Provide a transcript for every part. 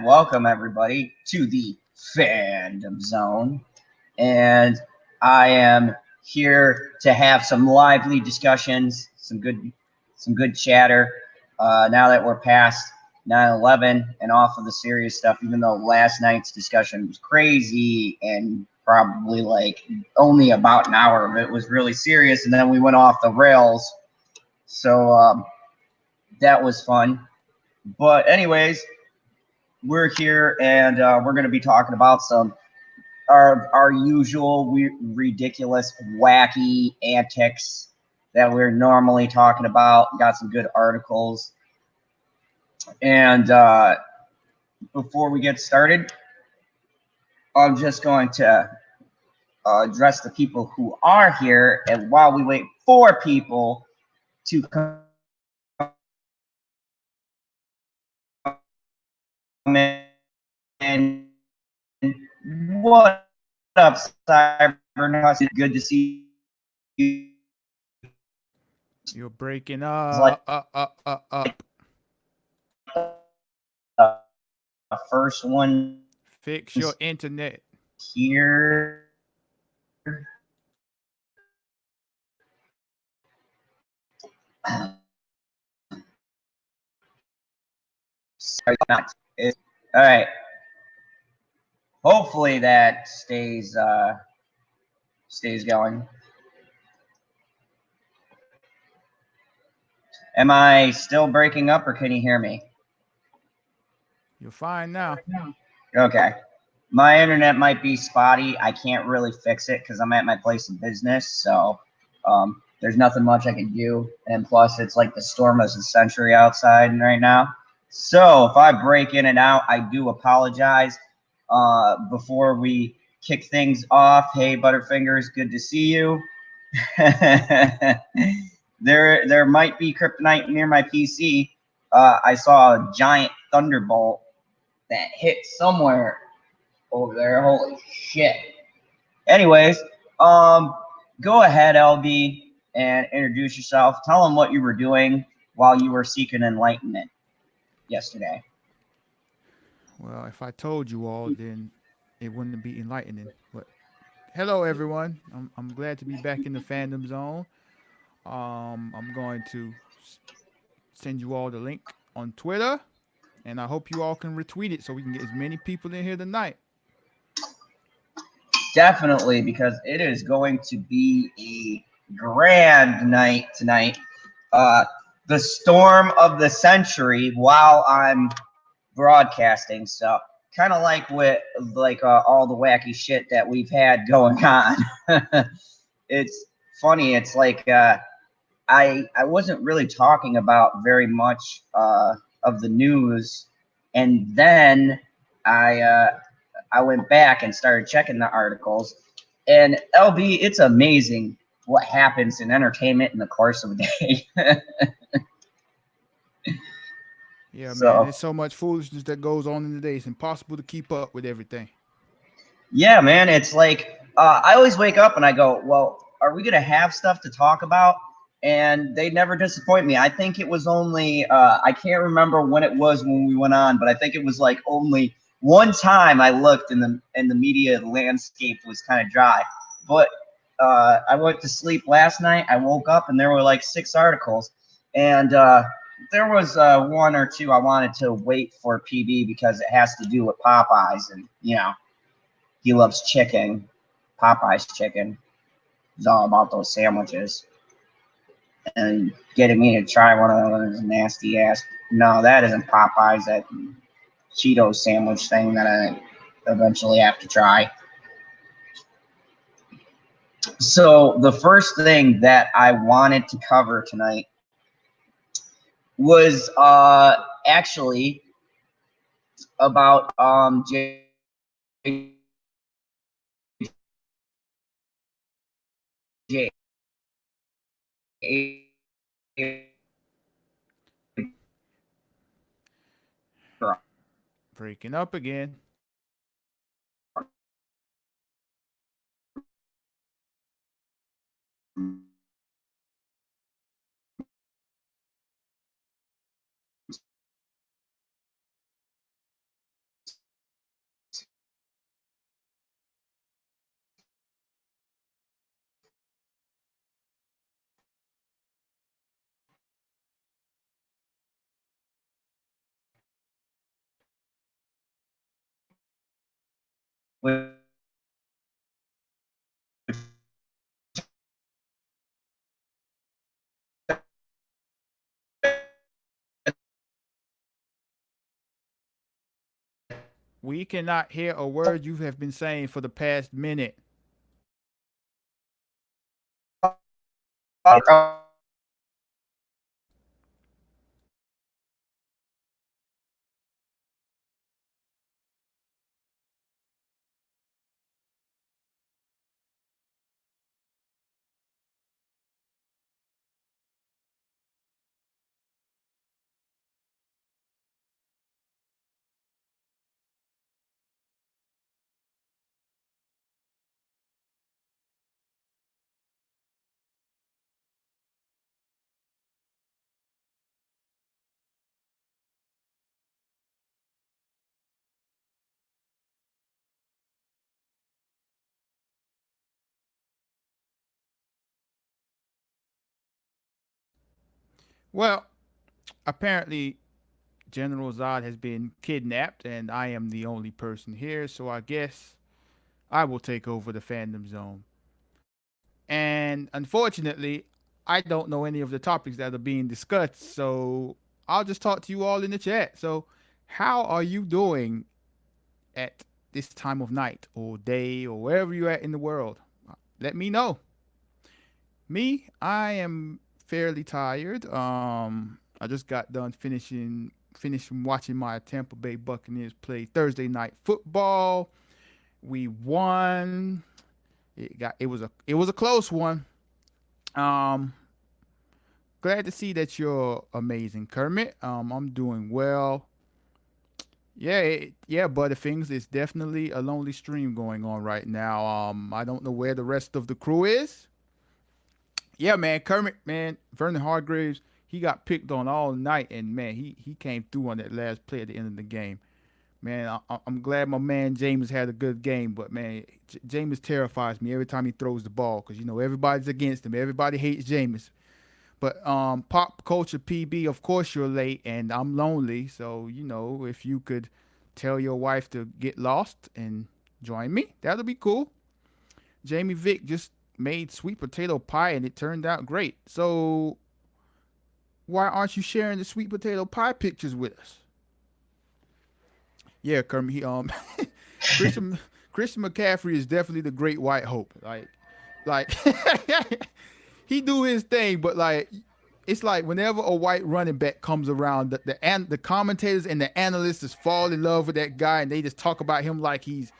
welcome everybody to the Fandom Zone. And I am here to have some lively discussions, some good chatter. Now that we're past 9/11 and off of the serious stuff, even though last night's discussion was crazy and probably like only about an hour of it was really serious, and then we went off the rails. So that was fun. But anyways, we're here and we're going to be talking about some our usual ridiculous, wacky antics that we're normally talking about. Got some good articles. And before we get started, I'm just going to address the people who are here. And while we wait for people to come in, what up, Cybernauts? It's good to see you. You're breaking Like up. the first one Fix your internet. here. Sorry, not. All right. Hopefully that stays going. Am I still breaking up, or can you hear me? You're fine now. Okay. My internet might be spotty. I can't really fix it because I'm at my place of business. So there's nothing much I can do. And plus, it's like the storm of the century outside right now. So if I break in and out, I do apologize. Before we kick things off, hey, Butterfingers, good to see you. There might be kryptonite near my PC. I saw a giant thunderbolt that hit somewhere over there. Holy shit. Anyways, go ahead, LB, and introduce yourself. Tell them what you were doing while you were seeking enlightenment yesterday. Well, if I told you all, then it wouldn't be enlightening. But hello, everyone. I'm glad to be back in the fandom zone. I'm going to send you all the link on Twitter, and I hope you all can retweet it so we can get as many people in here tonight. Definitely, because it is going to be a grand night tonight. Uh, the storm of the century while I'm broadcasting. So kind of like with all the wacky shit that we've had going on. It's funny. It's like I wasn't really talking about very much of the news, and then I uh, I went back and started checking the articles. And LB, it's amazing what happens in entertainment in the course of a day. Yeah, man. So There's so much foolishness that goes on in the day. It's impossible to keep up with everything. yeah, man, it's like I always wake up and I go, well, are we gonna have stuff to talk about? And they never disappoint me. I think it was only I can't remember when it was when we went on, but I think it was like only one time I looked and the media landscape was kind of dry. But I went to sleep last night. I woke up and there were like 6 articles, and there was one or two I wanted to wait for PB because it has to do with Popeyes, and he loves chicken, Popeye's chicken. It's all about those sandwiches. And getting me to try one of those nasty ass. No, that isn't Popeye's. That Cheeto sandwich thing that I eventually have to try. So the first thing that I wanted to cover tonight was actually about J. Breaking up again. We cannot hear a word you have been saying for the past minute. Well, apparently General Zod has been kidnapped, and I am the only person here, so I guess I will take over the fandom zone. And unfortunately, I don't know any of the topics that are being discussed, so I'll just talk to you all in the chat. So, how are you doing at this time of night or day or wherever you're at in the world? Let me know. Me, I am fairly tired. I just got done finishing watching my Tampa Bay Buccaneers play Thursday night football. We won. It was a close one. Um, Glad to see that you're amazing, Kermit. I'm doing well. Yeah, yeah, Butterfingers, it's definitely a lonely stream going on right now. I don't know where the rest of the crew is. Yeah, man, Kermit, man, Vernon Hargraves, he got picked on all night, and man, he came through on that last play at the end of the game. Man, I'm glad my man James had a good game, but man, James terrifies me every time he throws the ball because you know everybody's against him. Everybody hates James. But pop culture PB, of course you're late, and I'm lonely. So you know, if you could tell your wife to get lost and join me, that'll be cool. Jamie Vick just made sweet potato pie, and it turned out great. So why aren't you sharing the sweet potato pie pictures with us? Yeah, Kermit. Christian Christian McCaffrey is definitely the great white hope. Like he do his thing, but like it's like whenever a white running back comes around, the commentators and the analysts just fall in love with that guy, and they just talk about him like he's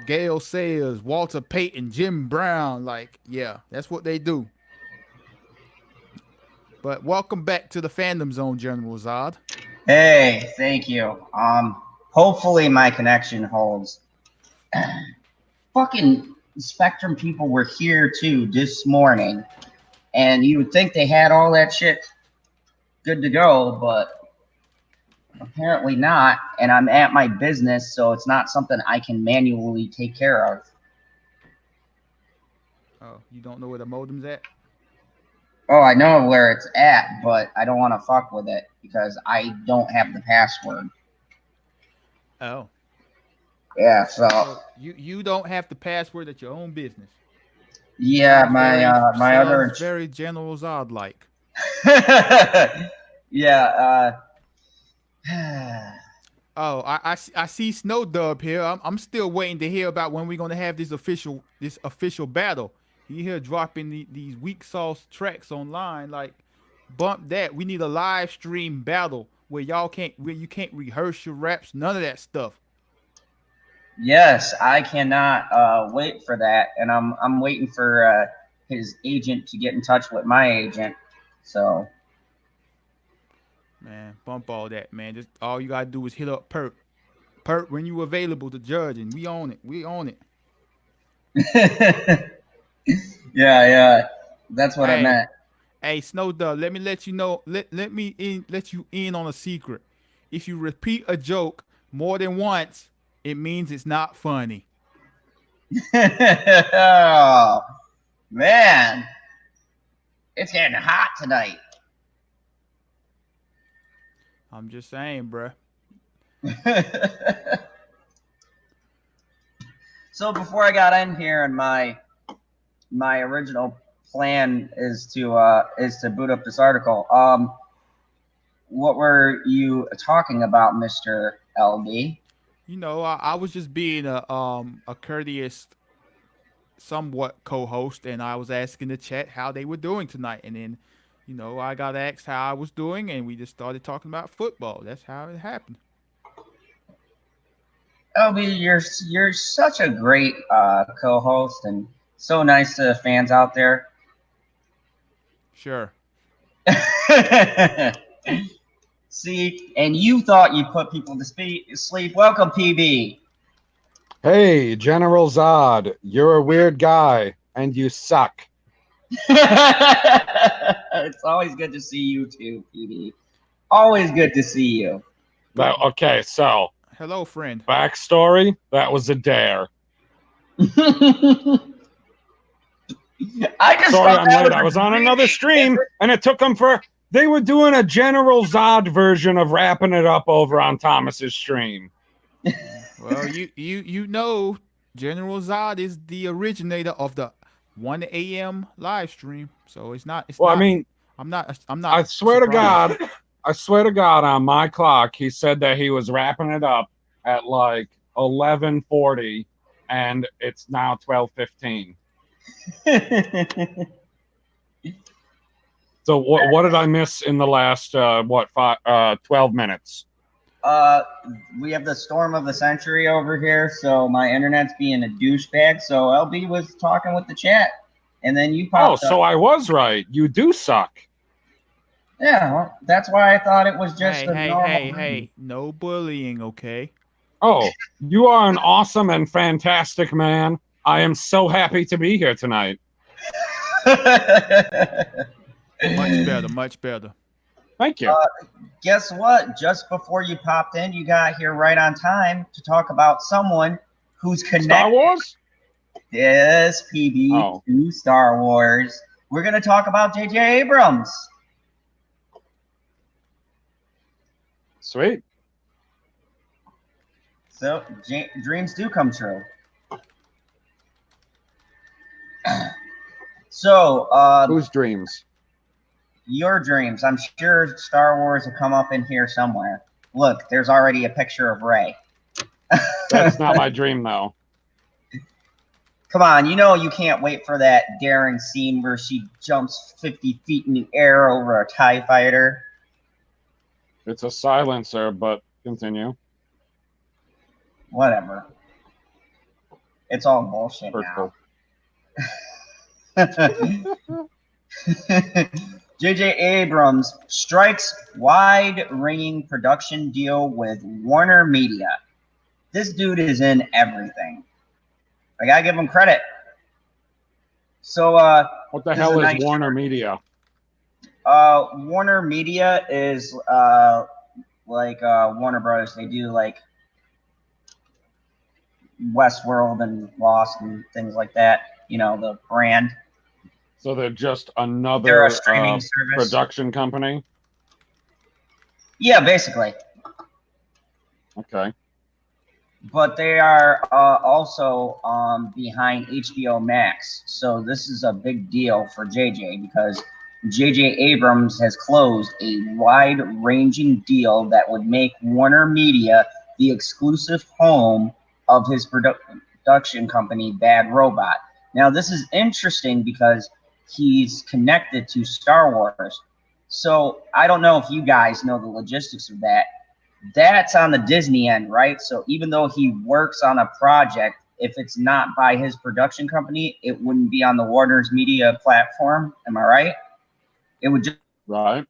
Gale Sayers, Walter Payton, Jim Brown. Like, yeah, that's what they do. But welcome back to the fandom zone, General Zod. Hey, thank you. Hopefully my connection holds. Fucking Spectrum people were here too this morning, and you would think they had all that shit good to go, but apparently not. And I'm at my business, so it's not something I can manually take care of. Oh, you don't know where the modem's at? Oh, I know where it's at, but I don't want to fuck with it because I don't have the password. Oh, Yeah, so so you don't have the password at your own business. yeah, my Sounds other very General Zod like. yeah, Oh, I see Snow Dub here. I'm still waiting to hear about when we're gonna have this official battle. He here dropping these weak sauce tracks online. Like, bump that. We need a live stream battle where you can't rehearse your raps. None of that stuff. yes, I cannot wait for that, and I'm waiting for his agent to get in touch with my agent. So Man, bump all that, man. Just all you gotta do is hit up Perp. Perp, when you available to judge, and we own it. We own it. yeah, yeah, that's what I Hey, meant. hey, Snow Dub, let me let you know. Let you in on a secret. If you repeat a joke more than once, it means it's not funny. Oh man, it's getting hot tonight. I'm just saying, bruh. So before I got in here, and my original plan is to boot up this article. What were you talking about, Mr. LB? I was just being a courteous, somewhat co-host, and I was asking the chat how they were doing tonight, and then, I got asked how I was doing, and we just started talking about football. That's how it happened. LB, you're such a great co-host, and so nice to the fans out there. Sure. See, and you thought you put people to sleep. Welcome, PB. Hey, General Zod, you're a weird guy, and you suck. It's always good to see you too, PB. Always good to see you. Okay, so Hello, friend. backstory, that was a dare. I just Sorry thought I'm that late. I was on another stream, and it took them they were doing a General Zod version of wrapping it up over on Thomas's stream. Well, you know, General Zod is the originator of the 1 a.m. live stream, so it's not. Well, I mean, I'm not. I swear surprised. I swear to God, on my clock, he said that he was wrapping it up at like 11:40, and it's now 12:15. So what did I miss in the last 12 minutes? We have the storm of the century over here, so my internet's being a douchebag. So LB was talking with the chat, and then you popped up. So I was right. You do suck. Yeah, well, that's why I thought it was just Hey, no bullying, okay? Oh, you are an awesome and fantastic man. I am so happy to be here tonight. Much better. Thank you. Guess what? Just before you popped in, you got here right on time to talk about someone who's connected. Star Wars? Yes, PB to Star Wars. We're going to talk about J.J. Abrams. Sweet. So, dreams do come true. So, whose dreams? Your dreams. I'm sure Star Wars will come up in here somewhere. Look, there's already a picture of Rey. That's not my dream, though. Come on, you can't wait for that daring scene where she jumps 50 feet in the air over a TIE fighter. It's a silencer, but continue. Whatever. It's all bullshit now. J.J. Abrams strikes wide-ranging production deal with Warner Media. This dude is in everything. I gotta give him credit. So, what the hell is Warner Media? Warner Media is like Warner Brothers. They do like Westworld and Lost and things like that. The brand. So they're just another a streaming service production company? Yeah, basically. Okay. But they are also behind HBO Max. So this is a big deal for JJ because J.J. Abrams has closed a wide-ranging deal that would make Warner Media the exclusive home of his production company, Bad Robot. Now, this is interesting because he's connected to Star Wars. So I don't know if you guys know the logistics of that. That's on the Disney end, right? So even though he works on a project, if it's not by his production company, it wouldn't be on the Warner's Media platform. Am I right? It would just right.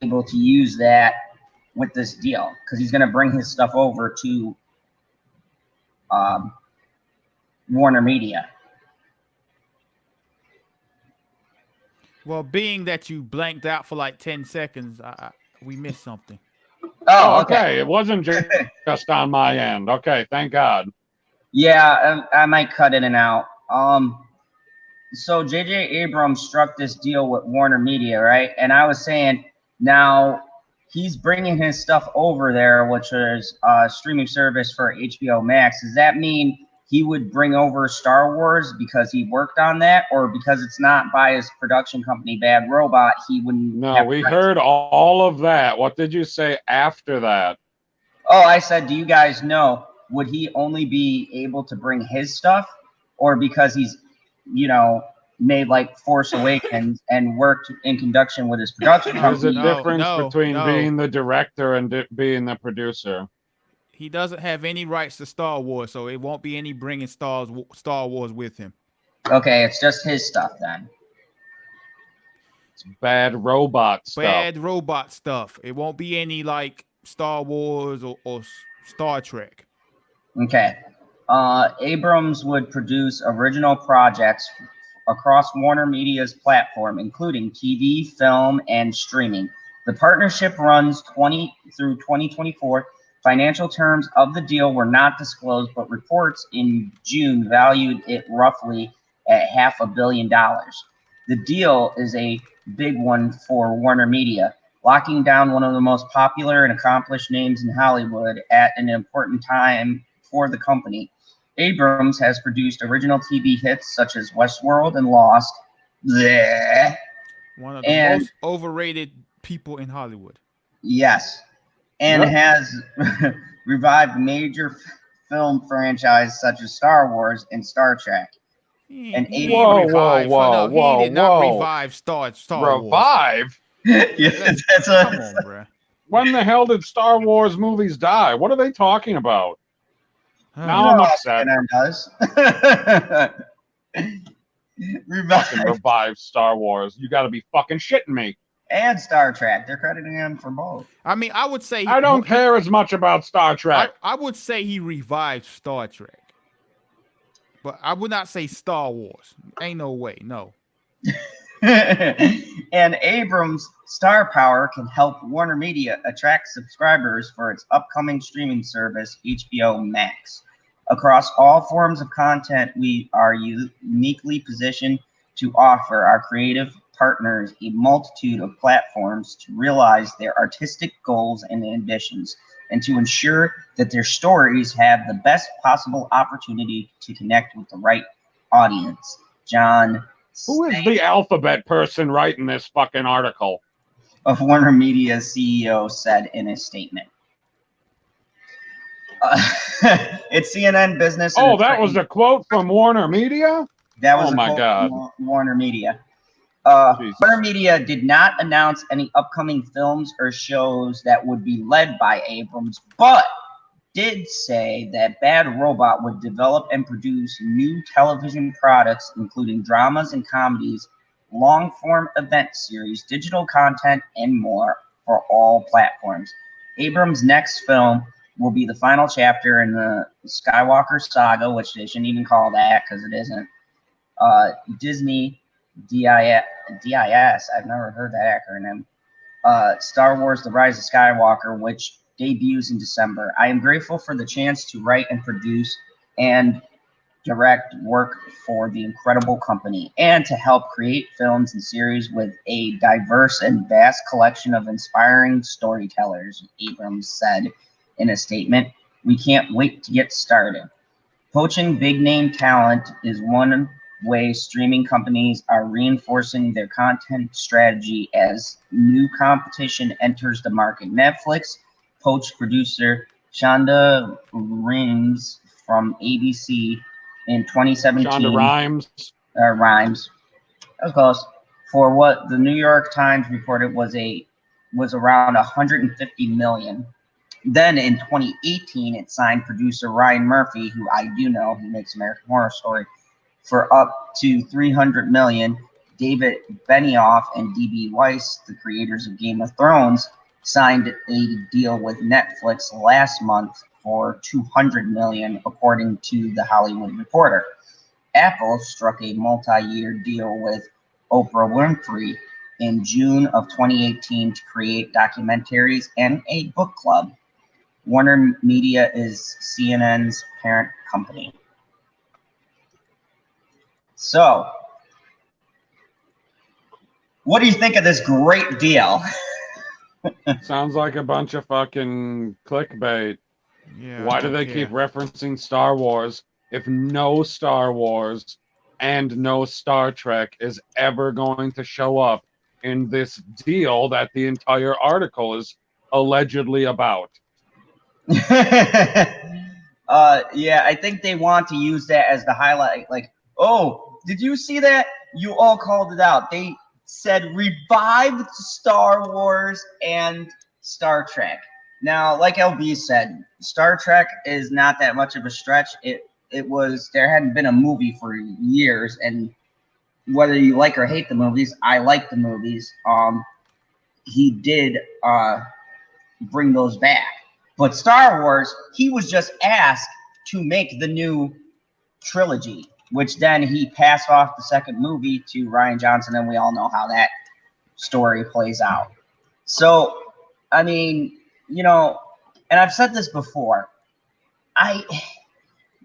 Able to use that with this deal because he's going to bring his stuff over to Warner Media. Well, being that you blanked out for like 10 seconds, we missed something. Oh, okay. It wasn't just on my end. Okay, thank God. Yeah, I might cut in and out. so J.J. Abrams struck this deal with Warner Media, right? And I was saying now he's bringing his stuff over there, which is a streaming service for HBO Max. Does that mean he would bring over Star Wars because he worked on that, or because it's not by his production company Bad Robot, he wouldn't? No, we heard all of that. What did you say after that? Oh, I said, do you guys know, would he only be able to bring his stuff, or because he's, made like Force Awakens and worked in conjunction with his production There's a company? difference between being the director and being the producer. He doesn't have any rights to Star Wars, so it won't be any bringing Star Wars with him. Okay, it's just his stuff then. It's Bad Robot stuff. Bad Robot stuff. It won't be any like Star Wars or Star Trek. Okay. Abrams would produce original projects across Warner Media's platform, including TV, film, and streaming. The partnership runs through 2024. Financial terms of the deal were not disclosed, but reports in June valued it roughly at $500 million. The deal is a big one for Warner Media, locking down one of the most popular and accomplished names in Hollywood at an important time for the company. Abrams has produced original TV hits such as Westworld and Lost. Bleh. One of the most overrated people in Hollywood. Yes. And has revived major film franchises such as Star Wars and Star Trek. He did not revive Star Wars. Revive? Come on, bro. When the hell did Star Wars movies die? What are they talking about? Now I'm upset. Revive Star Wars. You got to be fucking shitting me. And Star Trek. They're crediting him for both. I mean, I would say... I don't care as much about Star Trek. I would say he revived Star Trek. But I would not say Star Wars. Ain't no way, no. And Abrams' star power can help Warner Media attract subscribers for its upcoming streaming service, HBO Max. Across all forms of content, we are uniquely positioned to offer our creative partners a multitude of platforms to realize their artistic goals and ambitions, and to ensure that their stories have the best possible opportunity to connect with the right audience. John... Who is the alphabet person writing this fucking article? Of Warner Media's CEO said in a statement. It's CNN Business. Oh, that was a quote from Warner Media? That was a quote from Warner Media. Warner Media did not announce any upcoming films or shows that would be led by Abrams, but did say that Bad Robot would develop and produce new television products, including dramas and comedies, long-form event series, digital content, and more for all platforms. Abrams' next film will be the final chapter in the Skywalker saga, which they shouldn't even call that because it isn't. Disney DIS, I've never heard that acronym. Star Wars: The Rise of Skywalker, which debuts in December. I am grateful for the chance to write and produce and direct work for the incredible company, and to help create films and series with a diverse and vast collection of inspiring storytellers, Abrams said in a statement. We can't wait to get started. Poaching big-name talent is one way streaming companies are reinforcing their content strategy as new competition enters the market. Netflix poached producer Shonda Rhimes from ABC in 2017. Shonda Rhimes. Rhimes. That was close. For what the New York Times reported was around $150 million. Then in 2018, it signed producer Ryan Murphy, who I do know, he makes American Horror Story, for up to $300 million. David Benioff and D.B. Weiss, the creators of Game of Thrones, signed a deal with Netflix last month for $200 million, according to The Hollywood Reporter. Apple struck a multi-year deal with Oprah Winfrey in June of 2018 to create documentaries and a book club. Warner Media is CNN's parent company. So, What do you think of this great deal? Sounds like a bunch of fucking clickbait. Yeah, I Why do don't they keep care. referencing Star Wars if no Star Wars and no Star Trek is ever going to show up in this deal that the entire article is allegedly about? Yeah, I think they want to use that as the highlight. Like, oh, did you see that? You all called it out. They said revived Star Wars and Star Trek. Now, like LB said, Star Trek is not that much of a stretch. It was there hadn't been a movie for years, and whether you like or hate the movies, I like the movies. He did bring those back. But Star Wars, he was just asked to make the new trilogy, which then he passed off the second movie to Rian Johnson, and we all know how that story plays out. So, I mean, and I've said this before, I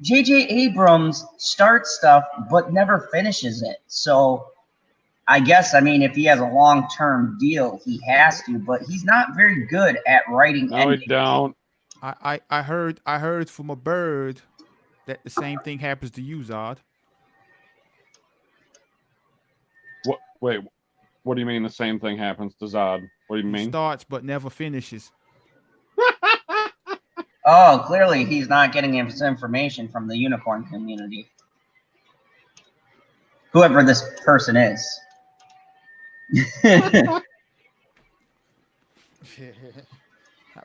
J.J. Abrams starts stuff but never finishes it. So I guess, I mean, if he has a long-term deal, he has to, but he's not very good at writing No, we endings. don't. I heard from a bird that the same thing happens to you, Zod. What? Wait, what do you mean the same thing happens to Zod? What do you He mean? starts but never finishes. Oh, clearly he's not getting his information from the unicorn community. Whoever this person is.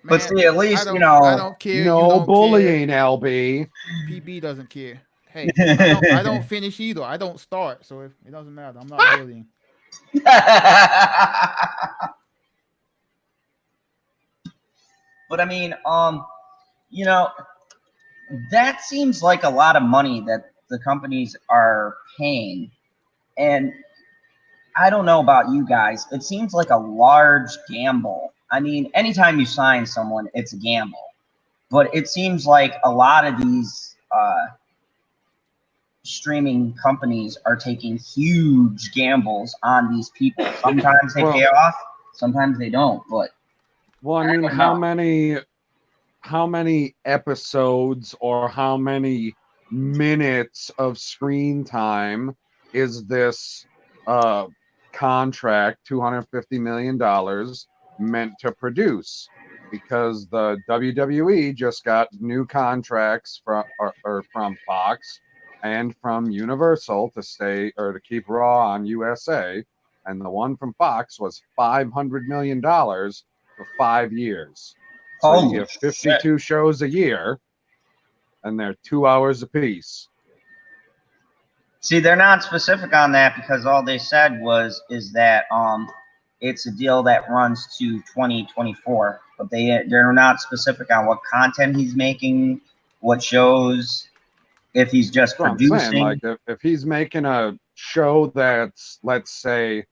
Man, see, at least, I don't care. You No don't bullying, LB. care. PB doesn't care. Hey, I don't finish either. I don't start, so it doesn't matter. I'm not bullying. But I mean, that seems like a lot of money that the companies are paying. And I don't know about you guys. It seems like a large gamble. I mean, anytime you sign someone, it's a gamble. But it seems like a lot of these streaming companies are taking huge gambles on these people. Sometimes they pay off, sometimes they don't. But well, I mean, how many episodes or how many minutes of screen time is this contract, $250 million, meant to produce? Because the WWE just got new contracts from Fox and from Universal to stay or to keep Raw on USA, and the one from Fox was $500 million for 5 years. So you get 52 shows a year, and they're 2 hours apiece. See, they're not specific on that because all they said is that it's a deal that runs to 2024, but they're not specific on what content he's making, what shows, if he's just producing. I'm saying, like, if he's making a show that's, let's say,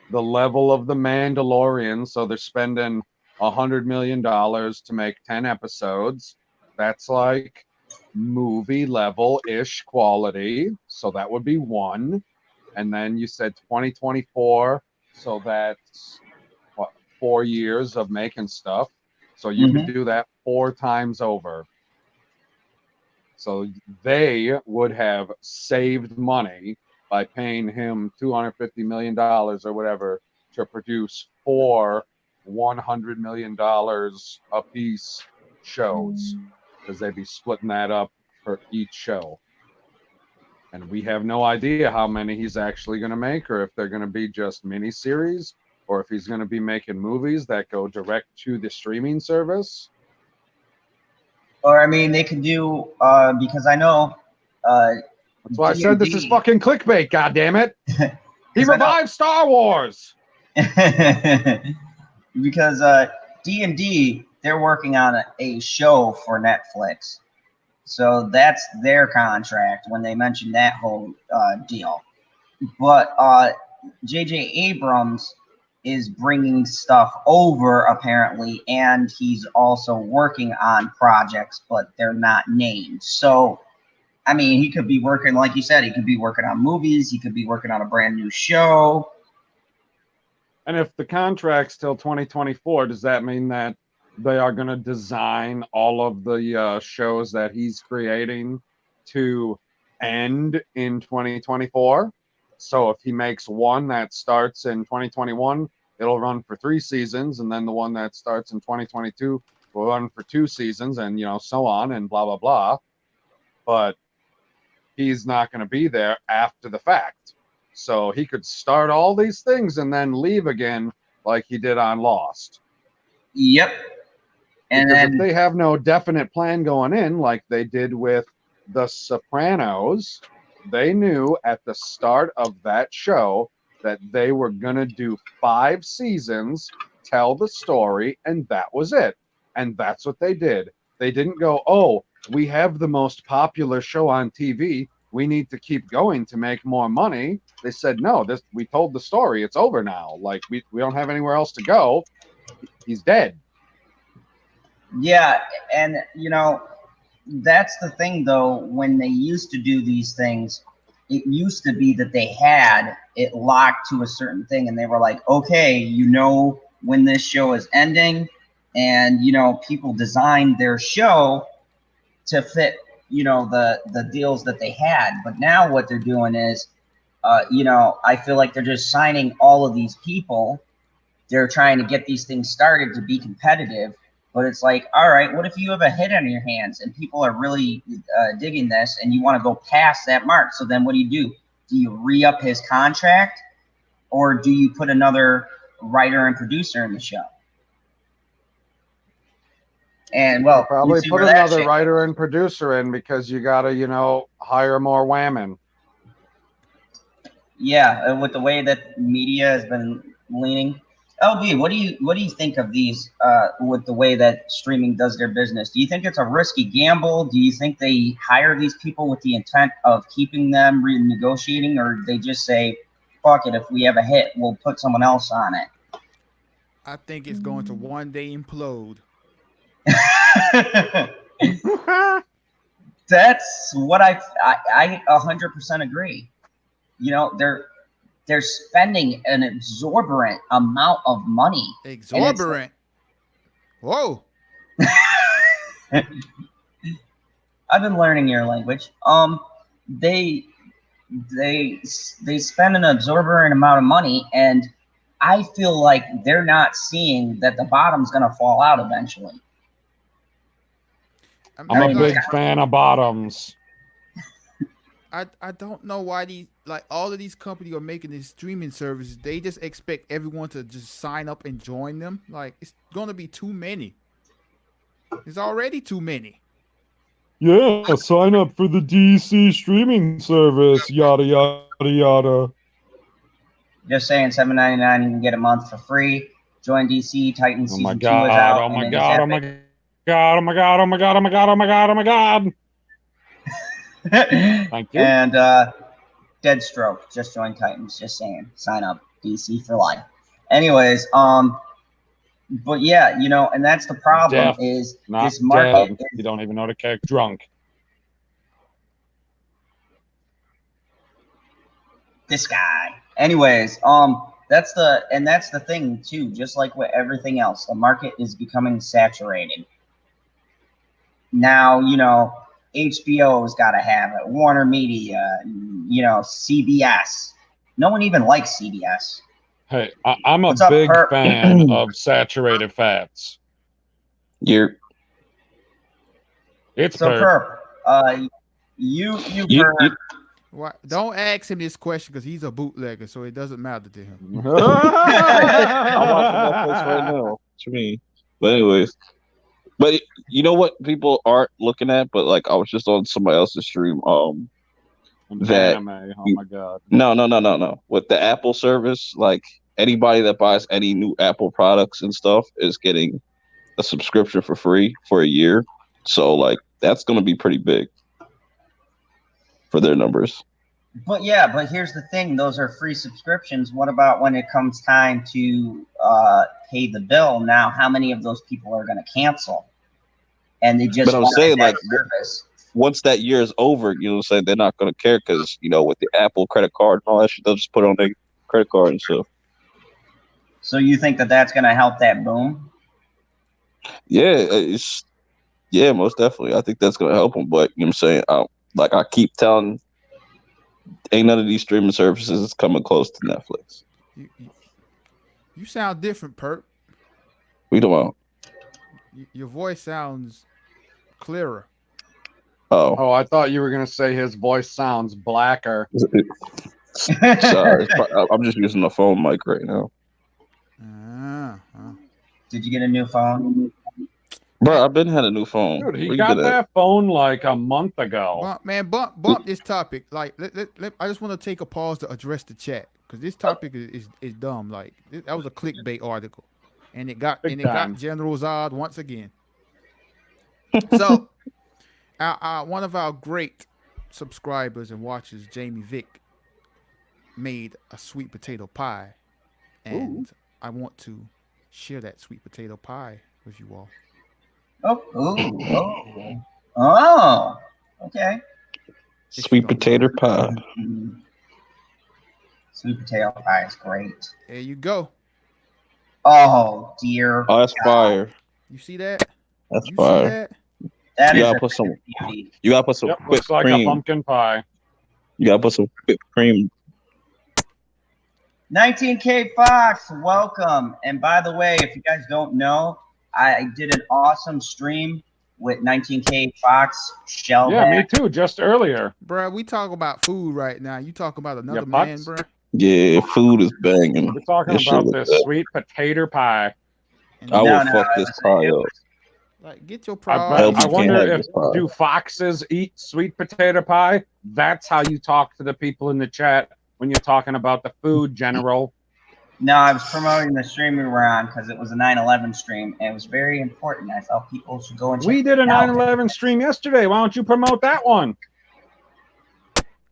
the level of The Mandalorian, so they're spending $100 million to make 10 episodes, that's like movie level ish quality. So that would be one. And then you said 2024, so that's what, 4 years of making stuff. So you could do that 4 times over. So they would have saved money by paying him $250 million or whatever to produce 4 $100 million a piece shows, because they'd be splitting that up for each show. And we have no idea how many he's actually going to make, or if they're going to be just miniseries, or if he's going to be making movies that go direct to the streaming service. Or, I mean, they could do, because I know... That's why I said this is fucking clickbait, goddammit. He revived Star Wars! Because D&D, they're working on a show for Netflix. So that's their contract when they mentioned that whole deal. But J.J. Abrams is bringing stuff over, apparently, and he's also working on projects, but they're not named. So, I mean, he could be working, like you said, he could be working on movies, he could be working on a brand new show. And if the contract's till 2024, does that mean that they are going to design all of the shows that he's creating to end in 2024? So if he makes one that starts in 2021, it'll run for 3 seasons, and then the one that starts in 2022 will run for 2 seasons, and so on and blah blah blah. But he's not going to be there after the fact. So he could start all these things and then leave again like he did on Lost. Yep. And because then if they have no definite plan going in, like they did with The Sopranos, they knew at the start of that show that they were going to do 5 seasons, tell the story, and that was it. And that's what they did. They didn't go, oh, we have the most popular show on TV. We need to keep going to make more money. They said, no, we told the story. It's over now. Like, we don't have anywhere else to go. He's dead. yeah, and that's the thing though, when they used to do these things, it used to be that they had it locked to a certain thing and they were like, okay, when this show is ending, and people designed their show to fit the deals that they had. But now what they're doing is I feel like they're just signing all of these people. They're trying to get these things started to be competitive. But it's like, all right, what if you have a hit on your hands and people are really digging this and you want to go past that mark? So then what do? Do you re-up his contract, or do you put another writer and producer in the show? And well, probably put another writer and producer in, because you got to, hire more whammon. Yeah, with the way that media has been leaning. LB, what do you think of these with the way that streaming does their business? Do you think it's a risky gamble? Do you think they hire these people with the intent of keeping them renegotiating, or they just say, fuck it, if we have a hit, we'll put someone else on it? I think it's going to one day implode. That's what I 100% agree. They're spending an exorbitant amount of money. Exorbitant. Whoa. I've been learning your language. They spend an exorbitant amount of money, and I feel like they're not seeing that the bottom's gonna fall out eventually. I'm a big fan of bottoms. I don't know why all of these companies are making these streaming services. They just expect everyone to just sign up and join them. Like, it's gonna be too many. There's already too many. Yeah, sign up for the DC streaming service. Yada yada yada. Just saying, $7.99, you can get a month for free. Join DC. Titan season 2 is out. Oh my god! Oh my god! Oh my god! Oh my god! Oh my god! Oh my god! Oh my god! Thank you. And Deadstroke just joined Titans. Just saying, sign up, DC for life. Anyways, but yeah, and that's the problem. Is this market? You don't even know the character. Drunk. This guy. Anyways, that's the thing too. Just like with everything else, the market is becoming saturated. Now, HBO's got to have it. Warner Media, CBS. No one even likes CBS. Hey, I'm a big fan of saturated fats. It's so Perp. You Perp. Why, don't ask him this question, because he's a bootlegger, so it doesn't matter to him. I'm watching Netflix right now. What you mean? But anyways. But you know what people aren't looking at? But like, I was just on somebody else's stream. That anime. Oh my god. No. With the Apple service, like anybody that buys any new Apple products and stuff is getting a subscription for free for a year. So like, that's going to be pretty big for their numbers. But here's the thing: those are free subscriptions. What about when it comes time to pay the bill? Now, how many of those people are going to cancel? And they just. But I'm saying, like, once that year is over, you know what I'm saying, they're not going to care, because with the Apple credit card and all that shit, they'll just put it on their credit card and stuff. So you think that that's going to help that boom? Yeah, most definitely. I think that's gonna help them. But you know what I'm saying, like I keep telling, ain't none of these streaming services coming close to Netflix. You sound different, Perk. We don't. Your voice sounds clearer. Oh, I thought you were gonna say his voice sounds blacker. Sorry, I'm just using the phone mic right now. Did you get a new phone? Bro, I've been had a new phone. Dude, he got that phone like a month ago. Bump this topic. Like, I just want to take a pause to address the chat because this topic is dumb. Like, that was a clickbait article, and it got General Zod once again. So, one of our great subscribers and watchers, Jamie Vick, made a sweet potato pie, and I want to share that sweet potato pie with you all. Oh, okay. Sweet potato pie. Sweet potato pie is great. There you go. Oh dear. Oh, that's fire. You see that? That's fire. That you is gotta put some. Beauty. You gotta put some whipped looks like cream. A pumpkin pie. You gotta put some whipped cream. 19K Fox, welcome. And by the way, if you guys don't know, I did an awesome stream with 19K Fox Shell. Yeah, me too. Just earlier, bro. We talk about food right now. You talk about another man, bro. Yeah, food is banging. We're talking about this sweet potato pie. I will fuck this pie up. Like, get your pride. I wonder if do foxes eat sweet potato pie? That's how you talk to the people in the chat when you're talking about the food, General. No, I was promoting the stream we were on because it was a 9/11 stream and it was very important. I felt people should go and check We did a 9/11 stream yesterday. Why don't you promote that one?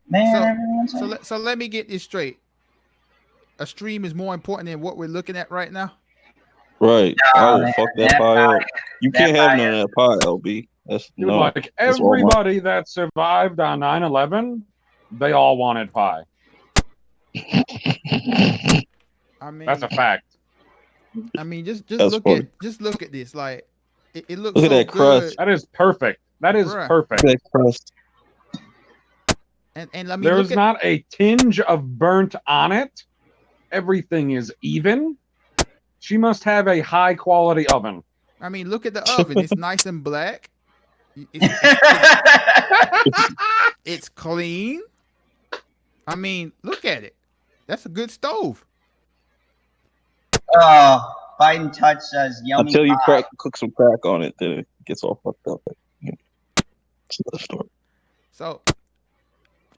Man, so let me get this straight. A stream is more important than what we're looking at right now. Right. Fuck that pie up. You can't have none of that pie, LB. That's dude, like everybody that survived on 9/11, they all wanted pie. I mean, that's a fact. I mean, just look at this. Like, it looks look so at that good. crust. That is perfect. That is perfect. That crust. And I mean, there's not a tinge of burnt on it. Everything is even. She must have a high quality oven. I mean, look at the oven. It's nice and black. It's clean. I mean, look at it. That's a good stove. Biden Touch says yummy. Until you cook some crack on it, then it gets all fucked up. It's another story. So,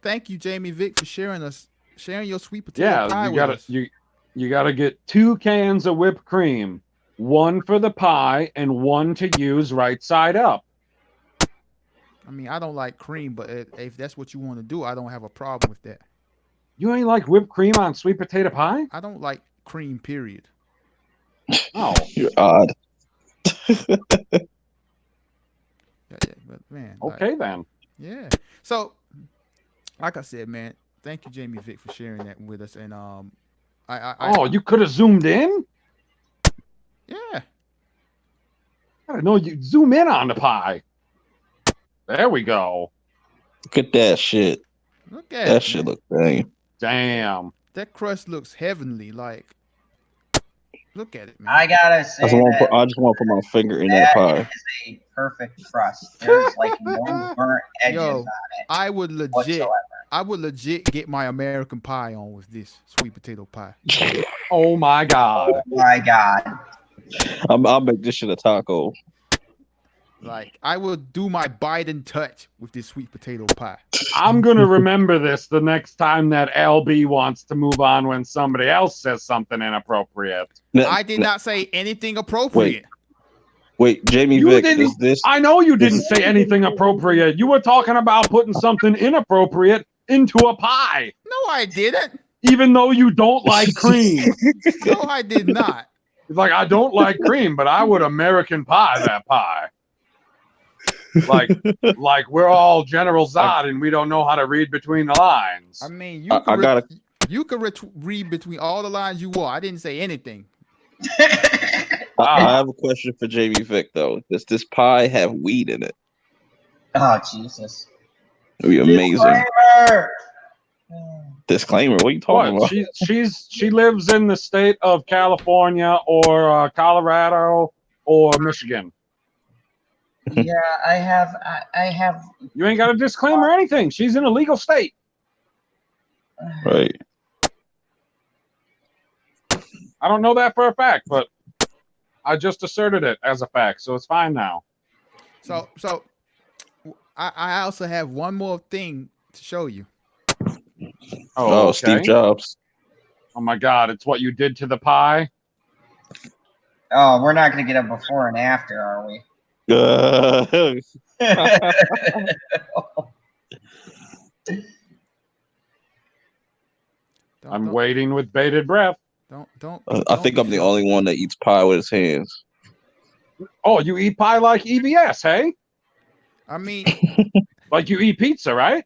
thank you, Jamie Vick, for sharing your sweet potato pie with us. You gotta get 2 cans of whipped cream, 1 for the pie and 1 to use right side up. I mean, I don't like cream, but if that's what you want to do, I don't have a problem with that. You ain't like whipped cream on sweet potato pie? I don't like cream, period. Oh, you're odd. Yeah, but man. Okay, then. Yeah. So, like I said, man, thank you, Jamie Vick, for sharing that with us. And you could have zoomed in? Yeah. I know you zoom in on the pie. There we go. Look at that shit. Look at that shit. Look banging. Damn. That crust looks heavenly. Like, look at it, man. I gotta say, I just want to put my finger in that pie. That is a perfect crust. There's like no burnt edges on it. I would legit get my American pie on with this sweet potato pie. Oh my god. Oh my god. I'll make this shit a taco. Like, I will do my Biden touch with this sweet potato pie. I'm going to remember this the next time that LB wants to move on when somebody else says something inappropriate. I did not say anything appropriate. Wait, Jamie Vick, is this... I know you didn't say anything appropriate. You were talking about putting something inappropriate into a pie. No, I didn't. Even though you don't like cream. No, I did not. It's like, I don't like cream, but I would American pie that pie. Like we're all General Zod and we don't know how to read between the lines. I mean, you could read between all the lines you want. I didn't say anything. I have a question for Jamie Vick though. Does this pie have weed in it? Oh Jesus! It'd be amazing. Disclaimer! Disclaimer. What are you talking What? about? She lives in the state of California or Colorado or Michigan. Yeah, I have. You ain't got a disclaimer or anything. She's in a legal state. Right. I don't know that for a fact, but I just asserted it as a fact, so it's fine now. So I also have one more thing to show you. Oh, okay. Steve Jobs. Oh my God! It's what you did to the pie. Oh, we're not gonna get a before and after, are we? I'm waiting with bated breath. I think I'm the only one that eats pie with his hands. Oh, you eat pie like EBS, hey? I mean, like you eat pizza, right?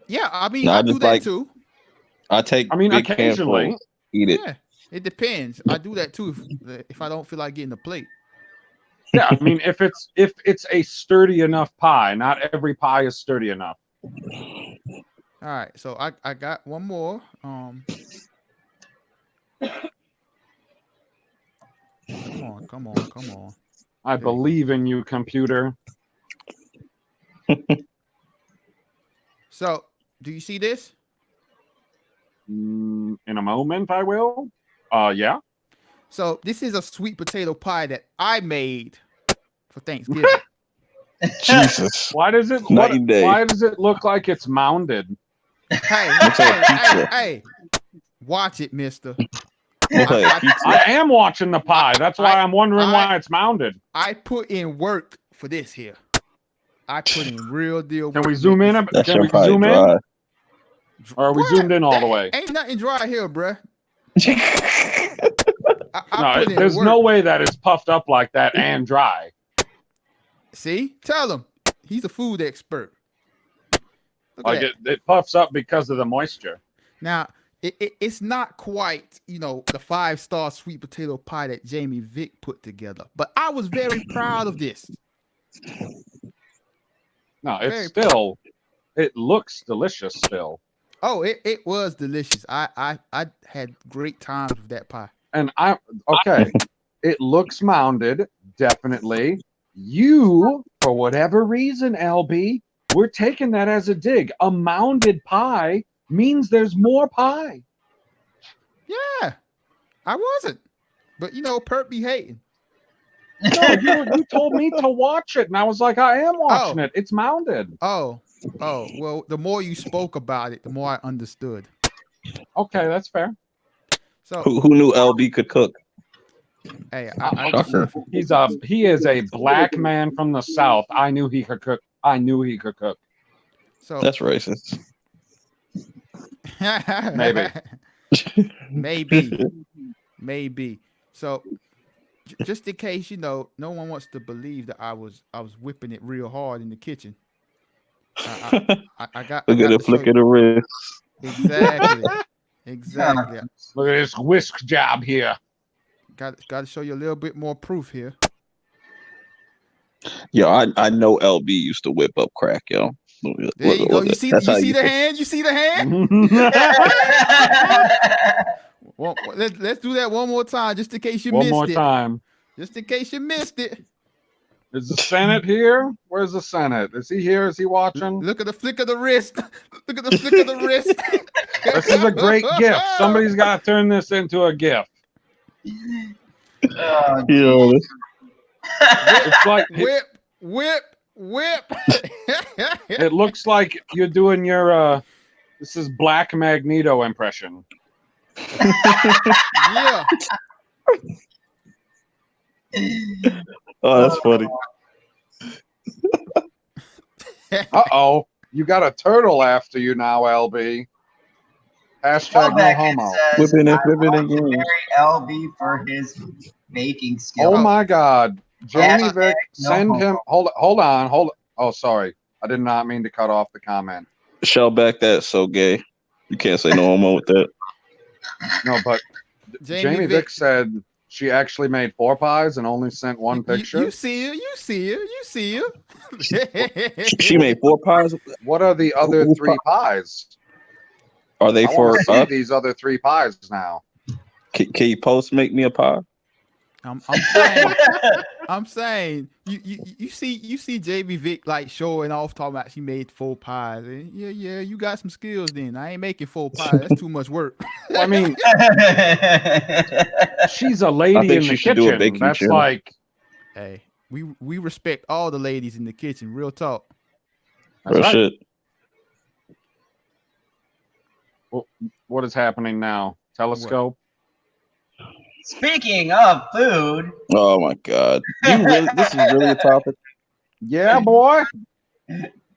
Yeah, I mean, No, I I do just that like- too. I take. I mean, big occasionally. handfuls, eat it. Yeah, it depends. I do that too if I don't feel like getting a plate. Yeah, I mean, if it's a sturdy enough pie, not every pie is sturdy enough. All right, so I got one more. Come on. I believe in you, computer. So, do you see this? In a moment, I will. Yeah. So, this is a sweet potato pie that I made for Thanksgiving. Jesus. Why does it? Night and day. Why does it look like it's mounded? Hey, watch it, mister. Looks like a pizza. I am watching the pie. That's why I'm wondering why it's mounded. I put in work for this here. I put in real deal work. Can we zoom in? That Can shit we probably zoom in? dry. Or are we zoomed in all the way? Ain't nothing dry here, bruh. No, there's no way that it's puffed up like that and dry. See? Tell him. He's a food expert. Look Like at that. it puffs up because of the moisture. Now, it's not quite, the 5-star sweet potato pie that Jamie Vick put together, but I was very proud of this. No, it's still, it looks delicious still. Oh, it was delicious. I had great times with that pie. And okay, it looks mounded, definitely. You, for whatever reason, LB, we're taking that as a dig. A mounded pie means there's more pie. Yeah, I wasn't. But, Perp be hating. No, you told me to watch it, and I was like, I am watching it. It's mounded. Oh, well, the more you spoke about it, the more I understood. Okay, that's fair. So Who knew LB could cook? Hey, Shocker. He is a black man from the South. I knew he could cook. So That's racist. Maybe. So just in case no one wants to believe that I was whipping it real hard in the kitchen. I got Look at the flick of the wrist. Exactly. Look at this whisk job here. Got to show you a little bit more proof here. Yo, I know LB used to whip up crack, yo. There you go. You see the hand? You see the hand? Well, let's do that one more time, just in case you missed it. One more time. Just in case you missed it. Is the Senate here? Where's the Senate? Is he here? Is he watching? Look at the flick of the wrist. Look at the flick of the wrist. This is a great gift. Somebody's got to turn this into a gift. Yo, It's like whip. it looks like you're doing your this is Black Magneto impression. Yeah. oh, that's funny. Uh-oh. You got a turtle after you now, LB. Hashtag no homo. Whipping it again. Marry LB for his baking skills. Oh my God. Jamie Hashtag Vick, no send homo. him. Hold on. Oh, sorry. I did not mean to cut off the comment. Shell back that so gay. You can't say no homo with that. No, but Jamie Vick said she actually made 4 pies and only sent one picture? You see her. She made 4 pies. What are the other 3 pies? Are they I want for to see us? these other 3 pies now. Can you post make me a pie? I'm saying you see JB Vic like showing off talking about she made 4 pies. And yeah, you got some skills then. I ain't making 4 pies. That's too much work. Well, I mean, she's a I lady think in she the should do a kitchen. baking That's channel. like Hey, we respect all the ladies in the kitchen. Real talk. that's Real right. shit. What is happening now? Telescope. Speaking of food, Oh my god. This is really a topic? Yeah, boy.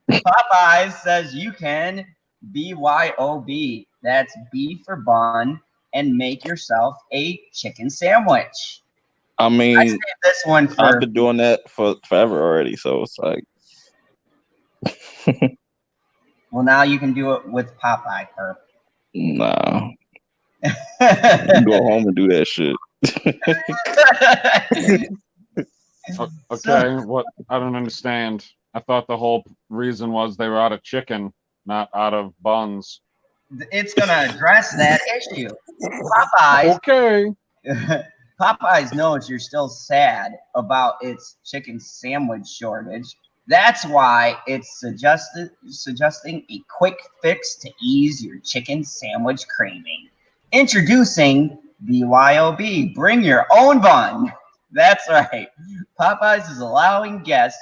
Popeyes says you can BYOB. That's B for bun, and make yourself a chicken sandwich. I I mean, saved this one I've for been doing that for forever already, so it's like well, now you can do it with Popeye perp. nah. You can go home and do that shit. Okay, what? I don't understand. I thought the whole reason was they were out of chicken, not out of buns. It's gonna address that issue. Popeyes Okay. Popeyes knows you're still sad about its chicken sandwich shortage. That's why it's suggesting a quick fix to ease your chicken sandwich craving. Introducing BYOB, bring your own bun. That's right. Popeyes is allowing guests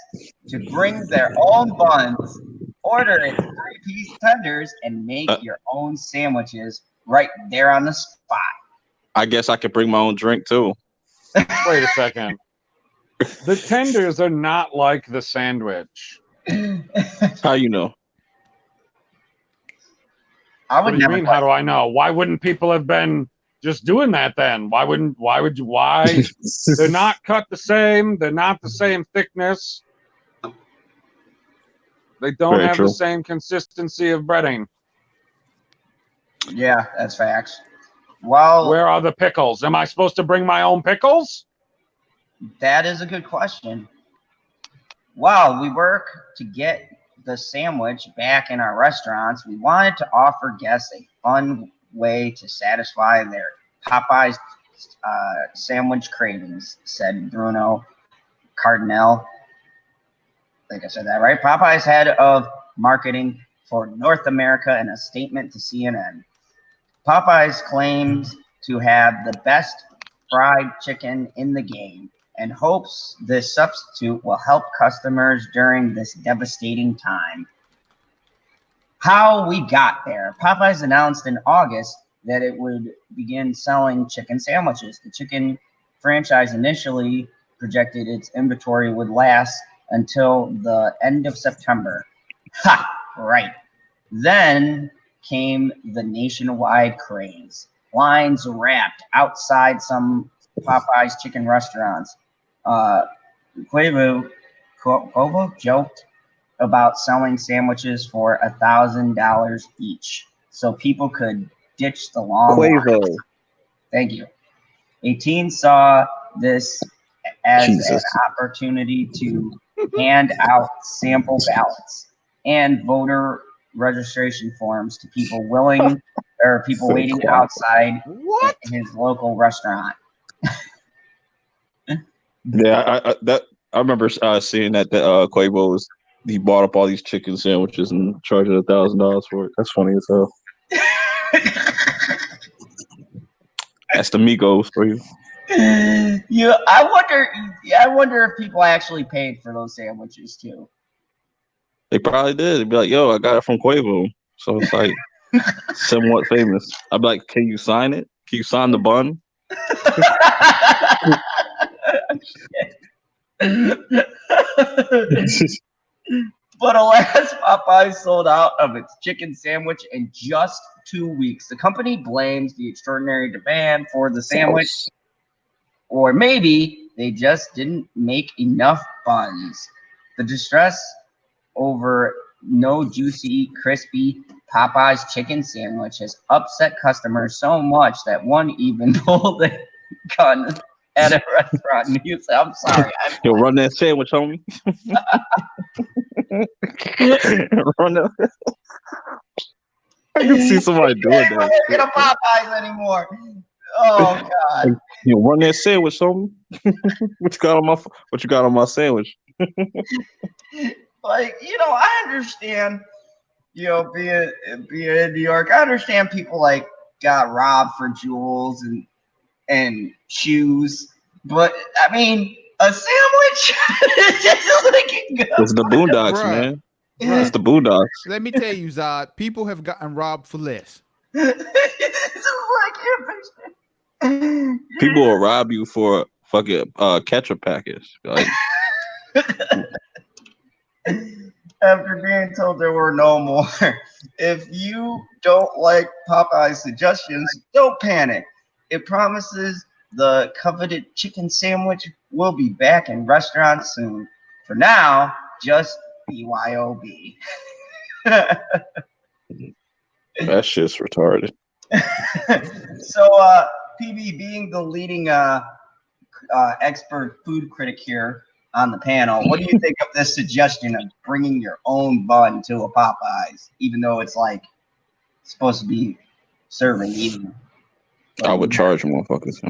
to bring their own buns, order its 3-piece tenders, and make your own sandwiches right there on the spot. I guess I could bring my own drink too. Wait a second. The tenders are not like the sandwich. How you know? I What would do you never mean? How do I know? Why wouldn't people have been just doing that then? Why would you? Why? They're not cut the same. They're not the same thickness. They don't Very have true. the same consistency of breading. Yeah, that's facts. Well, Where are the pickles? Am I supposed to bring my own pickles? that is a good question. While we work to get the sandwich back in our restaurants, we wanted to offer guests a fun way to satisfy their Popeyes sandwich cravings, said Bruno Cardinal. I think I said that right. Popeyes head of marketing for North America in a statement to CNN. Popeyes claims to have the best fried chicken in the game and hopes this substitute will help customers during this devastating time. How we got there. Popeyes announced in August that it would begin selling chicken sandwiches. The chicken franchise initially projected its inventory would last until the end of September. Ha! Right. Then came the nationwide craze. Lines wrapped outside some Popeyes chicken restaurants. Quavo joked about selling sandwiches for $1,000 each, so people could ditch the long line. Quavo. Thank you. A teen saw this as Jesus. an opportunity to hand out sample ballots and voter registration forms to people waiting outside What? his local restaurant. Yeah, I remember seeing that Quavo he bought up all these chicken sandwiches and charged $1,000 for it. That's funny as hell. That's the Migos for you. I wonder if people actually paid for those sandwiches too. They probably did. They'd be like, "Yo, I got it from Quavo," so it's like somewhat famous. I'd be like, "Can you sign it? Can you sign the bun?" But alas, Popeyes sold out of its chicken sandwich in just 2 weeks. The company blames the extraordinary demand for the sandwich, or maybe they just didn't make enough buns. The distress over no juicy, crispy Popeyes chicken sandwich has upset customers so much that one even pulled a gun at a restaurant. And you say, "I'm sorry." Yo, run that sandwich, homie. Run that. I can see somebody doing We're that. not gonna Popeyes anymore. Oh God. Yo, run that sandwich, homie. What you got on my sandwich? Like, I understand, being in New York, I understand people like got robbed for jewels and shoes, but I mean, a sandwich is just looking good. It's the Boondocks, Bruh. man. Bruh, It's the Boondocks. let me tell you, Zod, people have gotten robbed for less. It's like People will rob you for a fucking ketchup package. Like, after being told there were no more. If you don't like Popeye's suggestions, don't panic. It promises the coveted chicken sandwich will be back in restaurants soon. For now, just BYOB. that shit's retarded. So, PB, being the leading expert food critic here on the panel, what do you think of this suggestion of bringing your own bun to a Popeyes, even though it's like supposed to be serving eating? I would charge motherfuckers.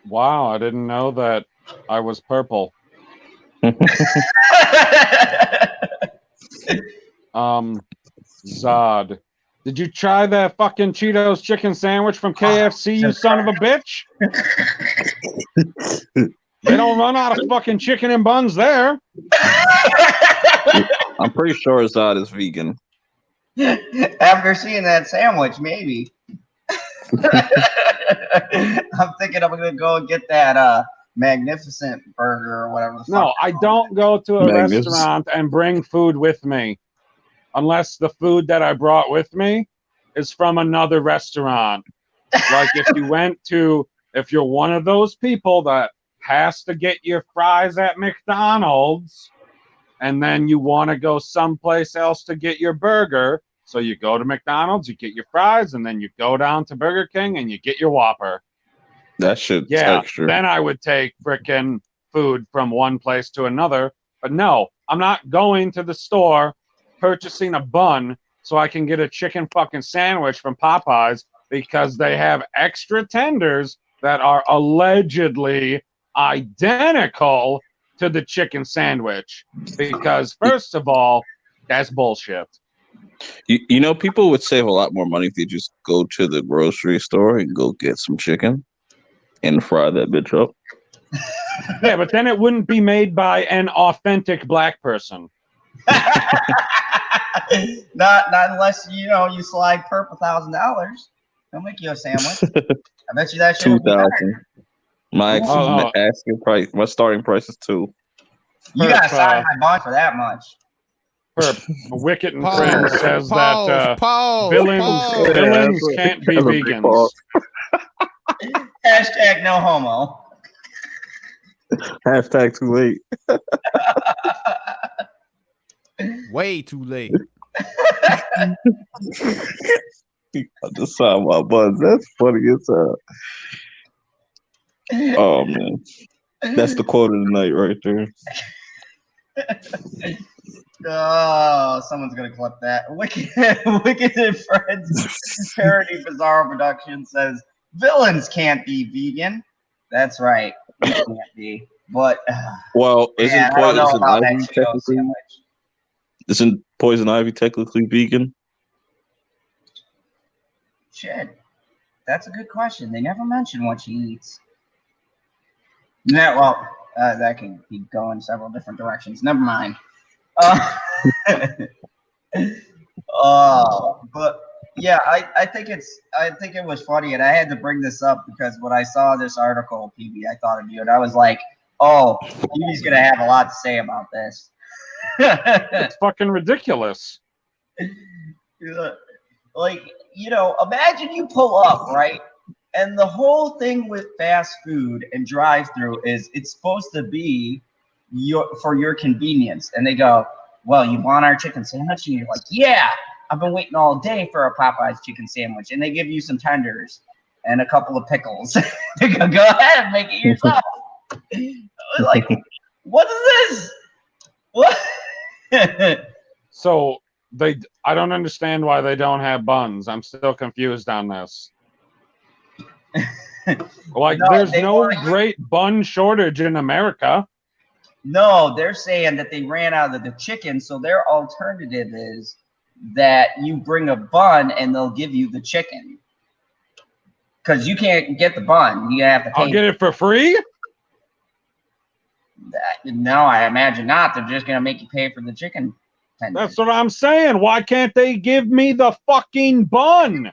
Wow, I didn't know that I was purple. Zod, did you try that fucking Cheetos chicken sandwich from KFC, you son of a bitch? They don't run out of fucking chicken and buns there. I'm pretty sure Zod is vegan. After seeing that sandwich, maybe. I'm thinking I'm gonna go and get that magnificent burger or whatever. No, I don't go to a restaurant and bring food with me unless the food that I brought with me is from another restaurant. Like if you're one of those people that has to get your fries at McDonald's and then you want to go someplace else to get your burger, so you go to McDonald's, you get your fries, and then you go down to Burger King and you get your Whopper. That shit's Yeah, extra. then I would take frickin' food from one place to another. But no, I'm not going to the store purchasing a bun so I can get a chicken fucking sandwich from Popeyes because they have extra tenders that are allegedly identical to the chicken sandwich. Because first of all, that's bullshit. You know, people would save a lot more money if they just go to the grocery store and go get some chicken and fry that bitch up. Yeah, but then it wouldn't be made by an authentic black person. not unless you slide Perp $1,000. They'll make you a sandwich. I bet you that shit will be better. My asking price, my starting price is $2. You gotta sign my bond for that much. Perp, Wicket and Friends says that villains can't be vegans. Hashtag no homo. Hashtag too late. Way too late. I just saw my buns. That's funny as hell. Oh man, that's the quote of the night right there. Oh, someone's gonna clip that. Wicked and Friends parody Bizarro Production says villains can't be vegan. That's right, we can't be. But well, isn't Poison Ivy technically vegan? Shit, that's a good question. They never mention what she eats. Yeah, well, that can keep going several different directions. Never mind. But yeah, I think it was funny, and I had to bring this up because when I saw this article, PB, I thought of you, and I was like, oh, PB's gonna have a lot to say about this. It's fucking ridiculous. Like, imagine you pull up, right? And the whole thing with fast food and drive-through is it's supposed to be for your convenience. And they go, well, you want our chicken sandwich? And you're like, yeah, I've been waiting all day for a Popeyes chicken sandwich. And they give you some tenders. and a couple of pickles. Go ahead and make it yourself. Like, what is this? What? So I don't understand why they don't have buns. I'm still confused on this. Like, there's no great bun shortage in America. No, they're saying that they ran out of the chicken, so their alternative is that you bring a bun and they'll give you the chicken. Because you can't get the bun. You have to pay. I'll get it for free? No, I imagine not. They're just going to make you pay for the chicken. That's what I'm saying. Why can't they give me the fucking bun?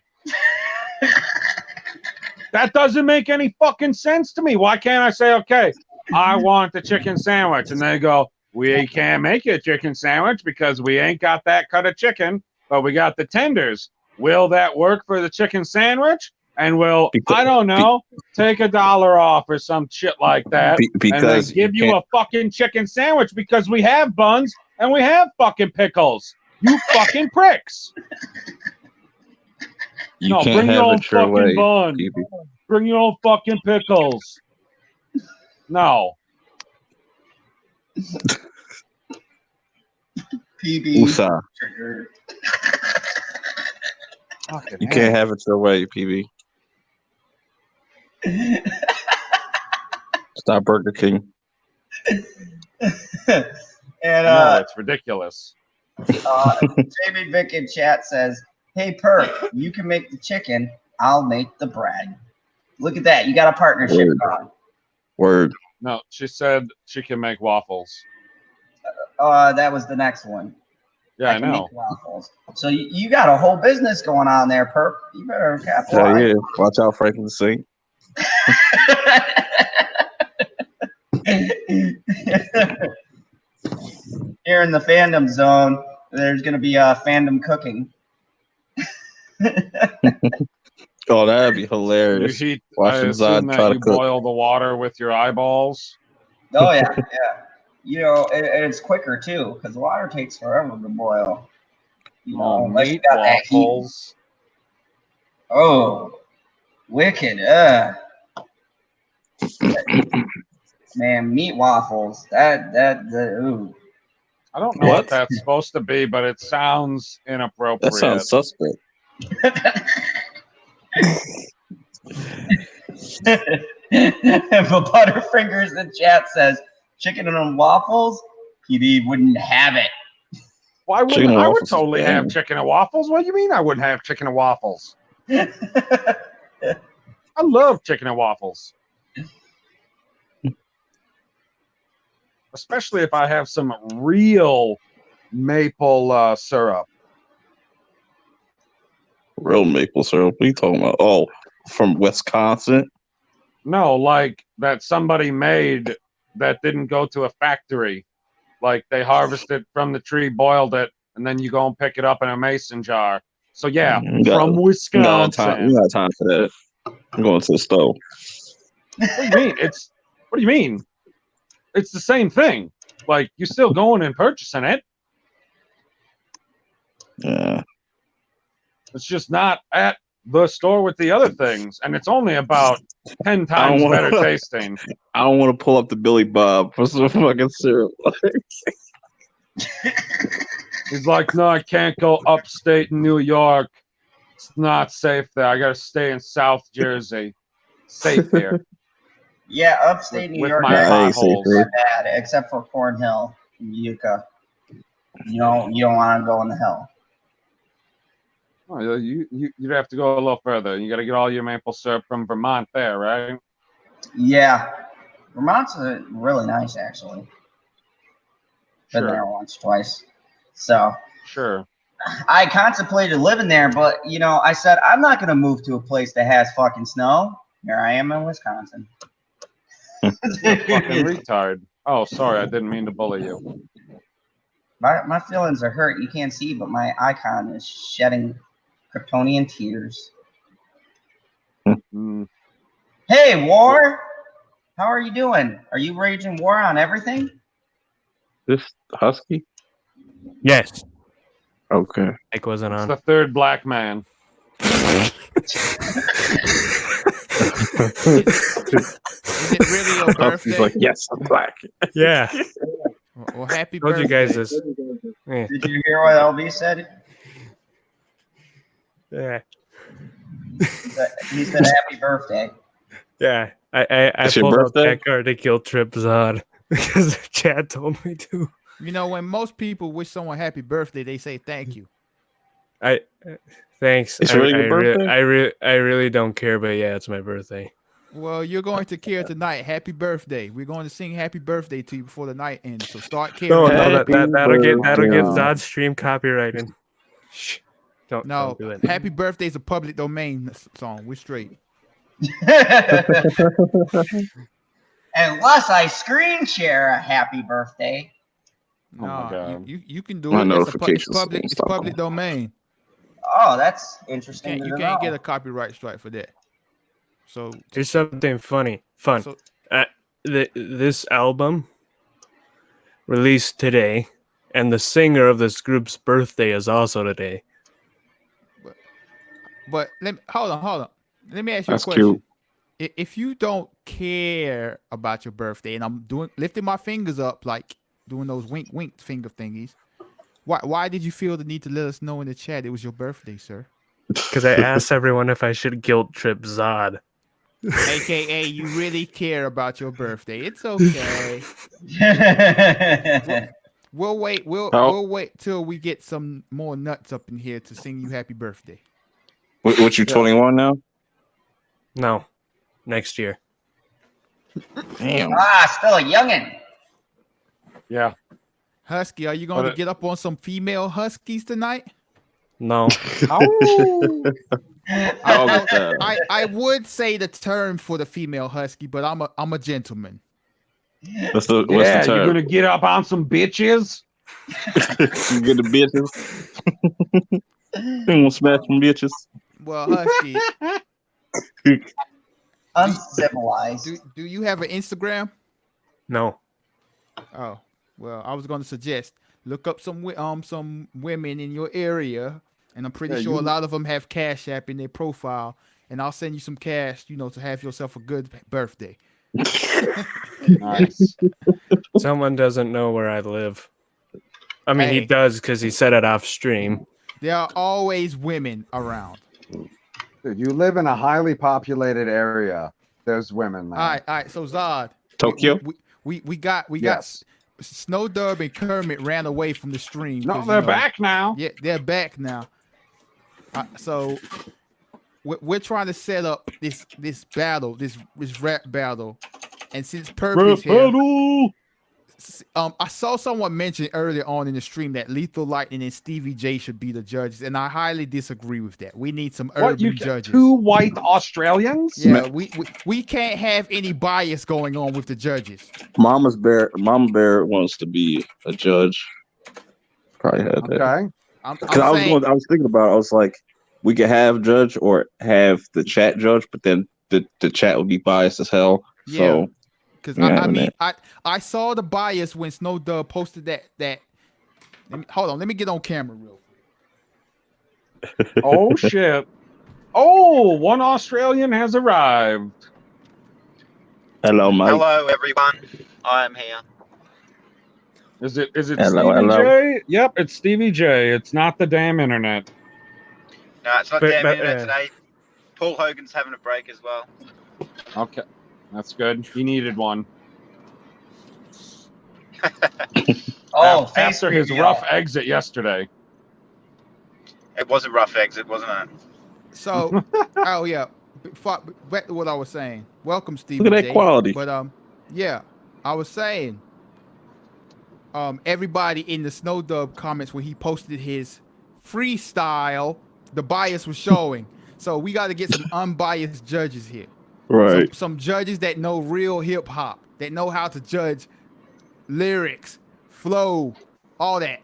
That doesn't make any fucking sense to me. Why can't I say, okay, I want the chicken sandwich? And they go, we can't make you a chicken sandwich because we ain't got that cut of chicken, but we got the tenders. Will that work for the chicken sandwich? And we'll, I don't know, take $1 off or some shit like that. Because and they give you a fucking chicken sandwich because we have buns and we have fucking pickles. You fucking pricks. You can't have it your way, bun. PB. Bring your own fucking pickles. No. PB. USA. You can't have it your way, PB. Stop Burger King. And no, it's ridiculous. Jamie Vick in chat says, "Hey Perk, you can make the chicken. I'll make the bread." Look at that. You got a partnership going. Word. No, she said she can make waffles. That was the next one. Yeah, I know. Make waffles. So you got a whole business going on there, Perk. You better capitalize. Yeah. Watch out, Frankenstein. Here in the fandom zone, there's going to be fandom cooking. Oh, that'd be hilarious. Watching Zod try to cook. Boil the water with your eyeballs. Oh yeah, yeah. You know, it's quicker too because water takes forever to boil. You know, unless you got that heat. Oh, wicked! Man, meat waffles. Ooh. I don't know what that's supposed to be, but it sounds inappropriate. That sounds suspect. But Butterfingers in chat says chicken and waffles. PB wouldn't have it. Why wouldn't I? Would totally have chicken and waffles. What do you mean I wouldn't have chicken and waffles? I love chicken and waffles. Especially if I have some real maple syrup. Real maple syrup? What are you talking about? Oh, from Wisconsin? No, like that somebody made that didn't go to a factory. Like they harvested from the tree, boiled it, and then you go and pick it up in a mason jar. So yeah, from Wisconsin. You got time for that. I'm going to the stove. What do you mean? What do you mean? It's the same thing. Like you're still going and purchasing it. Yeah. It's just not at the store with the other things, and it's only about 10 times better tasting. I don't want to pull up the Billy Bob for some fucking syrup. He's like, no, I can't go upstate New York. It's not safe there. I gotta stay in South Jersey. Safe here. Yeah, upstate New York is not bad, except for Cornhill and Utica. You don't want to go in the hill. Oh, you'd have to go a little further. You got to get all your maple syrup from Vermont there, right? Yeah. Vermont's really nice, actually. Been there once, twice. So. Sure. I contemplated living there, but, you know, I said, I'm not going to move to a place that has fucking snow. Here I am in Wisconsin. Fucking retard. Oh, sorry. I didn't mean to bully you. My feelings are hurt. You can't see, but my icon is shedding Kryptonian tears. Hey, War! How are you doing? Are you raging war on everything? This Husky? Yes. Okay. Mike wasn't on. It's the third black man. Is it really your birthday? He's like, yes, I'm black. Yeah. Well, happy Told birthday. you guys this. Yeah. Did you hear what LB said? Yeah. He said happy birthday. Yeah. I It's your pulled out birthday? that card to kill Trip Zod because Chad told me to. You know, when most people wish someone happy birthday, they say thank you. Thanks. It's really your birthday? I really don't care, but yeah, it's my birthday. Well, you're going to care tonight. Happy birthday. We're going to sing happy birthday to you before the night ends. So start caring. No, Happy that'll get birthday. Zod stream copyrighted. Shh. Don't do it. Happy birthday is a public domain song. We're straight. Unless I screen share a happy birthday. Oh my No, God. you can do My it. notifications It's stop. public domain. Oh, that's interesting. You can't get a copyright strike for that. So Here's something fun. So- This album released today, and the singer of this group's birthday is also today. but hold on. Let me ask you That's a question. cute. If you don't care about your birthday, and I'm lifting my fingers up like doing those wink finger thingies, why did you feel the need to let us know in the chat it was your birthday, sir? Because I asked everyone if I should guilt trip Zod. AKA, you really care about your birthday. It's okay. We'll wait. We'll wait till we get some more nuts up in here to sing you happy birthday. What you 21 now? No, next year. Damn. Still a youngin'. Yeah. Husky, are you going But to get up on some female huskies tonight? No. Oh. I would say the term for the female husky, but I'm a gentleman. What's the Yeah, term? you're gonna get up on some bitches. You get the bitches. You gonna smash some bitches. Well, husky, Uncivilized. do you have an Instagram? No. Oh, well, I was going to suggest look up some women in your area, and I'm pretty sure a lot of them have Cash App in their profile, and I'll send you some cash, to have yourself a good birthday. Nice. Someone doesn't know where I live. I mean, Hey. he does because he said it off stream. There are always women around. Dude, you live in a highly populated area. There's women there. All right. So Zod, Tokyo? we got Yes. Snow Dub and Kermit ran away from the stream. No, 'cause, they're back now. Yeah, they're back now. So we're trying to set up this battle, this rap battle, and since Perp is here, I saw someone mention earlier on in the stream that Lethal Lightning and Stevie J should be the judges, and I highly disagree with that. We need some urban judges. Two white Australians? Yeah, we can't have any bias going on with the judges. Mama Bear wants to be a judge. Probably had that. Okay. Because I was thinking about it. I was like, we could have judge or have the chat judge, but then the chat would be biased as hell. Yeah. So Because yeah, I saw the bias when Snow Dub posted that. Hold on, let me get on camera real quick. Oh shit. Oh, one Australian has arrived. hello, Mike. Hello, everyone. I am here. Is it Hello, Stevie hello. J? Yep, it's Stevie J. It's not the damn internet. No, it's not But- damn but, internet today. Paul Hogan's having a break as well. Okay. That's good. He needed one. After his reveal. rough exit yesterday. It was a rough exit, wasn't it? So, oh yeah, back to what I was saying. Welcome, Stevie Look at that J. quality. But yeah, I was saying, everybody in the Snow Dub comments when he posted his freestyle, the bias was showing. So we got to get some unbiased judges here. Right. Some judges that know real hip hop, that know how to judge lyrics, flow, all that.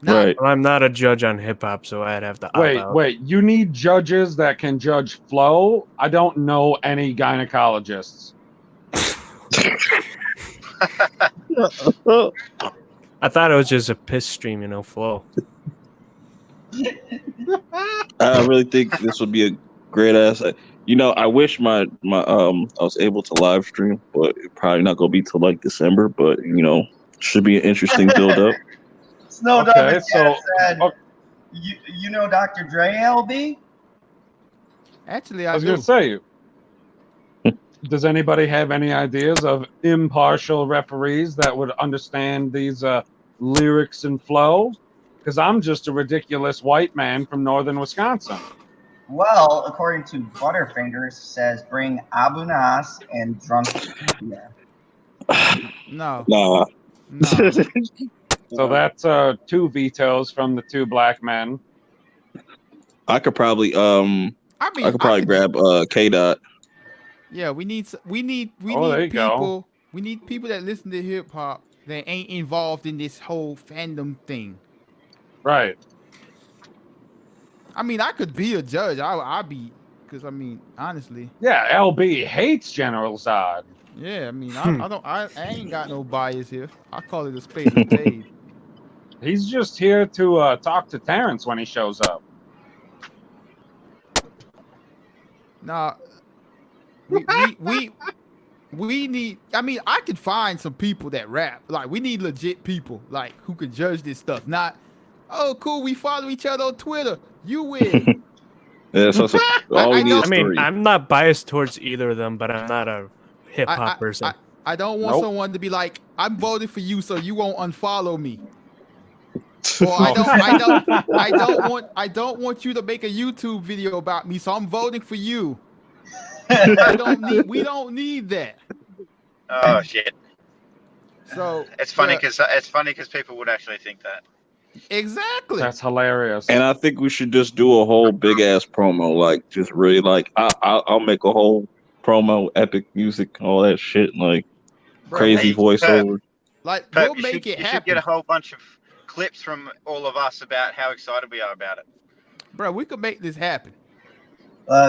Right. Well, I'm not a judge on hip hop, so I'd have to opt out. Wait. You need judges that can judge flow? I don't know any gynecologists. I thought it was just a piss stream, flow. I really think this would be a great ass. I wish my I was able to live stream, but it's probably not gonna be till like December. But should be an interesting build up. Snow Dog Okay, and so said, you know Dr. Dre, LB? Actually, I I was do. gonna say, does anybody have any ideas of impartial referees that would understand these lyrics and flow? Because I'm just a ridiculous white man from northern Wisconsin. Well, according to Butterfingers, says bring Abu Nas and drunk. Yeah. No, Nah. no. So that's two vetoes from the two black men. I could probably I mean, I could probably grab K Dot. Yeah, we need Oh, there you people. go. We need people that listen to hip hop that ain't involved in this whole fandom thing. Right. I mean, I could be a judge. I'd be, because I mean, honestly, Yeah, LB hates General Zod. yeah. I mean, I ain't got no bias here. I call it a spade and spade. He's just here to talk to Terrence when he shows up. Nah, we need. I mean, I could find some people that rap. Like, we need legit people, like, who could judge this stuff. Not, oh, cool, we follow each other on Twitter. You win. Yeah, so all we need is I mean, three. I'm not biased towards either of them, but I'm not a hip hop person. I don't want Nope. someone to be like, I'm voting for you, so you won't unfollow me. Or I don't want you to make a YouTube video about me, so I'm voting for you. We don't need that. Oh shit! So It's funny because people would actually think that. exactly. That's hilarious. And I think we should just do a whole big ass promo, like just really like I'll make a whole promo, epic music, all that shit, like Bro, crazy Hey, voiceover. like Perp, we'll make it you should happen, get a whole bunch of clips from all of us about how excited we are about it. bro. We could make this happen.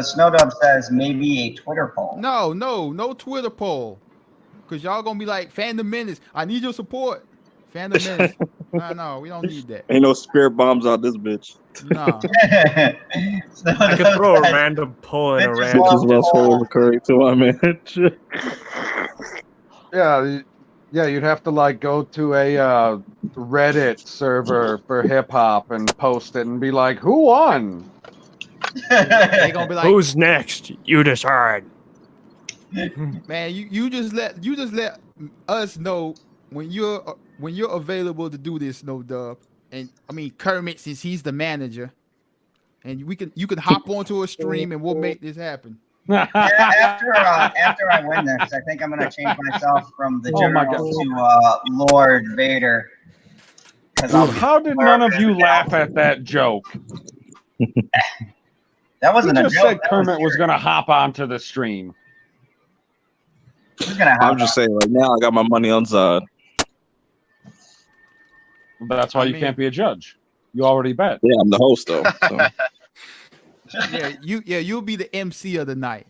Snowdub says maybe a Twitter poll. No Twitter poll, cause y'all gonna be like Fandom Menace. I need your support, Fandom Menace. No, we don't need that. Ain't no spirit bombs out this bitch. No. I could throw a random poll in a Bitches random. love Bitches love soul recurring to my man. Yeah, you'd have to like go to a Reddit server for hip hop and post it and be like, "Who won?" They gonna be like, Who's next? You decide. man, you just let us know when you're available to do this, No Dub. And I mean Kermit, since he's the manager, and you can hop onto a stream and we'll make this happen. Yeah, after I win this, I think I'm gonna change myself from the Oh my general to Lord Vader. How did none of you laugh at that joke? That Who wasn't a just joke. said Kermit was going to hop onto the stream? I'm just saying, like now I got my money on Zod. That's why you can't be a judge. You already bet. Yeah, I'm the host though. So. You'll be the MC of the night.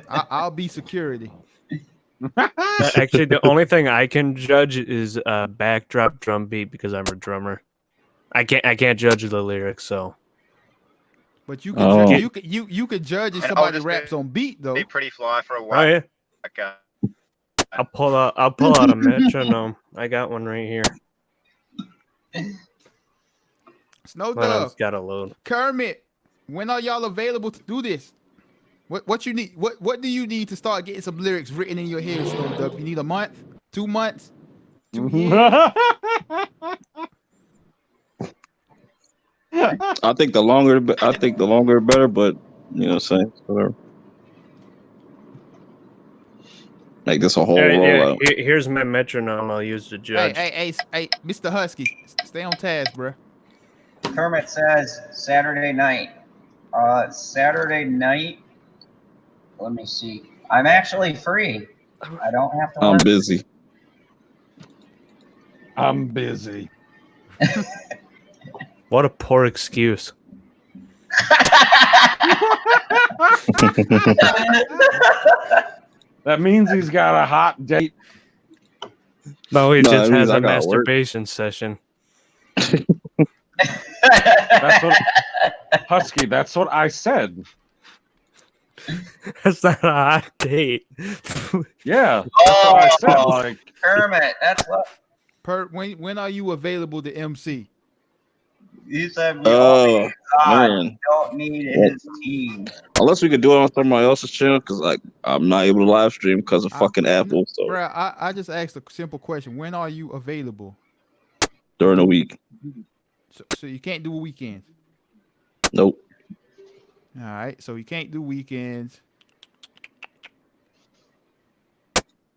I'll be security. Actually, the only thing I can judge is backdrop drum beat because I'm a drummer. I can't judge the lyrics, so. But you can you could judge if And somebody just raps on beat though. Be pretty fly for a Oh while. yeah, Okay. I'll pull out a metronome. I got one right here. Snow Well, Dub, it's got to load. Kermit, when are y'all available to do this? What you need? What do you need to start getting some lyrics written in your head, Snow Dub? You need a month, 2 months, 2 years? I think the longer the better, but you know what I'm saying? Whatever. Make this a whole rollout. Here's my metronome I'll use to judge. Hey, Mr. Husky, stay on task, bro. Kermit says Saturday night. Saturday night. Let me see. I'm actually free. I don't have to. I'm work. busy. I'm busy. What a poor excuse. That means he's got a hot date. No, he just has I a gotta work. masturbation session. That's what Husky, that's what I said. That's not a hot date. Yeah, that's what I said. Oh. Like, Kermit, that's what Per, when are you available to MC? you said. We all need God. Man. We don't need his team. Unless we could do it on somebody else's channel, because like I'm not able to live stream because of fucking Apple. So Bruh, I just asked a simple question. When are you available? during the week, So you can't do weekends. nope. All right, so you can't do weekends.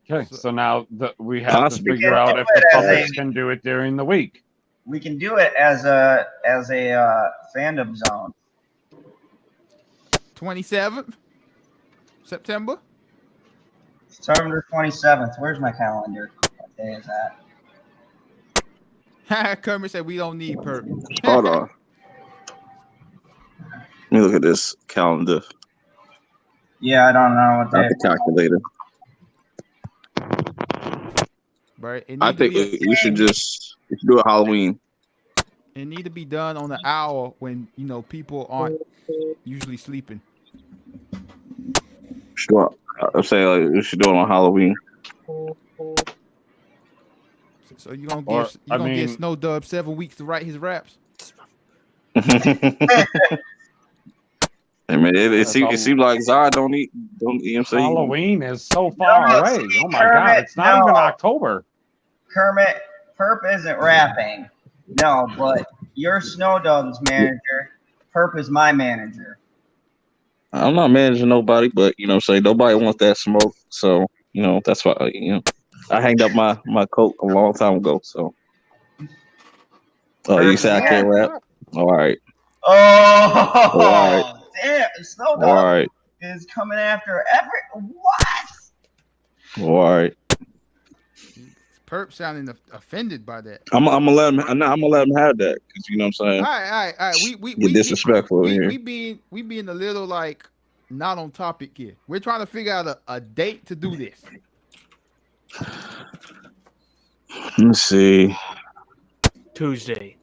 okay, so now we have Possibly. to figure out if the puppets can do it during the week. We can do it as a fandom zone. 27th September. September 27th. Where's my calendar? What day is that? Kermit said we don't need perp. Hold on. Let me look at this calendar. Yeah, I don't know what Not day. the calculator. But it I need to think be we should do it Halloween. it need to be done on the hour when people aren't usually sleeping. Sure. I'm saying like we should do it on Halloween. So you gonna Or, give I mean- Snow Dub 7 weeks to write his raps? I mean, it That's all- seems like Zod don't eat. I'm saying Halloween is so far No, away. see, Oh my god, Kermit, it's not no. even October. Kermit, Perp isn't rapping. No, but you're Snow Dog's manager. Perp is my manager. I'm not managing nobody, but say nobody wants that smoke. So that's why I hanged up my coat a long time ago. So you say I can't rap? All right, Oh, right. damn! Snow all Dog right, is coming after what? all right. Perp sounding offended by that. I'm gonna let him. I'm gonna let him have that because you know what I'm saying. All right. We Get disrespectful in here. we being a little like not on topic here. We're trying to figure out a date to do this. Let's see. Tuesday.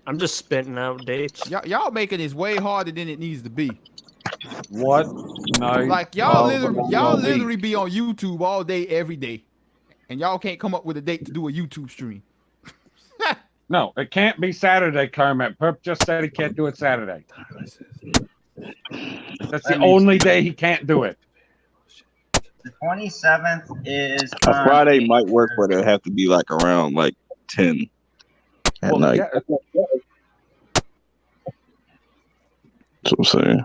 I'm just spitting out dates. Y'all making this way harder than it needs to be. What night? Like y'all of the literally week? be on YouTube all day, every day, and y'all can't come up with a date to do a YouTube stream. No, it can't be Saturday, Kermit. Perp just said he can't do it Saturday. That's the only day he can't do it. The 27th is A on- Friday might work, but it'd have to be like around like 10 at Well, night. yeah, That's what I'm saying.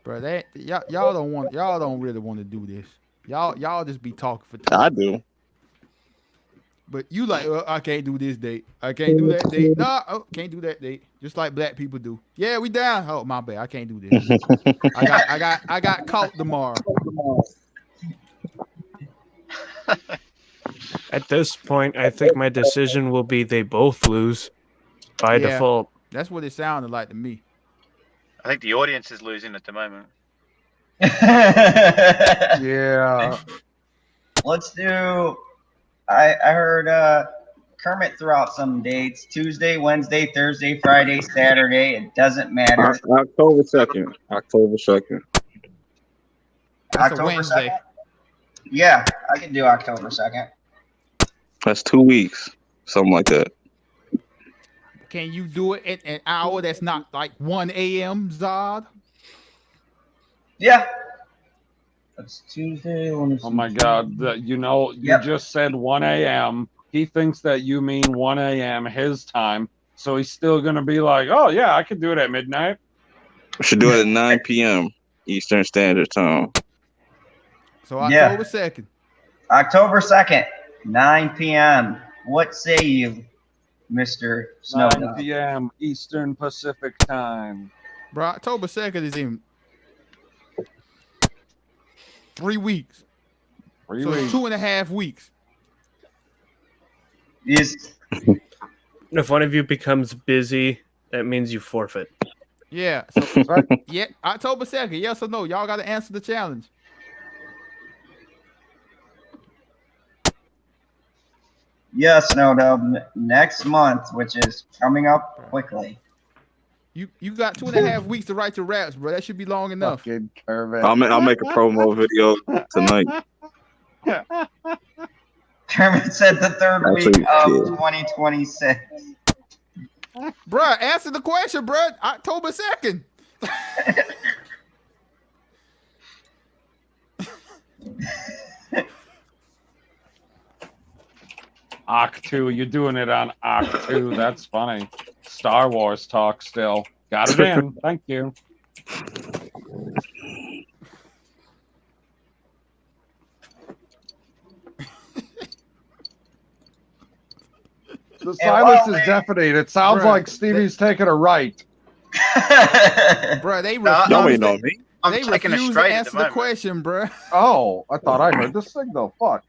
Bro, y'all don't really want to do this. Y'all just be talking for time. I do. But you like, I can't do this date. I can't do that date. Nah, can't do that date. Just like black people do. Yeah, we down. Oh, my bad. I can't do this. I got caught tomorrow. At this point, I think my decision will be they both lose by Yeah. default. That's what it sounded like to me. I think the audience is losing at the moment. yeah. Let's do. I heard Kermit threw out some dates: Tuesday, Wednesday, Thursday, Friday, Saturday. It doesn't matter. October 2nd. October 2nd. That's October a Wednesday. 2nd? Yeah, I can do October 2nd. That's 2 weeks. Something like that. Can you do it at an hour that's not like 1 a.m., Zod? Yeah. That's Tuesday. Oh my God! You Yep. just said 1 a.m. He thinks that you mean 1 a.m. his time, so he's still gonna be like, "Oh yeah, I could do it at midnight." We should do it at 9 p.m. Eastern Standard Time. So Yeah. October 2nd. October 2nd, 9 p.m. What say you, Mr. 9 Snowdog? p.m. Eastern Pacific time. Bro, October 2nd is in 3 weeks. So it's 2.5 weeks. Is If one of you becomes busy, that means you forfeit. Yeah. So yeah, October 2nd. Yes or no? Y'all got to answer the challenge. Yes, no, next month, which is coming up quickly. You got 2.5 weeks to write your raps, bro. That should be long enough. Fucking Kermit. I'll make a promo video tonight. Kermit said the third Actually, week of yeah. 2026. Bruh, answer the question, bruh. October 2nd. Oct2, you're doing it on Oct2. That's funny. Star Wars talk still. Got it in. Thank you. The silence is deafening. It sounds like Stevie's taking a right. Bruh, they Y'all ain't on me. I'm they taking it refuse to straight at answer the the moment. question, bruh. Oh, I thought I heard the signal. Fuck.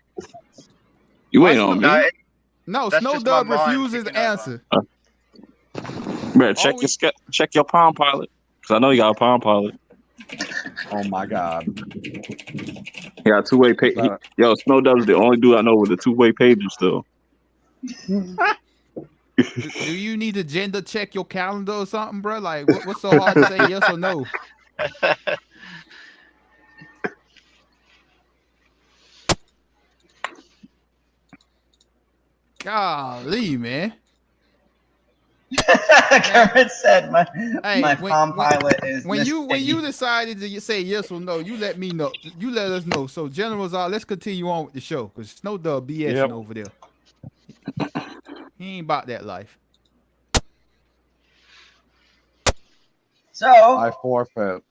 You ain't on me. No, No, That's Snow just my Dub mind refuses to taking over. answer. Better check your Palm Pilot, because I know you got a Palm Pilot. Oh my God. He got two-way page. Yo, Snow Dub's the only dude I know with a two-way pager still. Do you need to gender check your calendar or something, bro? Like, what's so hard to say yes or no? Golly, man. Kermit said my Hey, Palm Pilot is when Miss you Piggy. decided to say yes or no, you let me know. You let us know. So, General Zod, let's continue on with the show because Snow Dub BSing over there. He ain't about that life. So, I forfeit.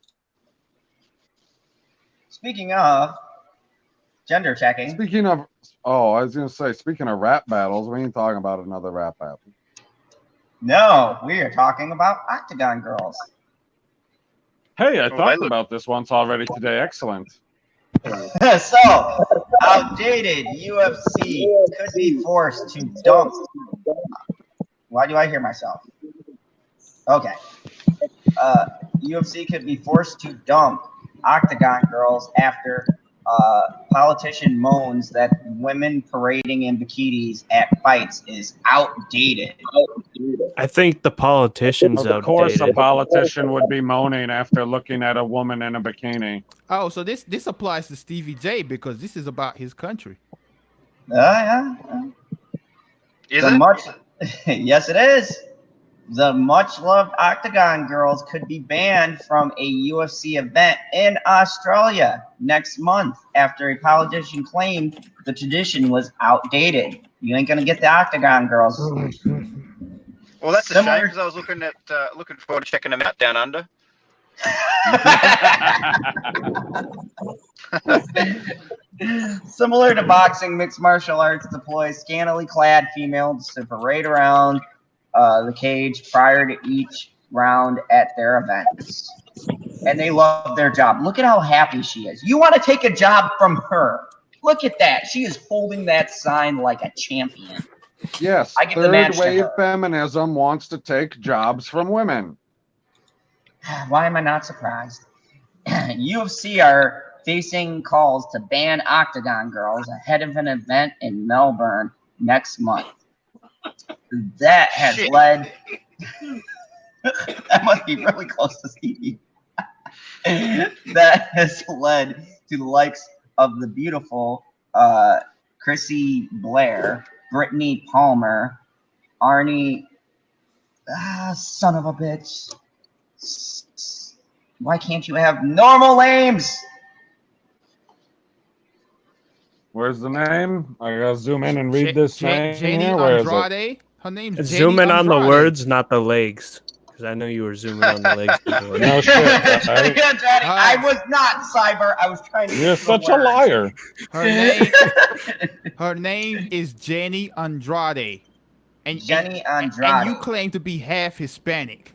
speaking of gender checking, Speaking of, I was gonna say, speaking of rap battles, we ain't talking about another rap battle. no, we are talking about Octagon girls. Hey, I they talked look- about this once already today. Excellent. So, outdated UFC could be forced to dump. Why do I hear myself? Okay. UFC could be forced to dump Octagon girls after politician moans that women parading in bikinis at fights is outdated. I think the politician's Of course, a outdated. politician would be moaning after looking at a woman in a bikini. Oh, so this applies to Stevie J because this is about his country. Yeah. Is it? Yes, it is. The much-loved Octagon girls could be banned from a UFC event in Australia next month after a politician claimed the tradition was outdated. You ain't gonna get the Octagon girls. Well, that's a Similar- shame because I was looking forward to checking them out down under. Similar to boxing, mixed martial arts deploys scantily clad females to parade around the cage prior to each round at their events. And they love their job. Look at how happy she is. You want to take a job from her. Look at that. She is holding that sign like a champion. Yes, I give the match third to wave her. feminism wants to take jobs from women. Why am I not surprised? UFC are facing calls to ban Octagon girls ahead of an event in Melbourne next month. That has Shit. led. That must be really close to Stevie. That has led to the likes of the beautiful Chrissy Blair, Brittany Palmer, Arnie. Son of a bitch. Why can't you have normal names? Where's the name? I gotta zoom in and read this name Jenny here. Where is it? Andrade. Her name's Jenny Zoom in on the Andrade. words, not the legs. Because I know you were zooming on the legs before. No shit. Right? I was not cyber. I was trying to. You're use the such a words. liar. Her name is Jenny Andrade. And Jenny and Andrade. you claim to be half Hispanic.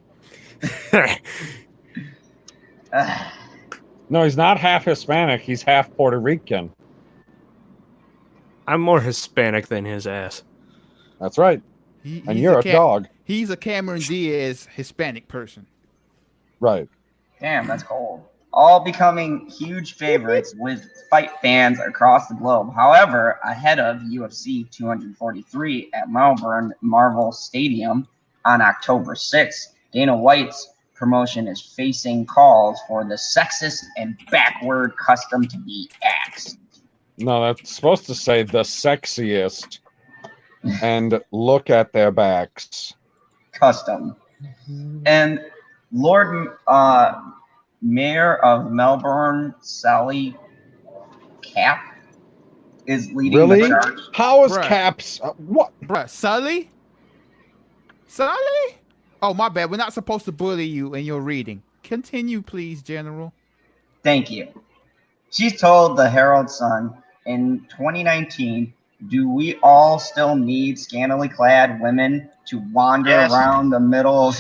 No, he's not half Hispanic. He's half Puerto Rican. I'm more Hispanic than his ass. That's right. And you're a dog. He's a Cameron Diaz Hispanic person. Right. Damn, that's cold. all becoming huge favorites with fight fans across the globe. However, ahead of UFC 243 at Melbourne Marvel Stadium on October 6th, Dana White's promotion is facing calls for the sexist and backward custom to be axed. No, that's supposed to say the sexiest. And look at their backs. Custom. And Lord Mayor of Melbourne, Sally Cap, is leading Really? the charge. How is Bruh. Caps? What? Bruh, Sully? Sully? Oh, my bad. We're not supposed to bully you in your reading. Continue, please, General. Thank you. She's told the Herald Sun in 2019, do we all still need scantily clad women to wander Yes. around the middle of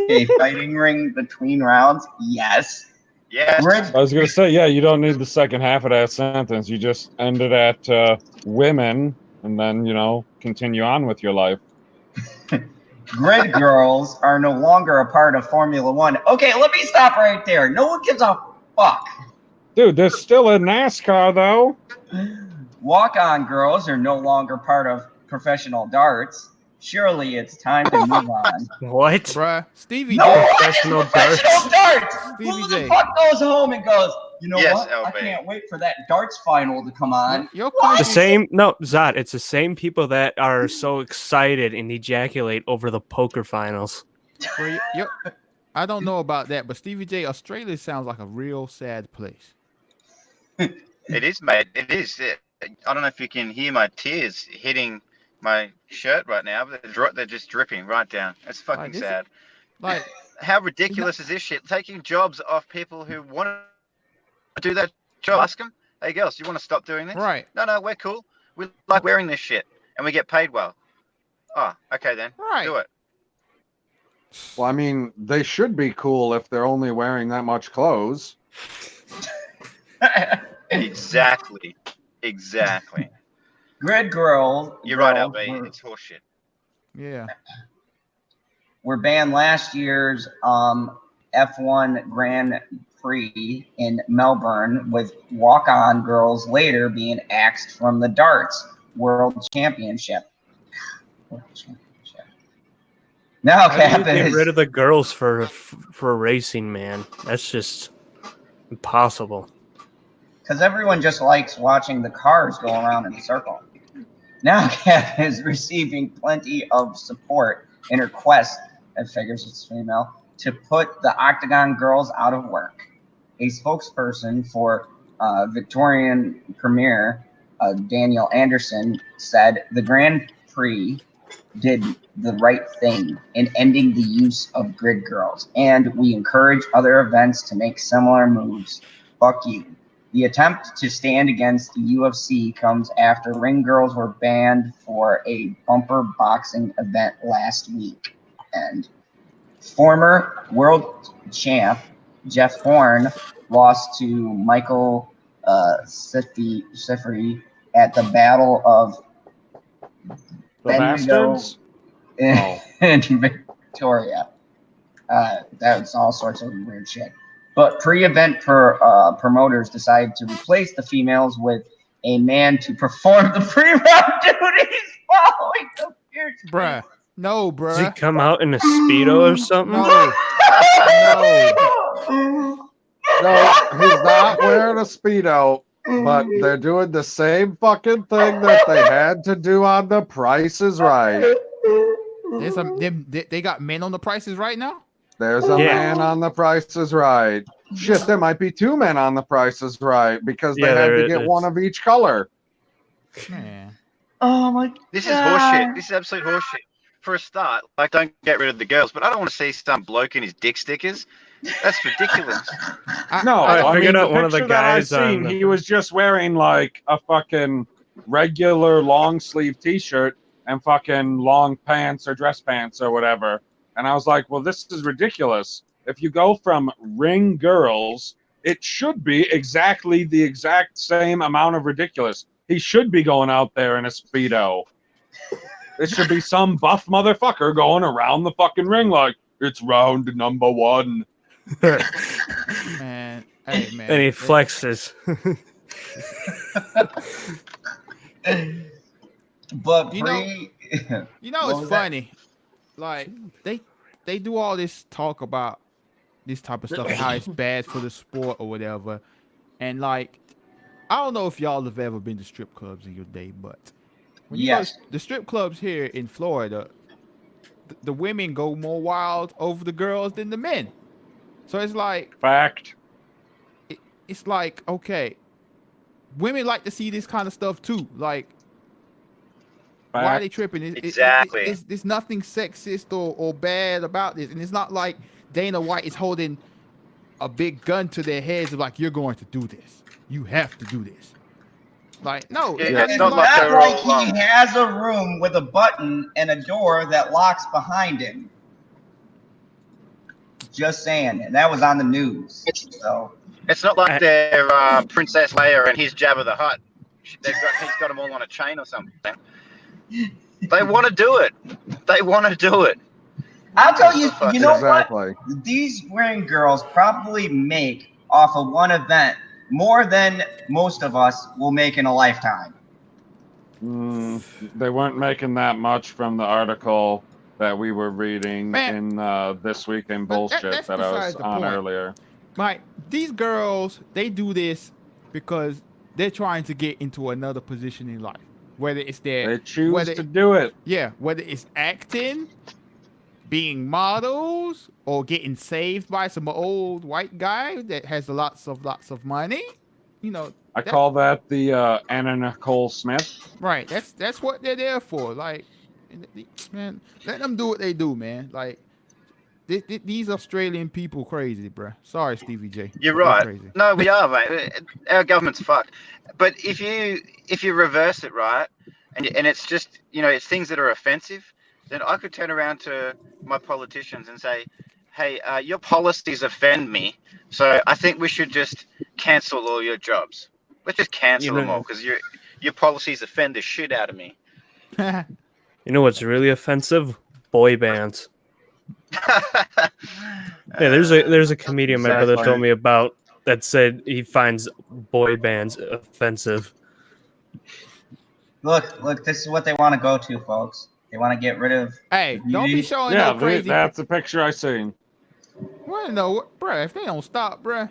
a fighting ring between rounds? Yes. Yes. Grid, I was gonna say, yeah, you don't need the second half of that sentence. You just end it at women, and then continue on with your life. grid girls are no longer a part of Formula One. Okay, let me stop right there. No one gives a fuck. Dude, there's still a NASCAR though. Walk-on girls are no longer part of professional darts. Surely it's time to move on. What? Bruh, Stevie No, J. what is Professional professional darts? Stevie Who J. the fuck goes home and goes, you know Yes, what? I LB. can't wait for that darts final to come on. Your What? The country, same, no, Zod, it's the same people that are so excited and ejaculate over the poker finals. bruh, I don't know about that, but Stevie J, Australia sounds like a real sad place. It is, mate. It is. I don't know if you can hear my tears hitting my shirt right now, but they're just dripping right down. It's fucking this- sad. Like, How ridiculous is this shit? Taking jobs off people who want to do that job. Ask them, hey girls, you want to stop doing this? right, No, we're cool. We like wearing this shit, and we get paid well. Oh, okay then. right. Do it. Well, I mean, they should be cool if they're only wearing that much clothes. Exactly. Grid girls. You're right, girls LB. It's horseshit. Yeah. were banned last year's F1 Grand Prix in Melbourne, with walk-on girls later being axed from the darts World Championship. Now, How do you Cap get is rid of the girls for racing, man? That's just impossible. because everyone just likes watching the cars go around in a circle. Now, Cap is receiving plenty of support in her quest, it figures it's female, to put the Octagon girls out of work. A spokesperson for Victorian Premier Daniel Anderson said the Grand Prix did the right thing in ending the use of grid girls, and we encourage other events to make similar moves. Fuck you. The attempt to stand against the UFC comes after ring girls were banned for a bumper boxing event last week. And former world champ Jeff Horn lost to Michael Sifri at the Battle of The Bendigo bastards? in Victoria. That's all sorts of weird shit. But pre-event promoters decided to replace the females with a man to perform the pre-round duties following the fierce. Bruh. No, Does he bruh. come out in a Speedo or something? No. No, he's not wearing a Speedo, but they're doing the same fucking thing that they had to do on The Price is Right. They got men on the prices right now? There's a Yeah. man on The Price is Right. Shit, there might be two men on The Price is Right because they Yeah, had to there get is. one of each color. Man. Oh my! This is horseshit. This is absolute horseshit. For a start, like, don't get rid of the girls, but I don't want to see some bloke in his dick stickers. That's ridiculous. No, I I figured mean, out one of the picture that I guys on seen, the- he was just wearing like a fucking regular long sleeve t-shirt and fucking long pants or dress pants or whatever. And I was like, well, this is ridiculous. If you go from ring girls, it should be exactly the exact same amount of ridiculous. He should be going out there in a Speedo. It should be some buff motherfucker going around the fucking ring like, it's round number one. Man. Hey man. And he flexes. But You know- pre, You know, What it's was that? funny. Like they do all this talk about this type of stuff and how it's bad for the sport or whatever. And like, I don't know if y'all have ever been to strip clubs in your day, but when you go yes, to the strip clubs here in Florida, the women go more wild over the girls than the men. So it's like Fact. it's like, okay, women like to see this kind of stuff too. Like, why are they Fact. tripping? Exactly. There's nothing sexist or bad about this, and it's not like Dana White is holding a big gun to their heads of like, you're going to do this. You have to do this. Like, no, Yeah, it's it's even not like not they're like all, he has a room with a button and a door that locks behind him. Just saying, and that was on the news. So It's not like they're Princess Leia and he's Jabba the Hutt. He's got them all on a chain or something. They want to do it. They want to do it. I'll tell you, you know Exactly. what? These wearing girls probably make off of one event more than most of us will make in a lifetime. They weren't making that much from the article that we were reading Man. in This Week in But Bullshit that's that I was besides the on point. earlier. Like, these girls, they do this because they're trying to get into another position in life. Whether it's their They choose whether to do it. yeah, whether it's acting, being models, or getting saved by some old white guy that has lots of money. You know, I that- call that the Anna Nicole Smith. right. That's what they're there for. Like, man, let them do what they do, man. Like, these Australian people crazy, bruh. Sorry, Stevie J. You're They're right. crazy. No, we are, mate. Our government's fucked. But if you reverse it, right, and it's just, it's things that are offensive, then I could turn around to my politicians and say, hey, your policies offend me, so I think we should just cancel all your jobs. Let's just cancel them all because your policies offend the shit out of me. You know what's really offensive? Boy bands. Yeah, there's a comedian my brother Exactly. told me about that said he finds boy bands offensive. Look, this is what they want to go to, folks. They want to get rid of. Hey, don't be showing Yeah, no crazy. that's the picture I seen. Well, no, bruh. If they don't stop, bruh.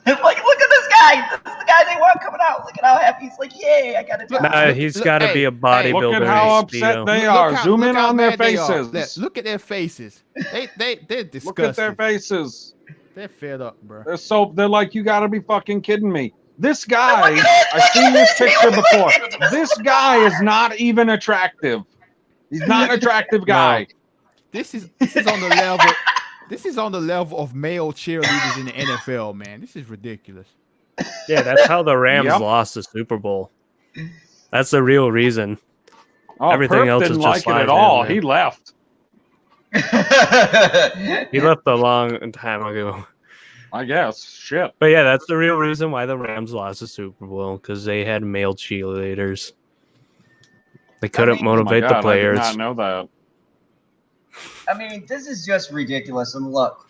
Like, look at this guy. This is the guy they want coming out. Look at how happy he's like, yay, I got a job. Nah, he's got to be a bodybuilder. Look at how in upset Speedo. they are. Zoom in how on their mad they are. faces. Look at their faces. They're disgusted. Look at their faces. They're fed up, bruh. They're like, you got to be fucking kidding me. This guy, I've seen this picture before. This guy is not even attractive. He's not an attractive guy. This is on the level. This is on the level of male cheerleaders in the NFL, man. This is ridiculous. Yeah, that's how the Rams Yep. lost the Super Bowl. That's the real reason. Oh, Everything Perp else is didn't just like it at lies, all. man. He left. He left a long time ago. I guess. Shit. But yeah, that's the real reason why the Rams lost the Super Bowl, because they had male cheerleaders. They couldn't mean- motivate Oh my the God, players. I did not know that. I mean, this is just ridiculous. And look,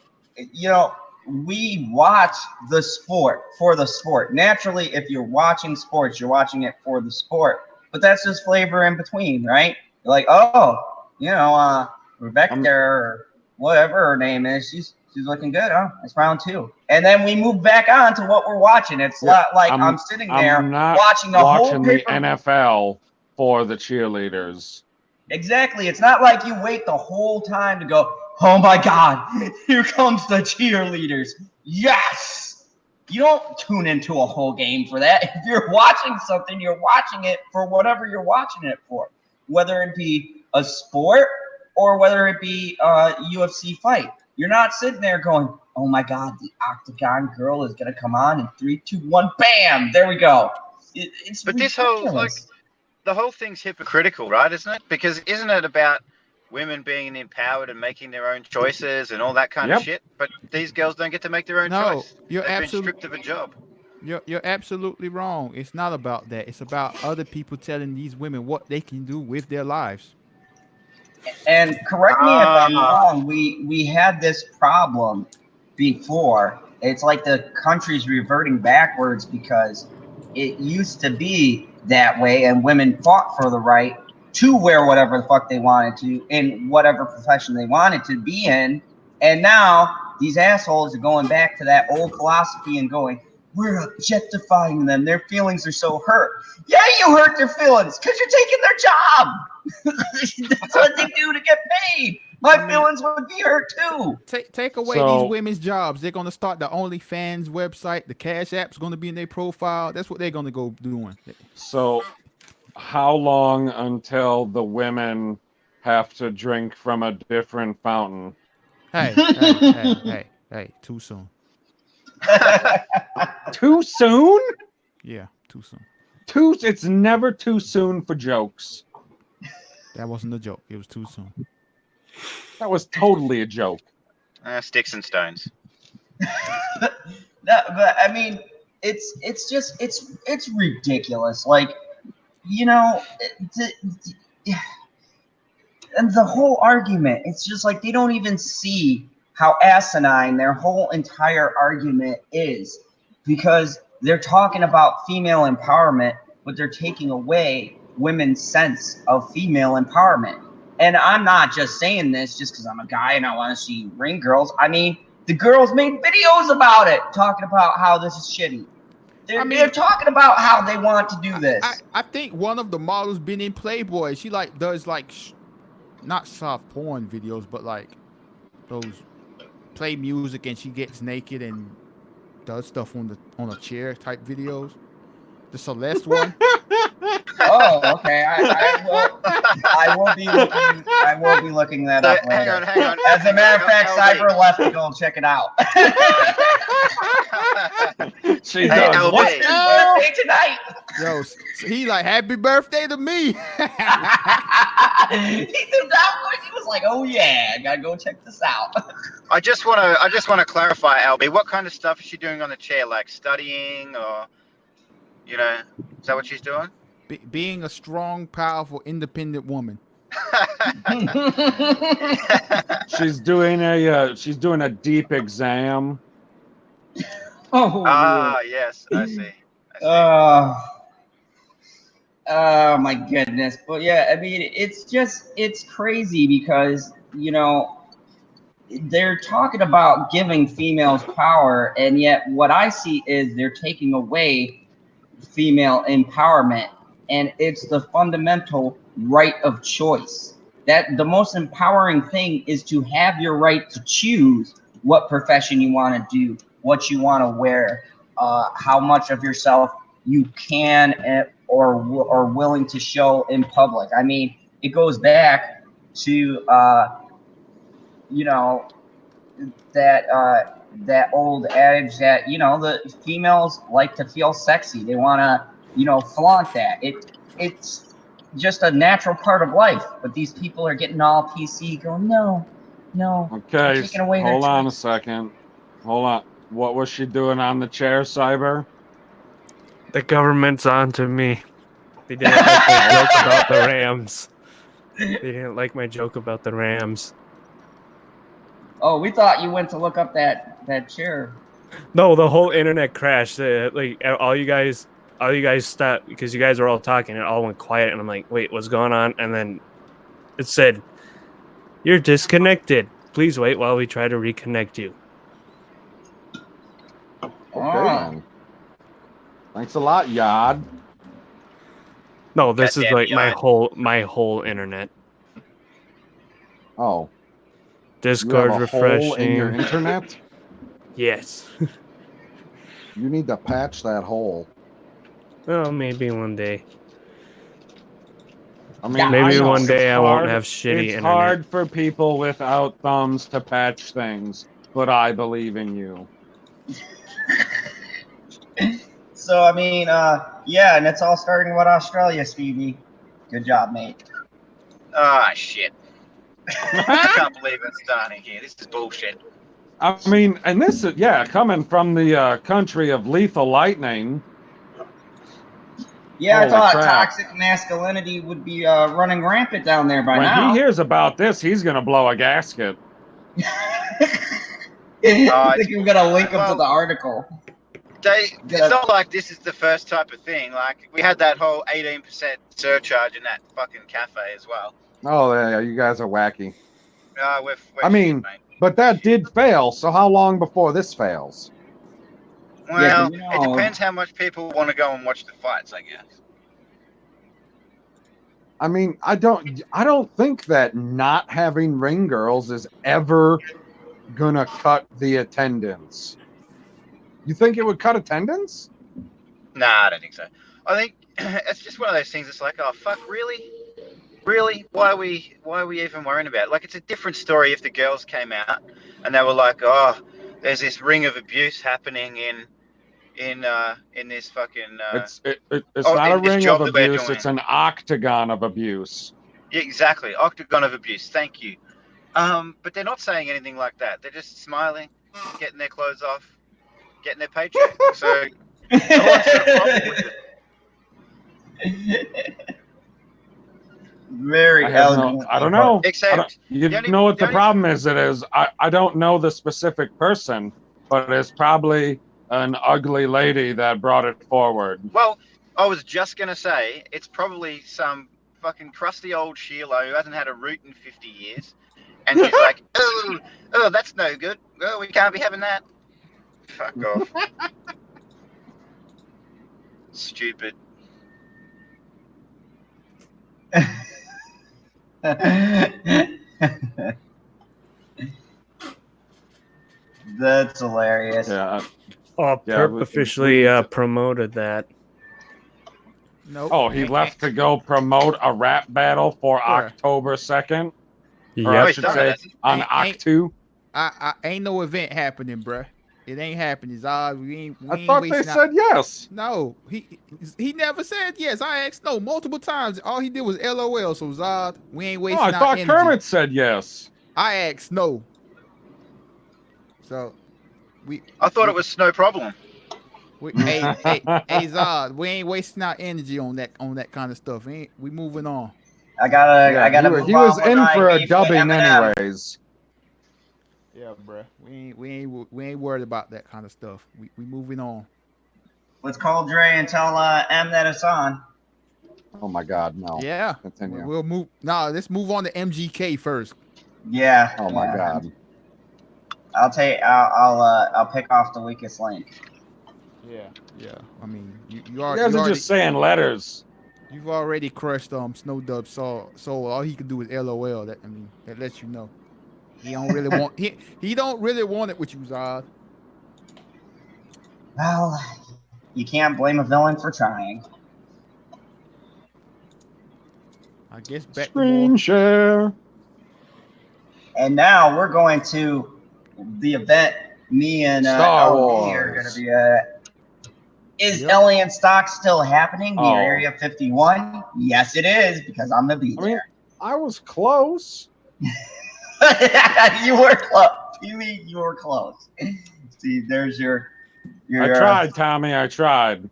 we watch the sport for the sport. Naturally, if you're watching sports, you're watching it for the sport. But that's just flavor in between, right? You're like, Rebecca there, or whatever her name is, she's looking good. Oh, it's round 2. And then we move back on to what we're watching. It's not like I'm sitting there I'm not watching the whole watching the paper. NFL for the cheerleaders. Exactly. It's not like you wait the whole time to go, oh my God, here comes the cheerleaders. Yes. You don't tune into a whole game for that. If you're watching something, you're watching it for whatever you're watching it for, whether it be a sport or whether it be a UFC fight. You're not sitting there going, oh my God, the Octagon girl is going to come on in 3, 2, 1, bam. There we go. It's But ridiculous. this whole, the whole thing's hypocritical, right? Isn't it? Because isn't it about women being empowered and making their own choices and all that kind of shit? But these girls don't get to make their own choice. you're They've been absolutely stripped of a job. You're absolutely wrong. It's not about that. It's about other people telling these women what they can do with their lives. And correct me if I'm wrong, we had this problem before. It's like the country's reverting backwards because it used to be that way, and women fought for the right to wear whatever the fuck they wanted to in whatever profession they wanted to be in. And now these assholes are going back to that old philosophy and going, we're objectifying them. Their feelings are so hurt. Yeah, you hurt their feelings because you're taking their job. That's what they do to get paid. My feelings would be hurt too. Take away these women's jobs. They're gonna start the OnlyFans website. The Cash App's gonna be in their profile. That's what they're gonna go doing. So, how long until the women have to drink from a different fountain? Hey, too soon. Too soon? Yeah, too soon. It's never too soon for jokes. That wasn't a joke. It was too soon. That was totally a joke. Sticks and stones. No, but I mean, it's just it's ridiculous. Like, you know, and the whole argument, it's just like they don't even see how asinine their whole entire argument is, because they're talking about female empowerment, but they're taking away women's sense of female empowerment. And I'm not just saying this just because I'm a guy and I want to see ring girls. I mean, the girls made videos about it, talking about how this is shitty. They're talking about how they want to do this. I think one of the models been in Playboy. She does not soft porn videos, but like those play music and she gets naked and does stuff on a chair type videos. The Celeste one. Oh, okay. I will be looking that up later. Hang on. As a matter of fact, Cyber left to go check it out. She does. What's his birthday tonight? Yo, he like, happy birthday to me. He threw down quick. He was like, "Oh yeah, I gotta go check this out." I just want to clarify, Albie. What kind of stuff is she doing on the chair? Like studying, or is that what she's doing? Being a strong, powerful, independent woman. She's doing a deep exam. Oh, yes, I see. Oh my goodness. But yeah, I mean, it's crazy because, they're talking about giving females power, and yet what I see is they're taking away female empowerment, and it's the fundamental right of choice. That the most empowering thing is to have your right to choose what profession you want to do, what you want to wear, how much of yourself you can or willing to show in public. I mean, it goes back to that old adage that the females like to feel sexy. They want to flaunt that. It's just a natural part of life. But these people are getting all PC, going no. Okay, taking away hold their on choice. a second. Hold on. What was she doing on the chair, Cyber? The government's on to me. They didn't like my joke about the Rams. They didn't like my joke about the Rams. Oh, we thought you went to look up that chair. No, the whole internet crashed. All you guys stopped because you guys were all talking. It all went quiet, and I'm like, wait, what's going on? And then it said, "You're disconnected. Please wait while we try to reconnect you." Okay, then. Thanks a lot, Yad. No, this is Goddamn like Yad. my whole internet. Oh, Discord you have a hole in your refreshing. internet? Yes. You need to patch that hole. Well, maybe one day. I mean, Maybe I know one day it's I won't hard- have shitty It's internet. hard for people without thumbs to patch things, but I believe in you. So I mean, and it's all starting with Australia, Stevie. Good job, mate. Ah, shit. I can't believe it's starting here. This is bullshit. I mean, and this is, coming from the country of lethal lightning. Yeah, Holy I thought crap. toxic masculinity would be running rampant down there by When now. he hears about this, he's going to blow a gasket. I think I'm gonna link them to the article. It's not like this is the first type of thing. Like, we had that whole 18% surcharge in that fucking cafe as well. Oh, yeah, you guys are wacky. We're I mean, shit, mate. but that did fail. So how long before this fails? Well, you it know, depends how much people want to go and watch the fights, I guess. I mean, I don't think that not having ring girls is ever gonna cut the attendance. You think it would cut attendance? Nah, I don't think so. I think it's just one of those things. It's like, oh fuck, really? Why are we even worrying about it? Like, it's a different story if the girls came out and they were like, oh, there's this ring of abuse happening in this fucking It's not a in this ring job of that we're abuse. doing. It's an octagon of abuse. Yeah, exactly, octagon of abuse. Thank you. But they're not saying anything like that. They're just smiling, getting their clothes off, getting their paycheck. So no one's got a problem with it. Very elegant. I don't know. Except you the only- know what the the only- problem is? I don't know the specific person, but it's probably an ugly lady that brought it forward. Well, I was just gonna say it's probably some fucking crusty old Sheila who hasn't had a root in 50 years, and she's like, oh, that's no good. Oh, we can't be having that. Fuck off. Stupid. That's hilarious. Yeah. Oh, Yeah, Perp we- officially promoted that. Nope. Oh, he left to go promote a rap battle for Bruh. October 2nd, or Yep. I should say on Ain't- Oct2. I ain't no event happening, bruh. It ain't happening, Zod. We ain't I thought they wasting said yes. No, he never said yes. I asked no multiple times. All he did was LOL. So Zod, we ain't Oh, wasting I our thought energy. Kermit said yes. I asked no. So I thought it was no problem. hey Zod, we ain't wasting our energy on that kind of stuff. We moving on. I gotta He was in for a dubbing anyways. Yeah, bruh. We ain't worried about that kind of stuff. We moving on. Let's call Dre and tell M that it's on. Oh my God, no. Yeah. Continue. We'll move. Nah, let's move on to MGK first. Yeah. Oh my God. I'll pick off the weakest link. Yeah. I mean, you You already. guys are just saying letters. You've already crushed Snow Dub Soul. All he can do is LOL. That lets you know. He don't really want he don't really want it with you, Zod. Well, you can't blame a villain for trying. I guess back to Screen more. share. And now we're going to the event me and Star LB are Wars. going to be at. Is Yep. Alien Stock still happening near Oh. Area 51? Yes, it is, because I'm going to be I mean, there. I was close. You were close. You mean you were close. See, there's your I tried, Tommy. I tried.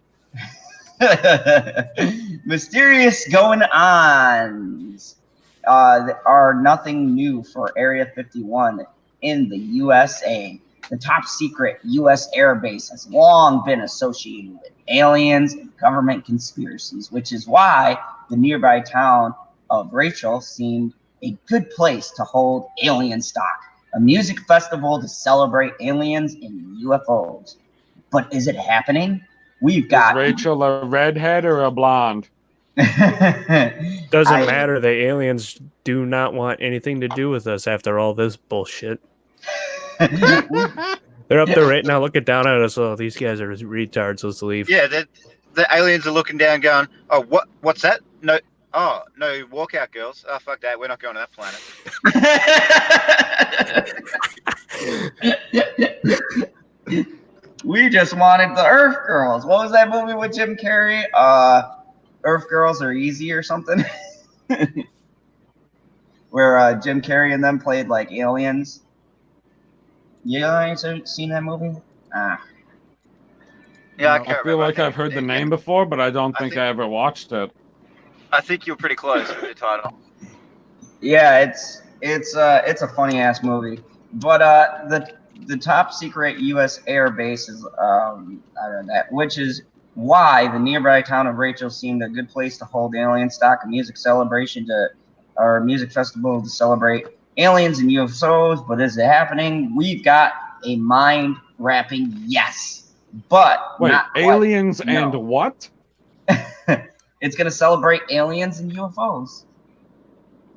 mysterious going ons are nothing new for Area 51 in the USA. The top secret U.S. air base has long been associated with aliens and government conspiracies, which is why the nearby town of Rachel seemed a good place to hold Alien Stock, a music festival to celebrate aliens and UFOs. But is it happening? We've got Is Rachel a redhead or a blonde? Doesn't matter. The aliens do not want anything to do with us after all this bullshit. They're up there right now looking down at us. Oh, these guys are retards. Let's leave. Yeah, the aliens are looking down, going, "Oh, what's that? No, oh no, walkout girls. Oh fuck that, we're not going to that planet." We just wanted the Earth Girls. What was that movie with Jim Carrey? Earth Girls Are Easy or something? Where Jim Carrey and them played like aliens. You guys have seen that movie? Yeah, No, I I can't feel remember. like I've heard the name before, but I don't think I ever watched it. I think you're pretty close with the title. Yeah, it's a funny ass movie. But the top secret U.S. air base is I read that, which is why the nearby town of Rachel seemed a good place to hold alien stock, a music celebration or music festival to celebrate aliens and UFOs. But is it happening? We've got a mind-wrapping yes, but Wait, not quite. aliens No. and what? It's going to celebrate aliens and UFOs.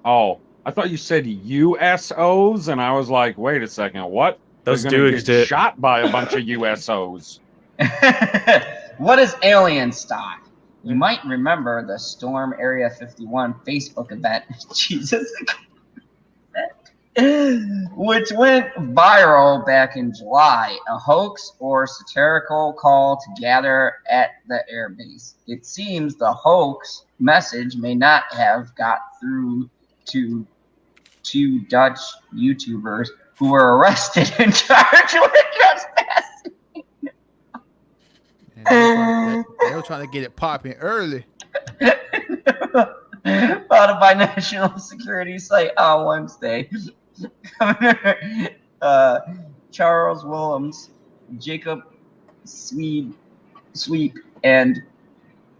Oh, I thought you said USOs, and I was like, wait a second, what? Those They're do gonna get exist. shot by a bunch of USOs. What is alien stock? You might remember the Storm Area 51 Facebook event. Jesus. Which went viral back in July, a hoax or satirical call to gather at the airbase. It seems the hoax message may not have got through to two Dutch YouTubers who were arrested and charged with trespassing. They were trying to get it popping early. Founded by National Security Site on Wednesday. Charles Willems, Jacob Sweep, and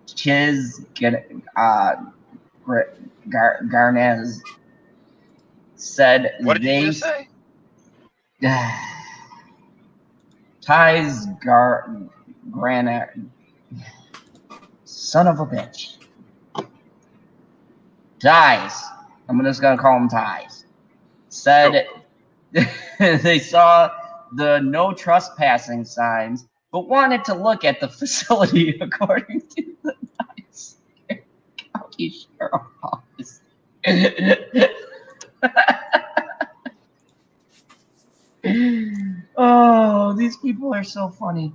Chiz Garnez said What did they you just say? Ties Granite, son of a bitch. Ties. I'm just gonna call him Ties. Said they saw the no trespassing signs, but wanted to look at the facility, according to the Ties County Sheriff's Office. Oh, these people are so funny.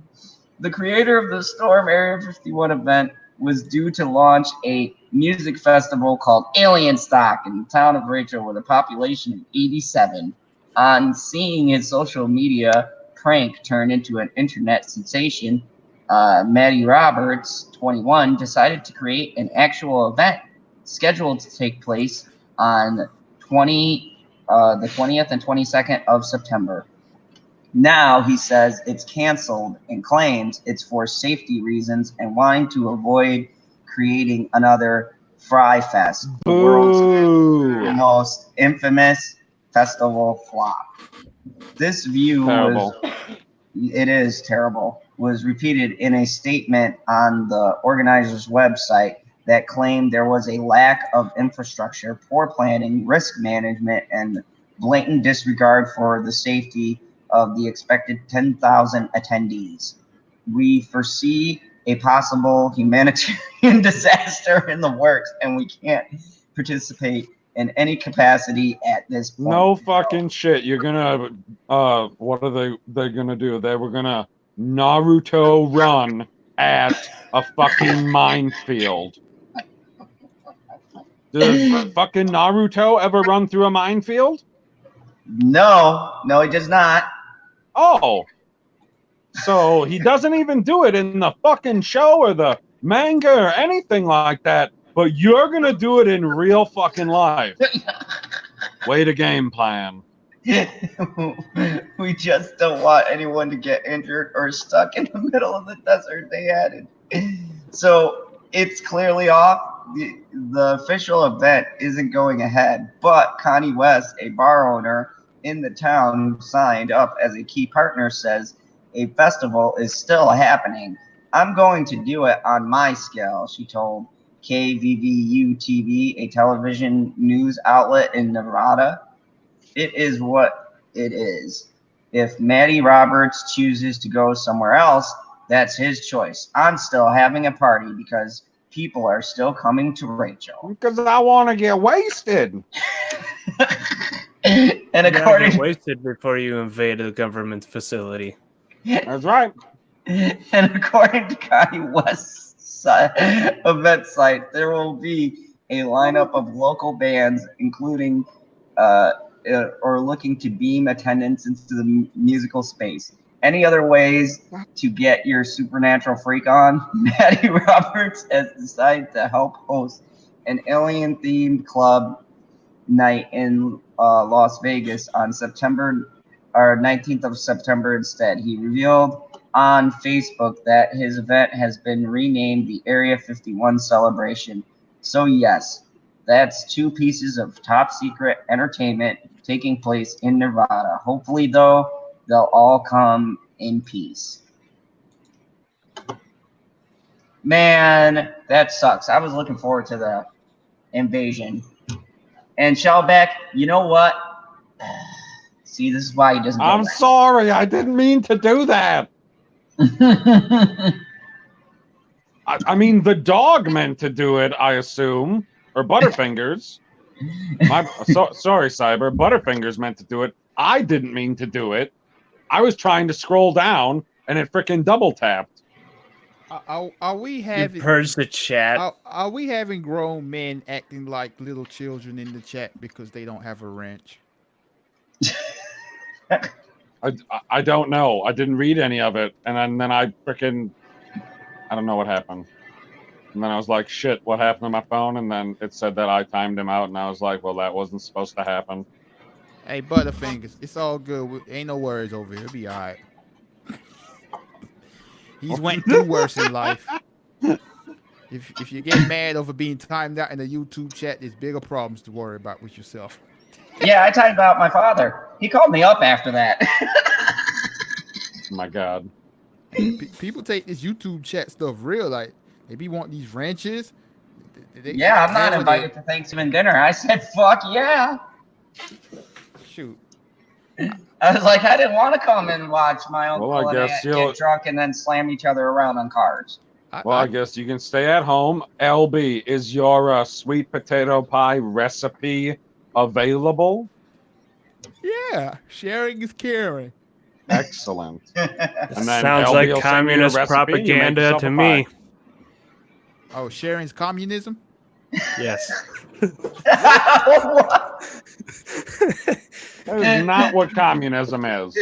The creator of the Storm Area 51 event was due to launch a music festival called Alien Stock in the town of Rachel with a population of 87. On seeing his social media prank turn into an internet sensation, Maddie Roberts, 21, decided to create an actual event scheduled to take place on the 20th and 22nd of September. Now he says it's canceled and claims it's for safety reasons and wanting to avoid creating another Fry Fest, the world's most infamous festival flop. This view is terrible, was repeated in a statement on the organizer's website that claimed there was a lack of infrastructure, poor planning, risk management, and blatant disregard for the safety of the expected 10,000 attendees. We foresee a possible humanitarian disaster in the works, and we can't participate in any capacity at this point. No fucking shit. You're gonna what are they gonna do? They were gonna Naruto run at a fucking minefield. Does fucking Naruto ever run through a minefield? No, he does not. Oh. So he doesn't even do it in the fucking show or the manga or anything like that, but you're gonna do it in real fucking life. Way to game plan. We just don't want anyone to get injured or stuck in the middle of the desert, they added. So it's clearly off. The official event isn't going ahead, but Connie West, a bar owner in the town who signed up as a key partner, says a festival is still happening. I'm going to do it on my scale, she told KVVU TV, a television news outlet in Nevada. It is what it is. If Maddie Roberts chooses to go somewhere else, that's his choice. I'm still having a party because people are still coming to Rachel. Because I want to get wasted. And according get wasted before you invade a government facility. That's right. And according to Connie West's event site, there will be a lineup of local bands, including or looking to beam attendance into the musical space. Any other ways to get your supernatural freak on? Maddie Roberts has decided to help host an alien-themed club night in Las Vegas on September or 19th of September instead. He revealed on Facebook that his event has been renamed the Area 51 Celebration. So yes, that's 2 pieces of top secret entertainment taking place in Nevada. Hopefully, though, they'll all come in peace. Man, that sucks. I was looking forward to the invasion. And Shellback, you know what? See, this is why he doesn't. I'm sorry, I didn't mean to do that. I mean, the dog meant to do it, I assume, or Butterfingers. Sorry, Cyber. Butterfingers meant to do it. I didn't mean to do it. I was trying to scroll down, and it freaking double tapped. Are we You having purged the chat. are we having grown men acting like little children in the chat because they don't have a wrench? I don't know. I didn't read any of it, and then I freaking I don't know what happened. And then I was like, shit, what happened to my phone? And then it said that I timed him out, and I was like, well, that wasn't supposed to happen. Hey, Butterfingers, it's all good. Ain't no worries over here. It'll be all right. He's went through worse in life. If you get mad over being timed out in the YouTube chat, there's bigger problems to worry about with yourself. Yeah, I timed out my father. He called me up after that. Oh my God. People take this YouTube chat stuff real. Like, they be wanting these wrenches. Yeah, I'm not invited to Thanksgiving dinner. I said, fuck yeah. Shoot. I was like, I didn't want to come and watch my uncle Well, I and guess aunt get drunk and then slam each other around on cars. I guess you can stay at home. LB, is your sweet potato pie recipe available? Yeah, sharing is caring. Excellent. And then Sounds LB like will send you a communist recipe, and you make propaganda yourself to a me. pie. Oh, sharing's communism? Yes. That is not what communism is.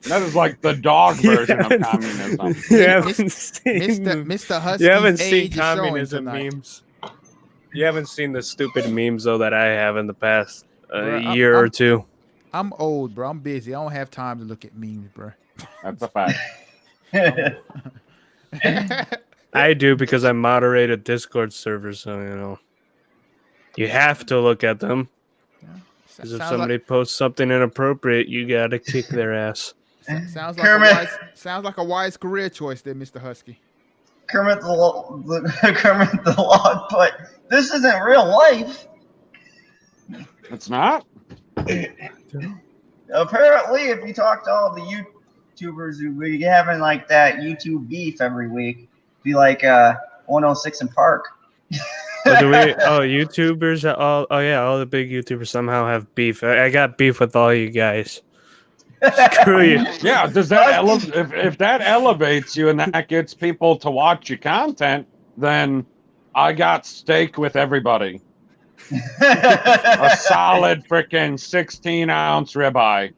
That is like the dog version of communism. You haven't seen Mr. Husky's You haven't seen age is showing communism tonight. memes. You haven't seen the stupid memes though that I have in the past Bruh, year or two. I'm old, bro. I'm busy. I don't have time to look at memes, bro. That's a fact. I do because I moderate a Discord server, so you know you have to look at them. Because if somebody posts something inappropriate, you gotta kick their ass. Sounds like a wise career choice there, Mr. Husky. Kermit the Log, but this isn't real life. It's not? Apparently, if you talk to all the YouTubers who be having like that YouTube beef every week, be like 106 in Park. YouTubers, all the big YouTubers somehow have beef. I got beef with all you guys. Screw you. Yeah, does that if that elevates you and that gets people to watch your content, then I got steak with everybody. A solid freaking 16-ounce ribeye.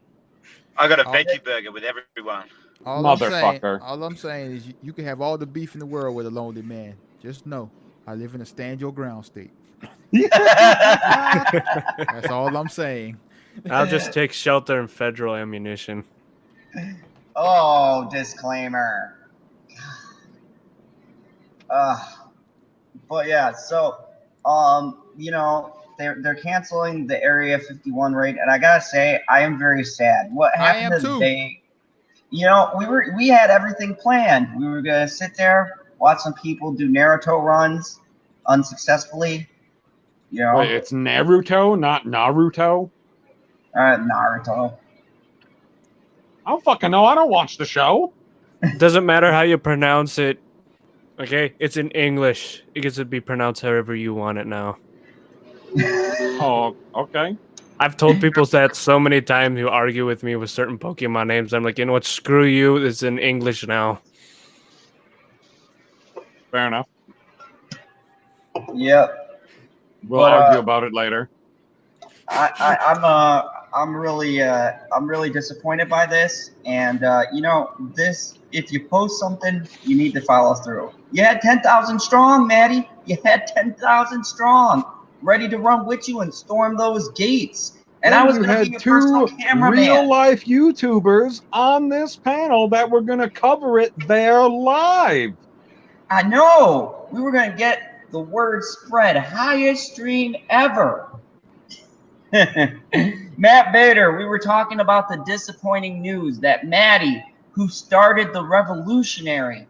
I got a veggie burger with everyone. Motherfucker. All I'm saying is you can have all the beef in the world with a lonely man. Just know, I live in a stand your ground state. That's all I'm saying. I'll just take shelter and federal ammunition. Oh, disclaimer. But yeah, so they're canceling the Area 51 raid, and I gotta say, I am very sad. What happened today? We had everything planned. We were gonna sit there, watch some people do Naruto runs unsuccessfully. Wait, it's Naruto, not Naruto? Naruto. I don't fucking know. I don't watch the show. Doesn't matter how you pronounce it. Okay, it's in English. It gets to be pronounced however you want it now. Oh, okay. I've told people that so many times who argue with me with certain Pokemon names. I'm like, you know what? Screw you. It's in English now. Fair enough. Yep. We'll argue about it later. I'm really disappointed by this, and this. If you post something, you need to follow through. You had 10,000 strong, Maddie. You had 10,000 strong, ready to run with you and storm those gates. And Then I was you going to had be a personal two cameraman. real life YouTubers on this panel that were going to cover it there live. I know. We were going to get the word spread. Highest stream ever. Matt Bader, we were talking about the disappointing news that Maddie, who started the revolutionary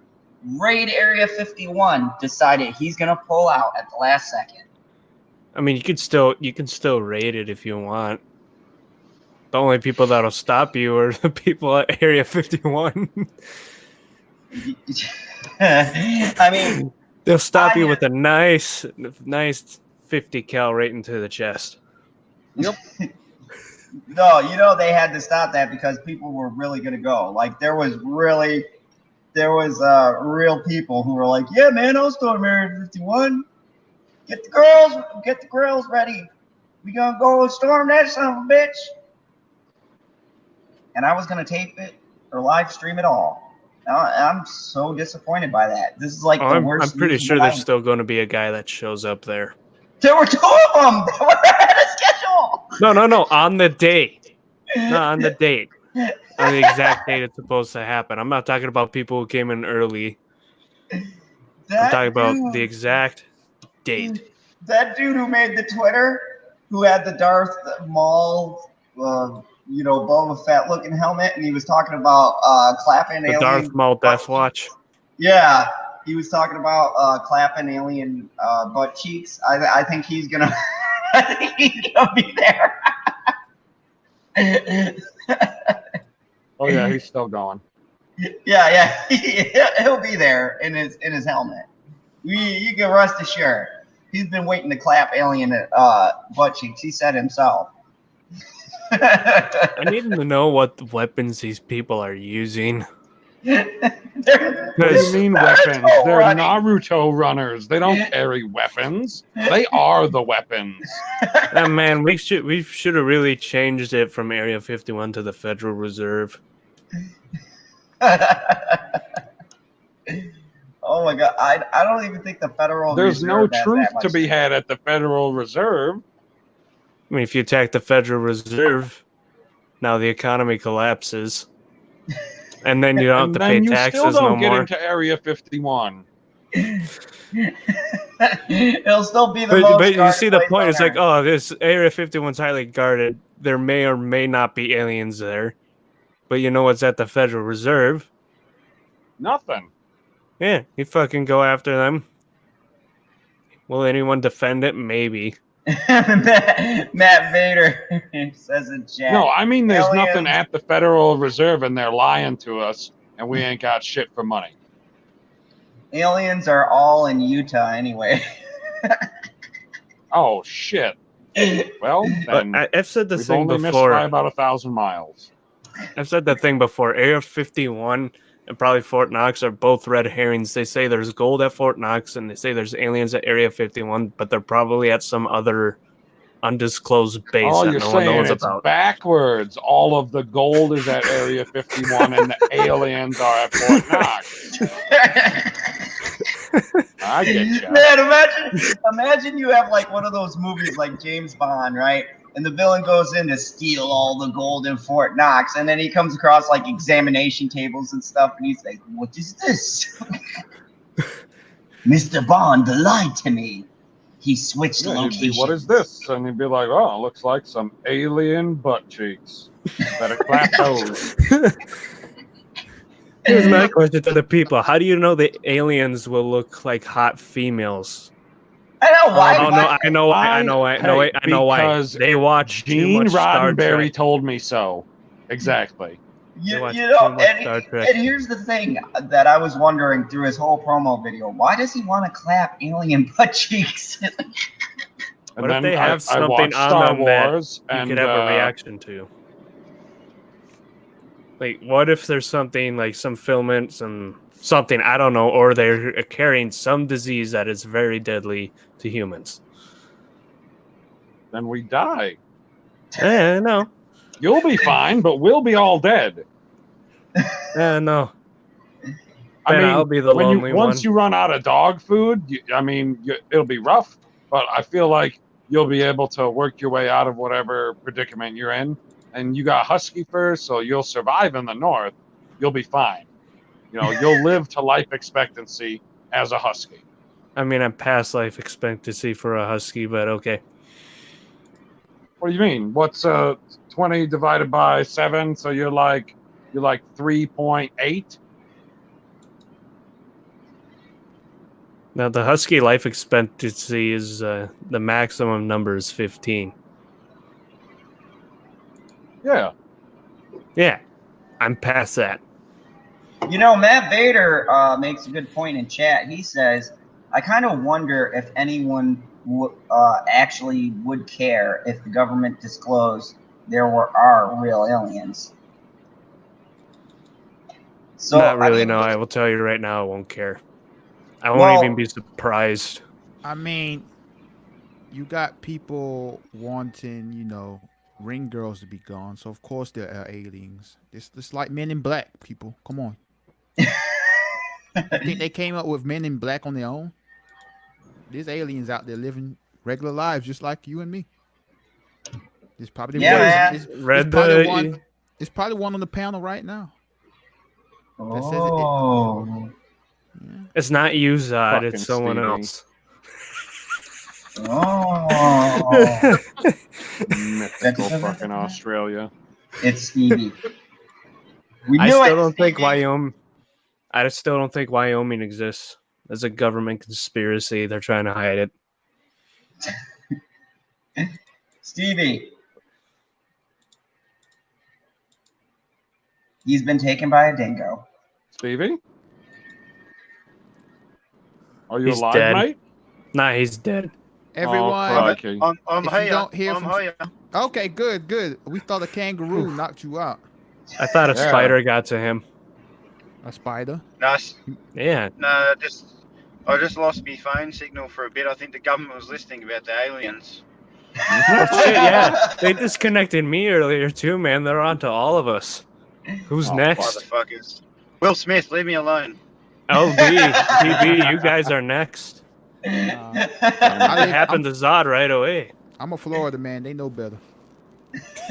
raid Area 51, decided he's going to pull out at the last second. I mean, you can still raid it if you want. The only people that'll stop you are the people at Area 51. I mean, They'll stop you with a nice 50 cal right into the chest. Yep. No, they had to stop that because people were really going to go. Like there was real people who were like, yeah, man, I'll storm Area 51. Get the girls ready. We gonna go storm that son of a bitch. And I was gonna tape it or live stream it all. I'm so disappointed by that. This is like the worst. I'm pretty news of sure the there's night. still going to be a guy that shows up there. There were 2 of them that were ahead of schedule. No, on the date. Not on the date. On the exact date it's supposed to happen. I'm not talking about people who came in early. I'm talking about the exact date. That dude who made the Twitter, who had the Darth Maul, Boba Fett looking helmet, and he was talking about clapping The alien. Darth Maul Death Watch. Yeah, he was talking about clapping alien butt cheeks. I think he's gonna. I think he's gonna be there. Oh yeah, he's still going. Yeah, he'll be there in his helmet. You can rest assured. He's been waiting to clap alien butt cheeks. He said himself. I need to know what weapons these people are using. What do you mean weapons? They're Naruto runners. They don't carry weapons. They are the weapons. Man, we should have really changed it from Area 51 to the Federal Reserve. Oh my god, I don't even think the Federal There's Reserve no has truth that much to be had at the Federal Reserve. I mean, if you attack the Federal Reserve, now the economy collapses. And then you don't have to pay taxes still don't no get more. into Area 51. It'll still be the most But you see the guarded point. place It's on like, Earth. oh, this Area 51's highly guarded. There may or may not be aliens there. But you know what's at the Federal Reserve? Nothing. Yeah, you fucking go after them. Will anyone defend it? Maybe. Matt Vader says in chat. No, I mean there's Aliens. nothing at the Federal Reserve and they're lying to us and we ain't got shit for money. Aliens are all in Utah anyway. Oh shit. Well, then I've said this we've thing only missed before. by about 1,000 miles. I've said that thing before. Area 51 and probably Fort Knox are both red herrings. They say there's gold at Fort Knox and they say there's aliens at Area 51, but they're probably at some other undisclosed base Oh, that you're no one saying knows it's about. backwards. All of the gold is at Area 51 and the aliens are at Fort Knox. I get you. Man, imagine you have like one of those movies like James Bond, right? And the villain goes in to steal all the gold in Fort Knox, and then he comes across like examination tables and stuff, and he's like, "What is this?" Mr. Bond lied to me. He switched Yeah, you'd be, locations. what is this? And he'd be like, oh, it looks like some alien butt cheeks. Better clap those. Here's my question to the people. How do you know the aliens will look like hot females? I know why. Oh, no, I know why. I know why. Because They watch too Gene much Star Roddenberry Trek. told me so. Exactly. You watch know, too much Star Trek. and here's the thing that I was wondering through his whole promo video: why does he want to clap alien butt cheeks? And What if then they have I something watched on Star them that Wars you and could have a reaction to? Like, what if there's something like some filament, something, I don't know, or they're carrying some disease that is very deadly to humans? then we die. No. You'll be fine, but we'll be all dead. No. I Then mean, I'll be the lonely once one. you run out of dog food, it'll be rough. But I feel like you'll be able to work your way out of whatever predicament you're in. And you got husky fur, so you'll survive in the north. You'll be fine. You'll live to life expectancy as a husky. I mean, I'm past life expectancy for a husky, but okay. What do you mean? What's 20 divided by 7? So you're like 3.8. Now the husky life expectancy is the maximum number is 15. Yeah. Yeah, I'm past that. Matt Vader makes a good point in chat. He says, I kind of wonder if anyone actually would care if the government disclosed there are real aliens. So, Not really, no. I will tell you right now, I won't care. I won't even be surprised. I mean, you got people wanting, ring girls to be gone. So, of course, there are aliens. It's like Men in Black, people. Come on. You think they came up with Men in Black on their own? There's aliens out there living regular lives just like you and me. There's probably there's probably one on the panel right now. That says it. Yeah. It's not you, Zod. Fucking It's someone Stevie. else. Oh. Mythical fucking Australia. It's Stevie. I still don't think Wyoming exists. As a government conspiracy, they're trying to hide it. Stevie. He's been taken by a dingo. Stevie? Are you He's alive, dead. mate? Nah, he's dead. Everyone, crikey. I'm if you here. don't hear I'm from- here. okay, good. We thought a kangaroo knocked you out. I thought a Yeah. spider got to him. A spider? No, Yeah. I just lost my phone signal for a bit. I think the government was listening about the aliens. Shit, yeah. They disconnected me earlier too, man. They're on to all of us. Who's Oh, next? Motherfuckers. Will Smith, leave me alone. LB, TB, you guys are next. It happened to Zod right away. I'm a Florida man. They know better.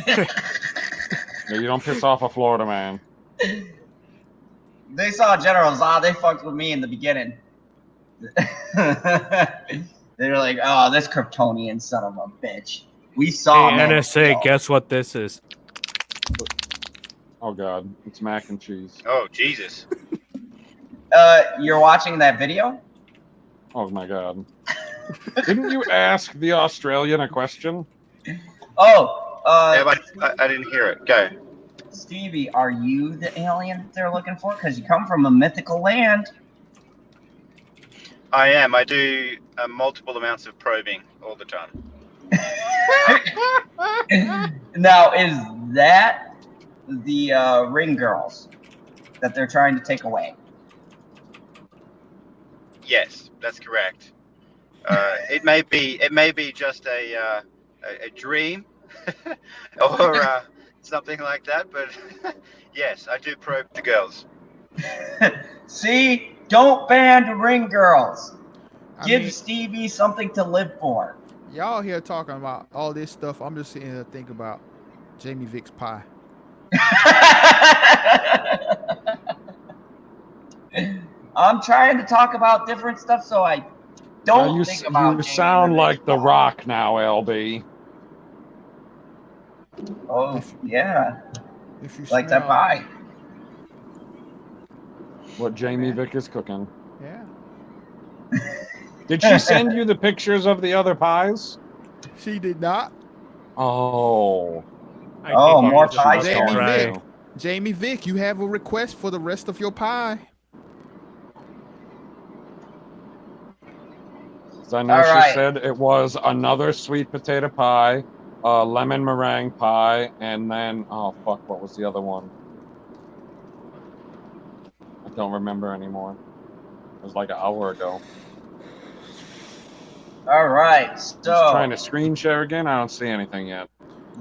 Yeah, you don't piss off a Florida man. They saw General Zod. They fucked with me in the beginning. They were like, "Oh, this Kryptonian son of a bitch." We saw. Hey, NSA, guess what this is? Oh god, it's mac and cheese. Oh, Jesus. You're watching that video? Oh my god. Didn't you ask the Australian a question? Oh, Yeah, but I didn't hear it. Go. Stevie, are you the alien that they're looking for? Because you come from a mythical land. I am. I do multiple amounts of probing all the time. Now, is that the ring girls that they're trying to take away? Yes, that's correct. It may be just a dream or something like that, but yes, I do probe the girls. See, don't ban ring girls. I Give mean, Stevie something to live for. y'all here talking about all this stuff. I'm just sitting here thinking about Jamie Vick's pie. I'm trying to talk about different stuff, so I don't you think about. you Jamie sound Vick's like The pie. Rock now, LB. Oh yeah, If you like that smell- pie. What Jamie Vick is cooking. Yeah. Did she send you the pictures of the other pies? She did not. Oh. I Oh, think more he's about pies to Jamie cry. Vick. Jamie Vick, you have a request for the rest of your pie. So I know All she right. said it was another sweet potato pie, lemon meringue pie, and then, oh fuck, what was the other one? I don't remember anymore. It was like an hour ago. All right, Just so trying to screen share again. I don't see anything yet.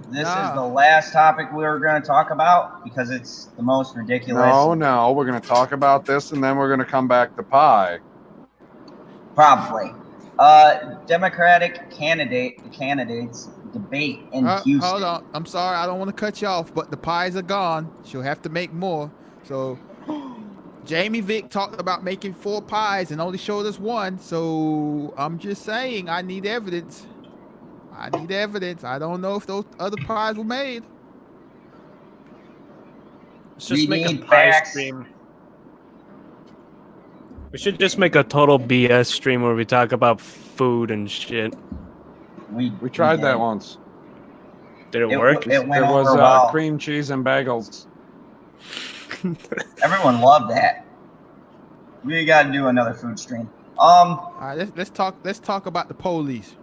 this Nah. is the last topic we were going to talk about because it's the most ridiculous. No, we're gonna talk about this, and then we're gonna come back to pie. Probably. Democratic candidates debate in Houston. Hold on. I'm sorry. I don't want to cut you off, but the pies are gone. She'll have to make more. So Jamie Vick talked about making 4 pies and only showed us 1. So I'm just saying I need evidence. I don't know if those other pies were made. Let's We just make a need pie facts. stream. We should just make a total BS stream where we talk about food and shit. We tried did. that once. Did it work? It went It was over well. cream cheese and bagels. Everyone loved that. We got to do another food stream. All right, let's talk about the police.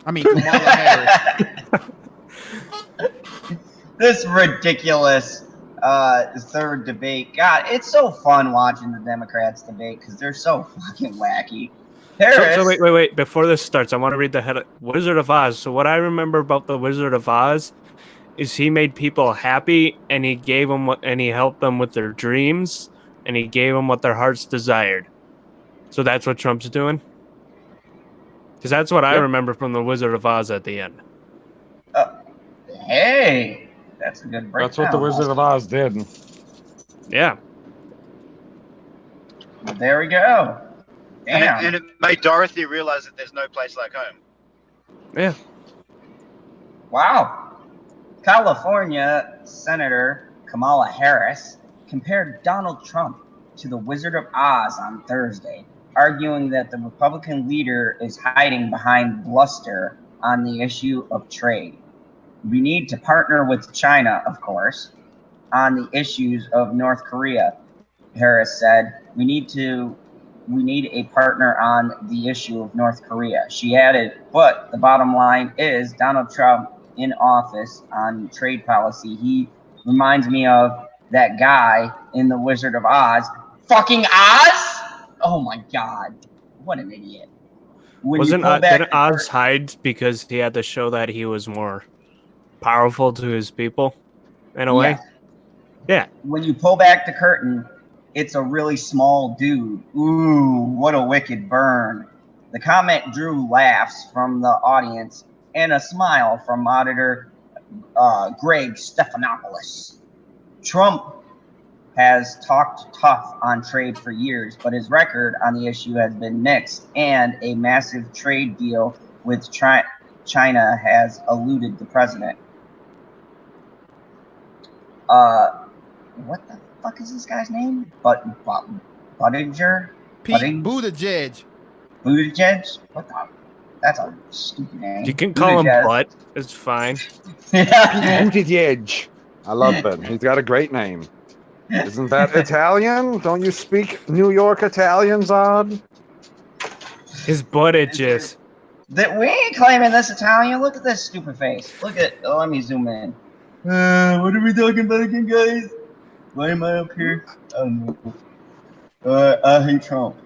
I mean, Kamala Harris. This ridiculous third debate. God, it's so fun watching the Democrats debate because they're so fucking wacky. Harris, So wait. Before this starts, I want to read the head. Wizard of Oz. So what I remember about the Wizard of Oz is he made people happy, and he gave them and he helped them with their dreams, and he gave them what their hearts desired. So that's what Trump's doing. Because that's what I remember from the Wizard of Oz at the end. hey, that's a good breakdown. That's what the Wizard of Oz did. Yeah. There we go. Damn. And it made Dorothy realize that there's no place like home. Yeah. Wow. California Senator Kamala Harris compared Donald Trump to the Wizard of Oz on Thursday, arguing that the Republican leader is hiding behind bluster on the issue of trade. We need to partner with China, of course, on the issues of North Korea, Harris said. We need a partner on the issue of North Korea. She added, but the bottom line is Donald Trump in office on trade policy. He reminds me of that guy in The Wizard of Oz. Fucking Oz? Oh my God. What an idiot. Didn't Oz hide because he had to show that he was more powerful to his people in a way? Yeah. When you pull back the curtain, it's a really small dude. Ooh, what a wicked burn. The comment drew laughs from the audience and a smile from auditor Greg Stephanopoulos. Trump has talked tough on trade for years, but his record on the issue has been mixed, and a massive trade deal with China has eluded the president. What the fuck is this guy's name? Buttigieg? Pete Buttigieg. Buttigieg? What the? That's a stupid name. You can call him Butt. It's fine. Buttigieg. I love it. He's got a great name. Isn't that Italian? Don't you speak New York Italian, Zod? His Buttigieg. We ain't claiming this Italian. Look at this stupid face. Look at. Oh, let me zoom in. What are we talking about again, guys? Why am I up here? I don't know. I hate Trump.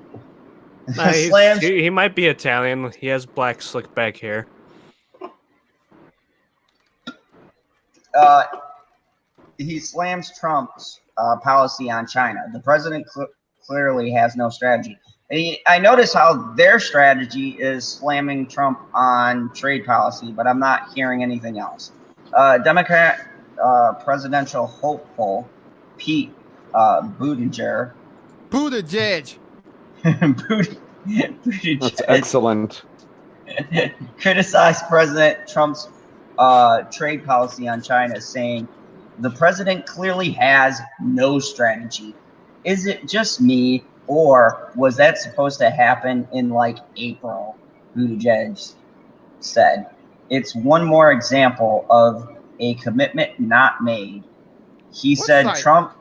He might be Italian. He has black slick back hair. He slams Trump's policy on China. The president clearly has no strategy. I notice how their strategy is slamming Trump on trade policy, but I'm not hearing anything else. Democrat presidential hopeful Pete Buttigieg. That's excellent. Criticized President Trump's trade policy on China, saying the president clearly has no strategy. Is it just me, or was that supposed to happen in like April? Buttigieg said. It's one more example of a commitment not made. He said Trump.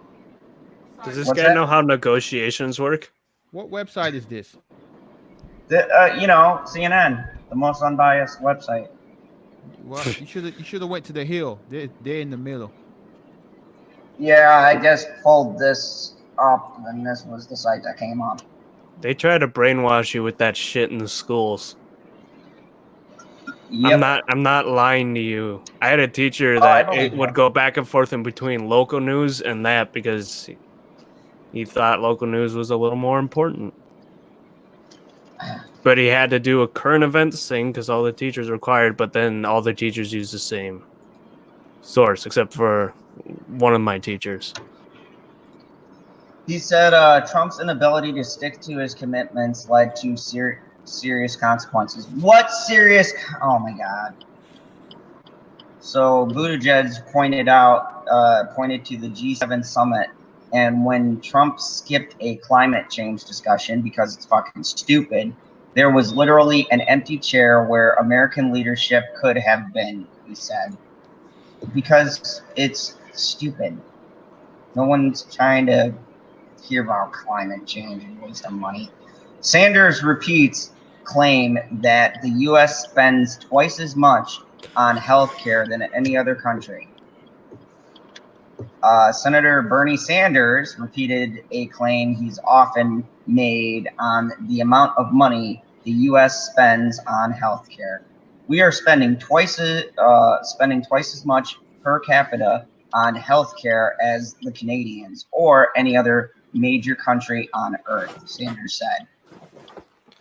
Does this guy know how negotiations work? What website is this? CNN, the most unbiased website. Well, you should have went to the Hill. They're in the middle. Yeah, I just pulled this up, and this was the site that came up. They try to brainwash you with that shit in the schools. Yep. I'm not lying to you. I had a teacher that would go back and forth in between local news and that because he thought local news was a little more important. But he had to do a current events thing because all the teachers are required, but then all the teachers use the same source, except for one of my teachers. He said Trump's inability to stick to his commitments led to serious consequences. What serious? Oh my God. So Buttigieg pointed to the G7 summit, and when Trump skipped a climate change discussion because it's fucking stupid, there was literally an empty chair where American leadership could have been, he said, because it's stupid. No one's trying to hear about climate change and waste of money. Sanders repeats claim that the U.S. spends twice as much on health care than any other country. Senator Bernie Sanders repeated a claim he's often made on the amount of money the U.S. spends on health care. We are spending twice as much per capita on health care as the Canadians or any other major country on earth, Sanders said.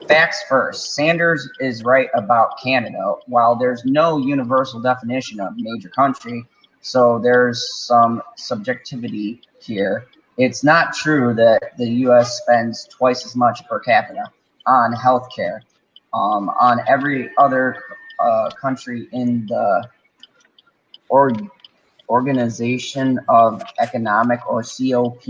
Facts first. Sanders is right about Canada. While there's no universal definition of major country, so there's some subjectivity here. It's not true that the U.S. spends twice as much per capita on healthcare. On every other country in the Organization of Economic or COP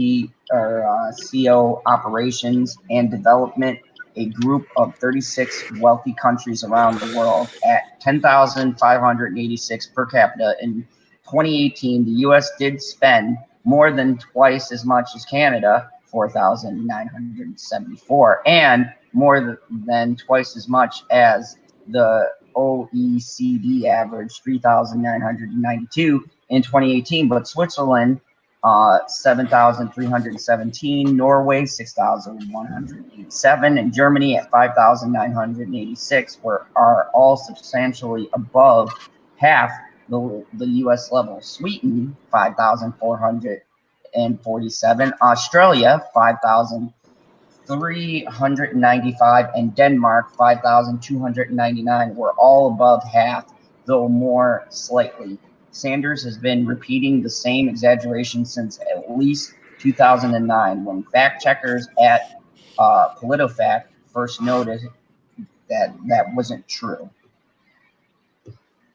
or CO Operations and Development, a group of 36 wealthy countries around the world at 10,586 per capita in 2018, the U.S. did spend more than twice as much as Canada, 4,974, and more than twice as much as the OECD average, 3,992 in 2018, but Switzerland, 7,317, Norway, 6,187, and Germany at 5,986 are all substantially above half the U.S. level. Sweden, 5,447, Australia, 5,395, and Denmark, 5,299 were all above half, though more slightly. Sanders has been repeating the same exaggeration since at least 2009, when fact checkers at PolitiFact first noted that wasn't true.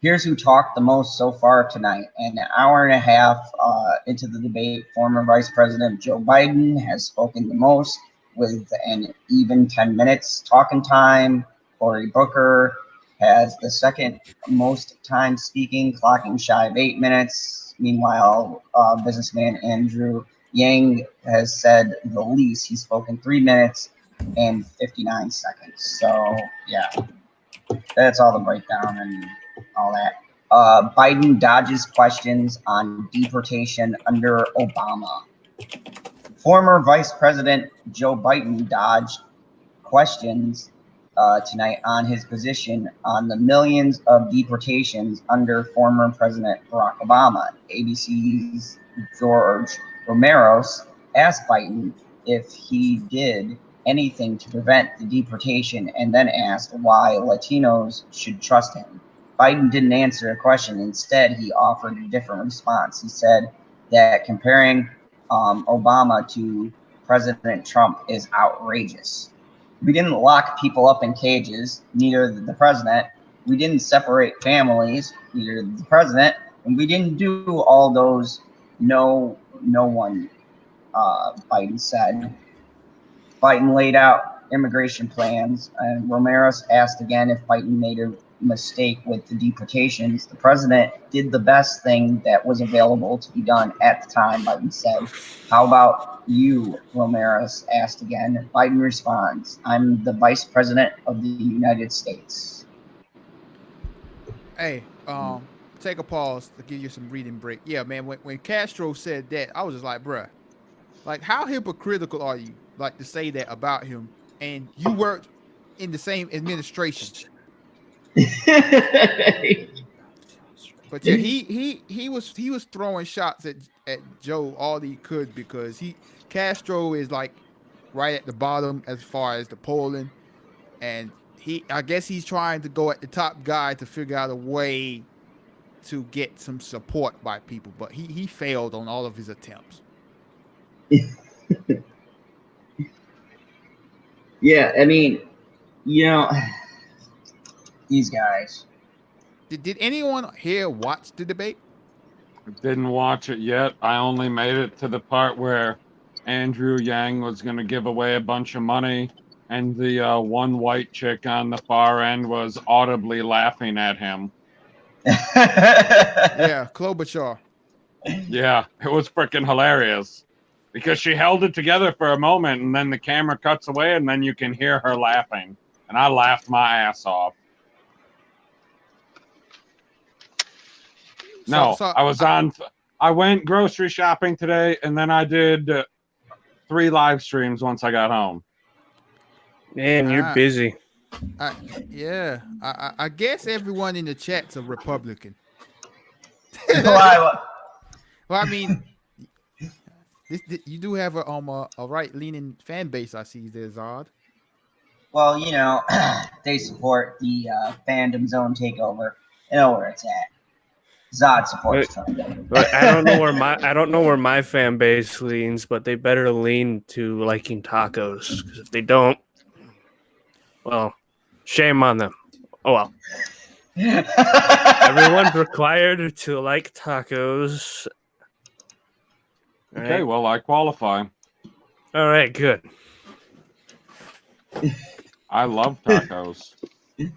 Here's who talked the most so far tonight. An hour and a half into the debate, former Vice President Joe Biden has spoken the most with an even 10 minutes talking time. Cory Booker has the second most time speaking, clocking shy of 8 minutes. Meanwhile, businessman Andrew Yang has said the least. He's spoken 3 minutes and 59 seconds. So, yeah, that's all the breakdown and all that. Biden dodges questions on deportation under Obama. Former Vice President Joe Biden dodged questions tonight on his position on the millions of deportations under former President Barack Obama. ABC's George Romeros asked Biden if he did anything to prevent the deportation and then asked why Latinos should trust him. Biden didn't answer a question. Instead, he offered a different response. He said that comparing Obama to President Trump is outrageous. We didn't lock people up in cages, neither did the president. We didn't separate families, neither did the president. And we didn't do all those. No one, Biden said. Biden laid out immigration plans, and Romeros asked again if Biden made a mistake with the deportations. The president did the best thing that was available to be done at the time, Biden said. How about you, Romeros asked again. Biden responds, I'm the vice president of the United States. Hey, take a pause to give you some reading break. Yeah, man, when Castro said that, I was just like, bruh, like, how hypocritical are you, like, to say that about him, and you worked in the same administration? But yeah, he was throwing shots at Joe all he could, because Castro is like right at the bottom as far as the polling, and I guess he's trying to go at the top guy to figure out a way to get some support by people, but he failed on all of his attempts. Yeah, I mean, these guys. Did anyone here watch the debate? I didn't watch it yet. I only made it to the part where Andrew Yang was going to give away a bunch of money, and the one white chick on the far end was audibly laughing at him. Yeah, Klobuchar. Yeah, it was freaking hilarious because she held it together for a moment, and then the camera cuts away, and then you can hear her laughing, and I laughed my ass off. No, I went grocery shopping today, and then I did 3 live streams once I got home. Man, you're busy. I guess everyone in the chat's a Republican. Well, Well, I mean, you do have a right-leaning fan base, I see there, Zod. well, they support the fandom zone takeover. You know where it's at. Zod supports Trump. But I don't know where my fan base leans, but they better lean to liking tacos. Because if they don't, well, shame on them. Oh well. Everyone's required to like tacos. All Okay, right. well, I qualify. All right, good. I love tacos. Hey,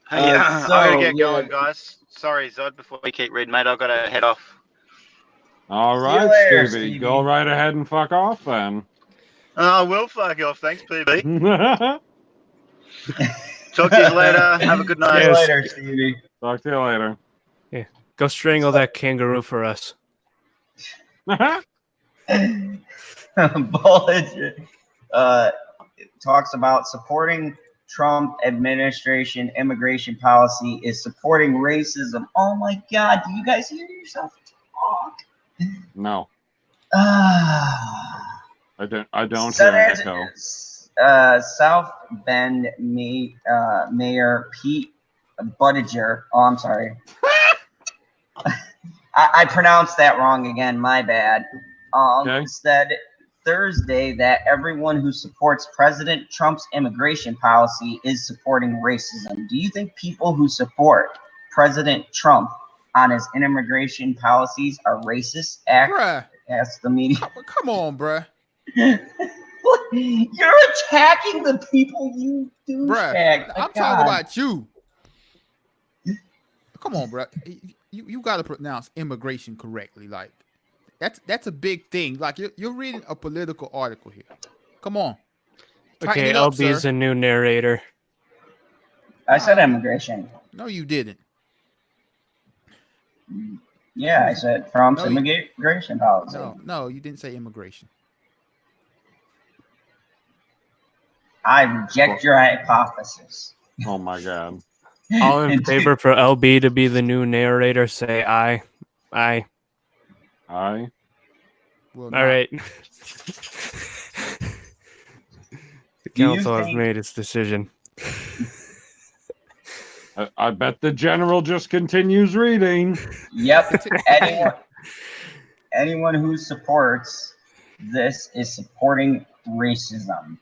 I so, gotta get yeah. going, guys. Sorry, Zod. Before we keep reading, mate, I've got to head off. All See you right, later, Stevie. Stevie. Go right ahead and fuck off then. I will fuck off. Thanks, PB. Talk to you later. Have a good See night. you Yes. later, Stevie. Talk to you later. Go strangle that kangaroo for us. Bullet talks about supporting Trump administration immigration policy is supporting racism. Oh my God! Do you guys hear yourself talk? No, Ah. I don't hear an echo. South Bend Mayor Pete Buttigieg. Oh, I'm sorry. I pronounced that wrong again. My bad. Okay. Said Thursday that everyone who supports President Trump's immigration policy is supporting racism. Do you think people who support President Trump on his immigration policies are racist? Bruh, Asked the media. come on, bruh. You're attacking the people you Bruh, douchebag. I'm talking about you. Come on, bruh. You got to pronounce immigration correctly. Like, that's a big thing. Like, you're reading a political article here. Come on. Tighten Okay, it up, LB's sir. a new narrator. I said immigration. No, you didn't. Yeah, I said Trump's No, you- immigration policy. No, you didn't say immigration. I reject your hypothesis. Oh my God. All in favor for LB to be the new narrator, say aye. Aye. Aye. Well, All right. The Do you council has think- made its decision. I bet the general just continues reading. Yep. Anyone who supports this is supporting racism.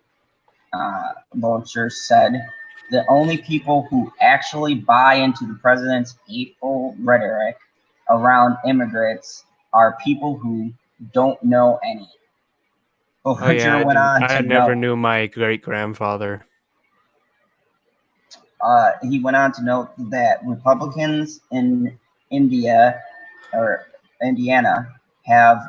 Vulture said the only people who actually buy into the president's hateful rhetoric around immigrants are people who don't know any. Vulture Oh yeah, went on I to never note, knew my great grandfather. he went on to note that Republicans in Indiana have,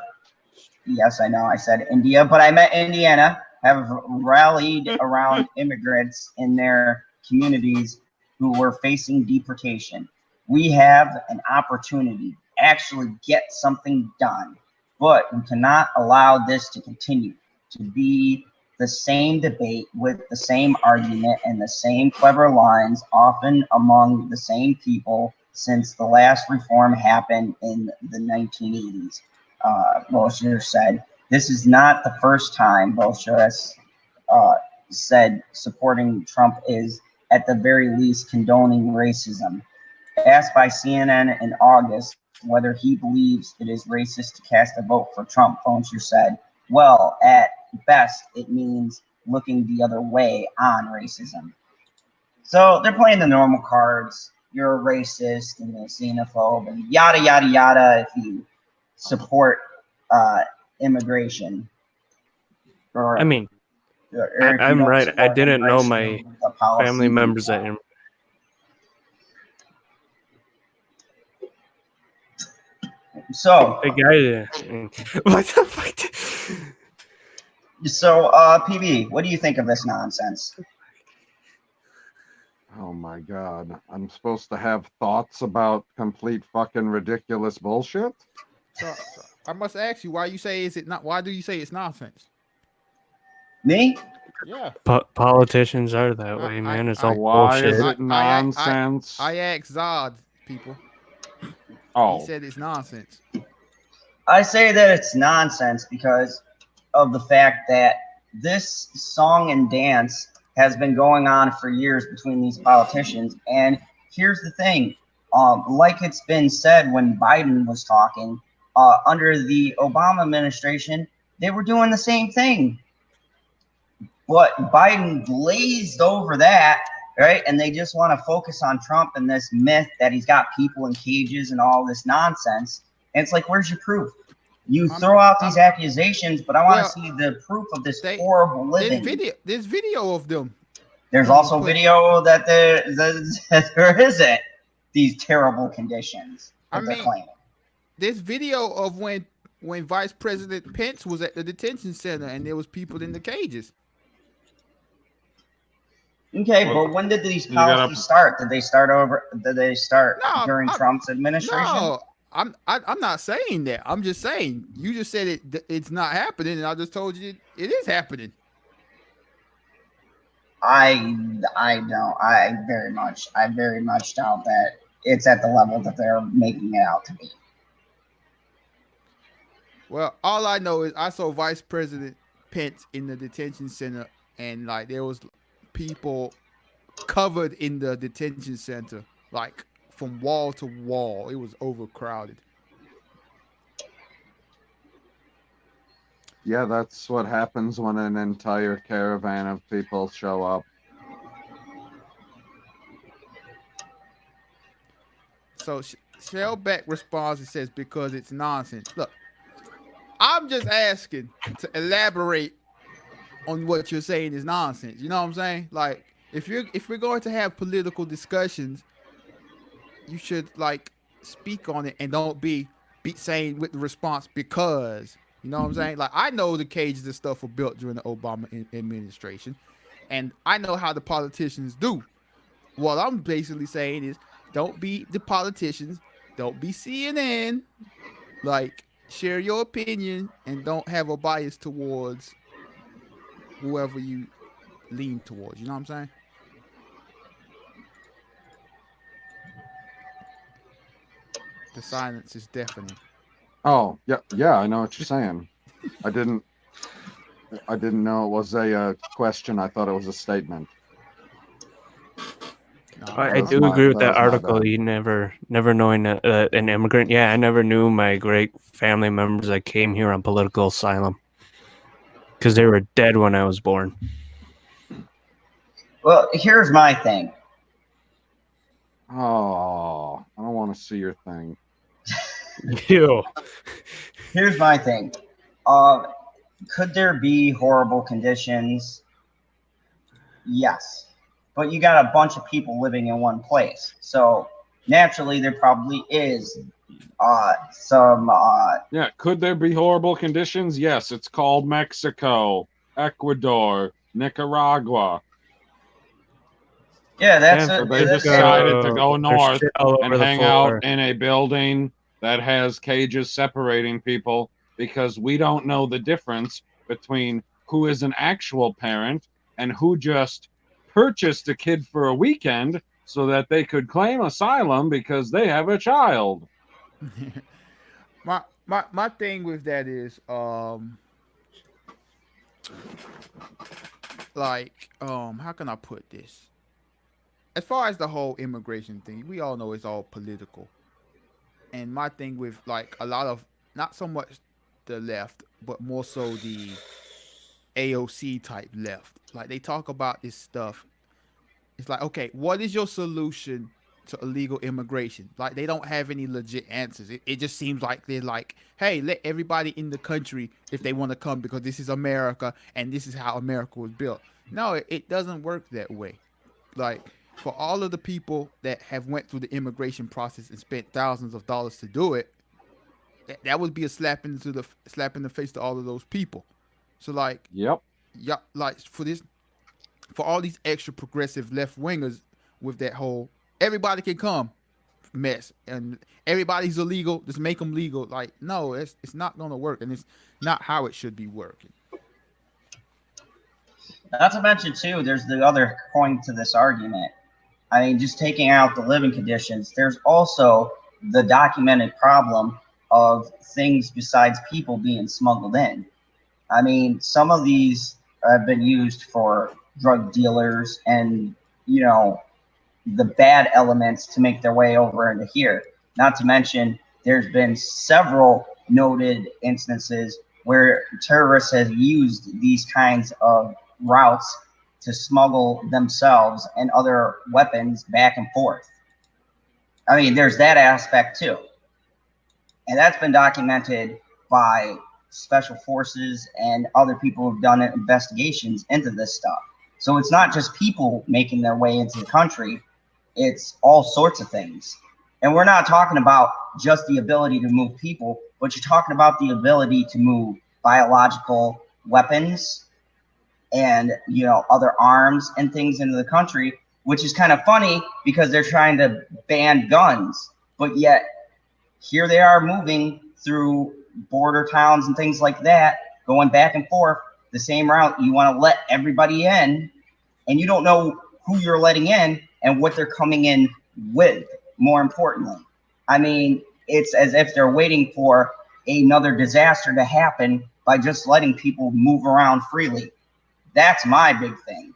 yes, I know I said India, but I meant Indiana, have rallied around immigrants in their communities who were facing deportation. We have an opportunity to actually get something done, but we cannot allow this to continue to be the same debate with the same argument and the same clever lines, often among the same people since the last reform happened in the 1980s. Bolsher said, this is not the first time Bolsher has said supporting Trump is at the very least condoning racism. Asked by CNN in August whether he believes it is racist to cast a vote for Trump, Fonsher said, well, at best, it means looking the other way on racism. So they're playing the normal cards. You're a racist and a xenophobe and yada, yada, yada if you support immigration. Or, I mean, or if you I'm don't right. I support didn't know immigration, my the policy family members that. So, The guy. What the fuck? so PB, what do you think of this nonsense? Oh my God. I'm supposed to have thoughts about complete fucking ridiculous bullshit? So I must ask you, why you say is it not? Why do you say it's nonsense? Me? Yeah. Politicians are that way, man. It's all Why bullshit. is it nonsense? I asked Zod, people. He Oh, said it's nonsense. I say that it's nonsense because of the fact that this song and dance has been going on for years between these politicians. And here's the thing, like it's been said when Biden was talking, under the Obama administration, they were doing the same thing. But Biden glazed over that, right? And they just want to focus on Trump and this myth that he's got people in cages and all this nonsense. And it's like, where's your proof? You throw out these accusations, but I want to see the proof of this horrible living. There's video of them. There's also video that there isn't these terrible conditions that they're claiming. There's video of when Vice President Pence was at the detention center and there was people in the cages. Okay, but when did these policies start? Did they start during Trump's administration? No, I'm not saying that. I'm just saying you just said it's not happening, and I just told you it is happening. I very much doubt that it's at the level that they're making it out to be. Well, all I know is I saw Vice President Pence in the detention center, and like there was people covered in the detention center, like from wall to wall. It was overcrowded. Yeah, that's what happens when an entire caravan of people show up. So Shellback responds and says, because it's nonsense. Look, I'm just asking to elaborate on what you're saying is nonsense. You know what I'm saying? Like, if we're going to have political discussions, you should like speak on it and don't be saying with the response because. You know what I'm saying? Like, I know the cages and stuff were built during the Obama administration, and I know how the politicians do. What I'm basically saying is, don't be the politicians, don't be CNN. Like, share your opinion and don't have a bias towards whoever you lean towards. You know what I'm saying? The silence is deafening. Oh, yeah, I know what you're saying. I didn't know it was a question. I thought it was a statement. No, I do agree with that article. You never knowing an immigrant. Yeah, I never knew my great family members that came here on political asylum because they were dead when I was born. Well, here's my thing. Oh, I don't want to see your thing. Ew. Here's my thing. Could there be horrible conditions? Yes. But you got a bunch of people living in one place. So naturally there probably is some Yeah, could there be horrible conditions? Yes, it's called Mexico, Ecuador, Nicaragua. Yeah, so they decided to go north and hang out in a building that has cages separating people because we don't know the difference between who is an actual parent and who just purchased a kid for a weekend so that they could claim asylum because they have a child. My thing with that is like, how can I put this? As far as the whole immigration thing, we all know it's all political. And my thing with like a lot of, not so much the left, but more so the AOC type left. Like they talk about this stuff. It's like, okay, what is your solution to illegal immigration? Like they don't have any legit answers. It just seems like they're like, hey, let everybody in the country if they want to come because this is America and this is how America was built. No, it doesn't work that way. Like for all of the people that have went through the immigration process and spent thousands of dollars to do it, that would be a slap in the face to all of those people. So like, Yep. yeah, like for all these extra progressive left wingers with that whole everybody can come mess and everybody's illegal, just make them legal. Like no, it's not gonna work, and it's not how it should be working. Not to mention too, there's the other coin to this argument. I mean, just taking out the living conditions, there's also the documented problem of things besides people being smuggled in. I mean, some of these have been used for drug dealers and, you know, the bad elements to make their way over into here. Not to mention, there's been several noted instances where terrorists have used these kinds of routes to smuggle themselves and other weapons back and forth. I mean, there's that aspect too. And that's been documented by special forces and other people who've done investigations into this stuff. So it's not just people making their way into the country, it's all sorts of things. And we're not talking about just the ability to move people, but you're talking about the ability to move biological weapons and, you know, other arms and things into the country, which is kind of funny because they're trying to ban guns, but yet here they are moving through border towns and things like that, going back and forth the same route. You want to let everybody in, and you don't know who you're letting in and what they're coming in with, more importantly. I mean, it's as if they're waiting for another disaster to happen by just letting people move around freely. That's my big thing.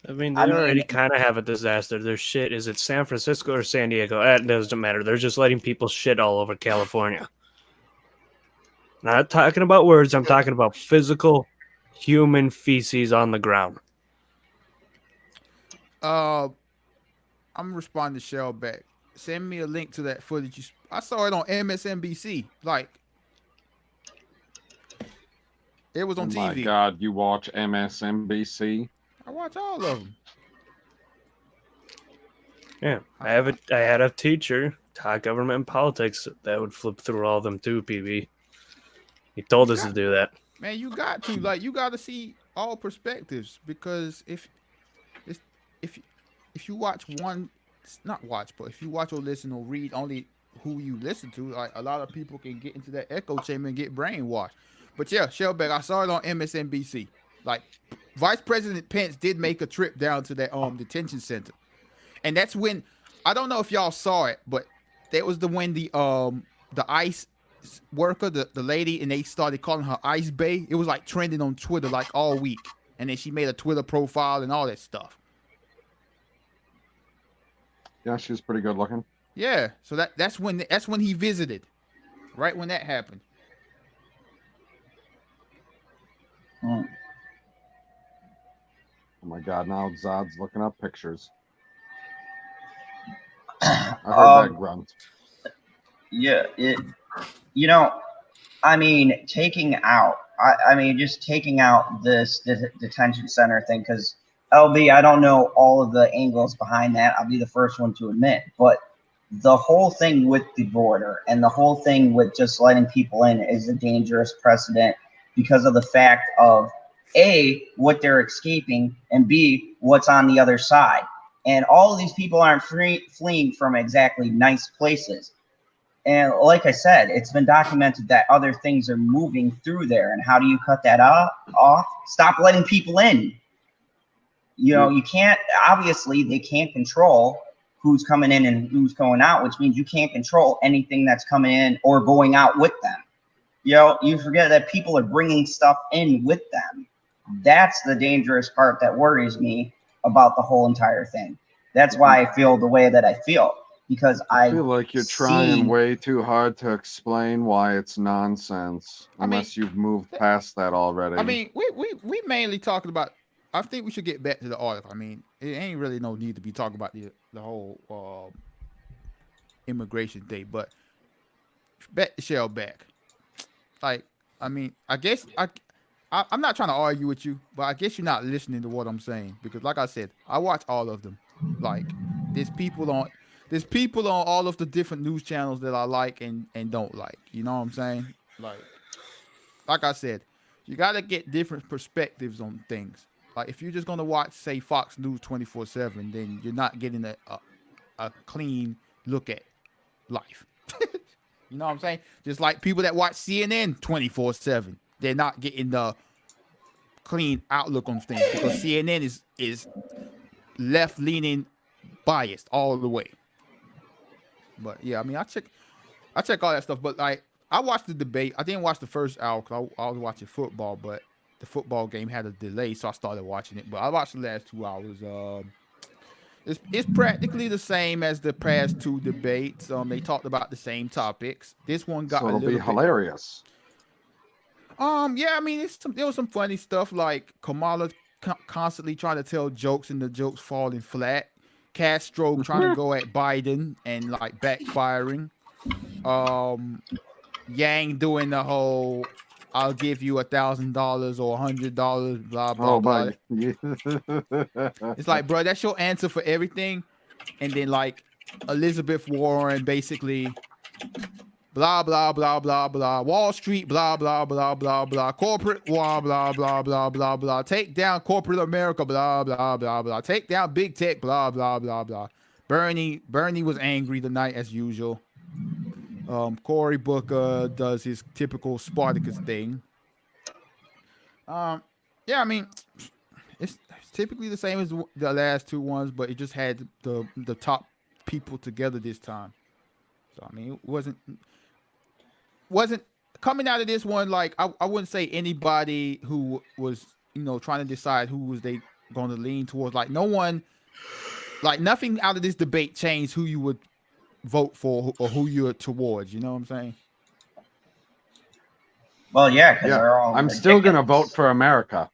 I mean, they already kind of have a disaster. Their shit is it San Francisco or San Diego? That doesn't matter. They're just letting people shit all over California. Not talking about words. I'm talking about physical human feces on the ground. I'm responding to Shell back. Send me a link to that footage. I saw it on MSNBC. Like, it was on TV. Oh my God, you watch MSNBC? I watch all of them. Yeah, I had a teacher taught government and politics that would flip through all of them too. PB, he told us to do that. Man, you got to see all perspectives, because if you watch one, not watch, but if you watch or listen or read only who you listen to, like a lot of people can get into that echo chamber and get brainwashed. But yeah, Shellback, I saw it on MSNBC. Like, Vice President Pence did make a trip down to that detention center, and that's when, I don't know if y'all saw it, but that was when the ICE worker, the lady, and they started calling her Ice Bay. It was like trending on Twitter like all week, and then she made a Twitter profile and all that stuff. Yeah, she was pretty good looking. Yeah, so that's when he visited, right when that happened. Mm. Oh my God, now Zod's looking up pictures. I heard that grunt. Yeah, you know, I mean, taking out this detention center thing, because LB, I don't know all of the angles behind that. I'll be the first one to admit, but the whole thing with the border and the whole thing with just letting people in is a dangerous precedent because of the fact of A, what they're escaping, and B, what's on the other side. And all of these people aren't fleeing from exactly nice places. And like I said, it's been documented that other things are moving through there. And how do you cut that off? Stop letting people in. You know, you can't, obviously, they can't control who's coming in and who's going out, which means you can't control anything that's coming in or going out with them. You know, you forget that people are bringing stuff in with them. That's the dangerous part that worries me about the whole entire thing. That's why I feel the way that I feel, because I feel like you're trying see- way too hard to explain why it's nonsense, I mean, unless you've moved past that already. I mean, we mainly talking about. I think we should get back to the article. I mean, it ain't really no need to be talking about the whole immigration thing, but back to Shell back. Like, I mean, I guess I'm not trying to argue with you, but I guess you're not listening to what I'm saying because, like I said, I watch all of them. Like, there's people on all of the different news channels that I like and don't like. You know what I'm saying? Like I said, you got to get different perspectives on things. Like, if you're just gonna watch, say, Fox News 24/7, then you're not getting a clean look at life. You know what I'm saying? Just like people that watch CNN 24/7, they're not getting the clean outlook on things because CNN is left leaning biased all the way. But yeah, I mean, I check all that stuff. But like, I watched the debate. I didn't watch the first hour because I was watching football, but the football game had a delay, so I started watching it. But I watched the last 2 hours. It's practically the same as the past two debates. They talked about the same topics. This one got so a it'll little be hilarious. Yeah, I mean, there was some funny stuff like Kamala constantly trying to tell jokes and the jokes falling flat. Castro trying to go at Biden and like backfiring. Yang doing the whole "I'll give you $1,000 or $100," blah blah blah. It's like, bro, that's your answer for everything. And then like Elizabeth Warren basically blah blah blah blah blah, Wall Street blah blah blah blah blah, corporate blah blah blah blah blah blah, take down corporate America blah blah blah blah, take down big tech blah blah blah blah. Bernie was angry tonight as usual. Cory Booker does his typical Spartacus thing. Yeah, I mean, it's typically the same as the last two ones, but it just had the top people together this time. So I mean, it wasn't coming out of this one like I wouldn't say anybody who was trying to decide who was they going to lean towards. Like no one, like nothing out of this debate changed who you would vote for or who you're towards. You know what I'm saying? Well, yeah, because they're all. I'm still gonna vote for America.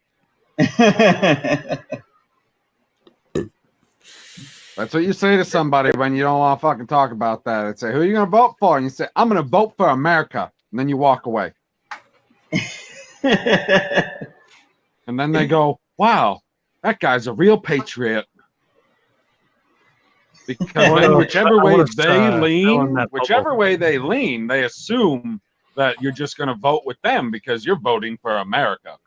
That's what you say to somebody when you don't want to fucking talk about that. They say, "Who are you gonna vote for?" And you say, "I'm gonna vote for America," and then you walk away. And then they go, "Wow, that guy's a real patriot." Because then whichever way they lean, they assume that you're just going to vote with them because you're voting for America.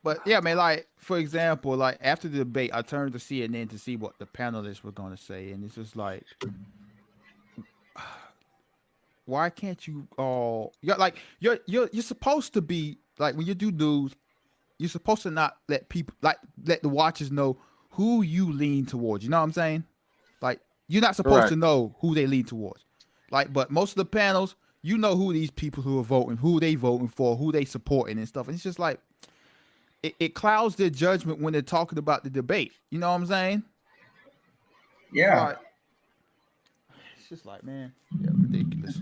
But yeah, man, like for example, like after the debate, I turned to CNN to see what the panelists were going to say, and it's just like, why can't you all? You're supposed to be like when you do news, you're supposed to not let the watchers know who you lean towards. You know what I'm saying? Like you're not supposed to know who they lean towards. Like, but most of the panels, you know who these people who are voting, who they voting for, who they supporting and stuff. And it's just like it clouds their judgment when they're talking about the debate. You know what I'm saying? Yeah. It's just like, man, yeah, ridiculous.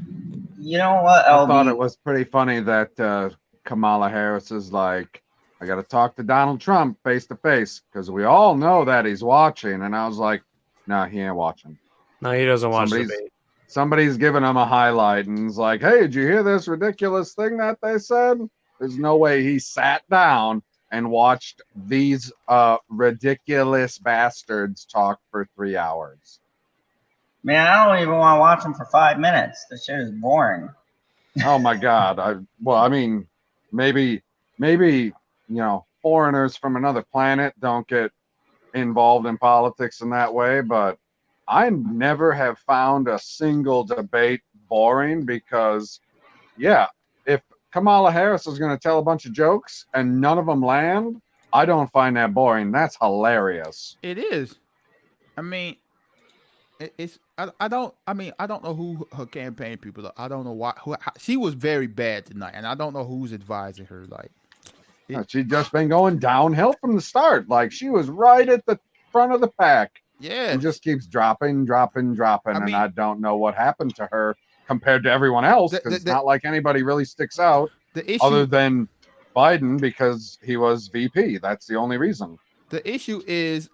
You know what, LB? I thought it was pretty funny that Kamala Harris is like, I got to talk to Donald Trump face to face because we all know that he's watching. And I was like, no, he ain't watching. No, he doesn't watch the debate. Somebody's giving him a highlight and is like, hey, did you hear this ridiculous thing that they said? There's no way he sat down and watched these ridiculous bastards talk for 3 hours. Man, I don't even want to watch them for 5 minutes. This shit is boring. Oh my God. I mean, maybe, foreigners from another planet don't get involved in politics in that way, but I never have found a single debate boring because, yeah, if Kamala Harris is going to tell a bunch of jokes and none of them land, I don't find that boring. That's hilarious. It is. I mean, I don't know who her campaign people are. I don't know why. She was very bad tonight, and I don't know who's advising her. Like, she'd just been going downhill from the start. Like she was right at the front of the pack. yeah, And just keeps dropping. I And mean- I don't know what happened to her compared to everyone else, because it's not like anybody really sticks out the issue other than Biden because he was VP. That's the only reason. the issue is,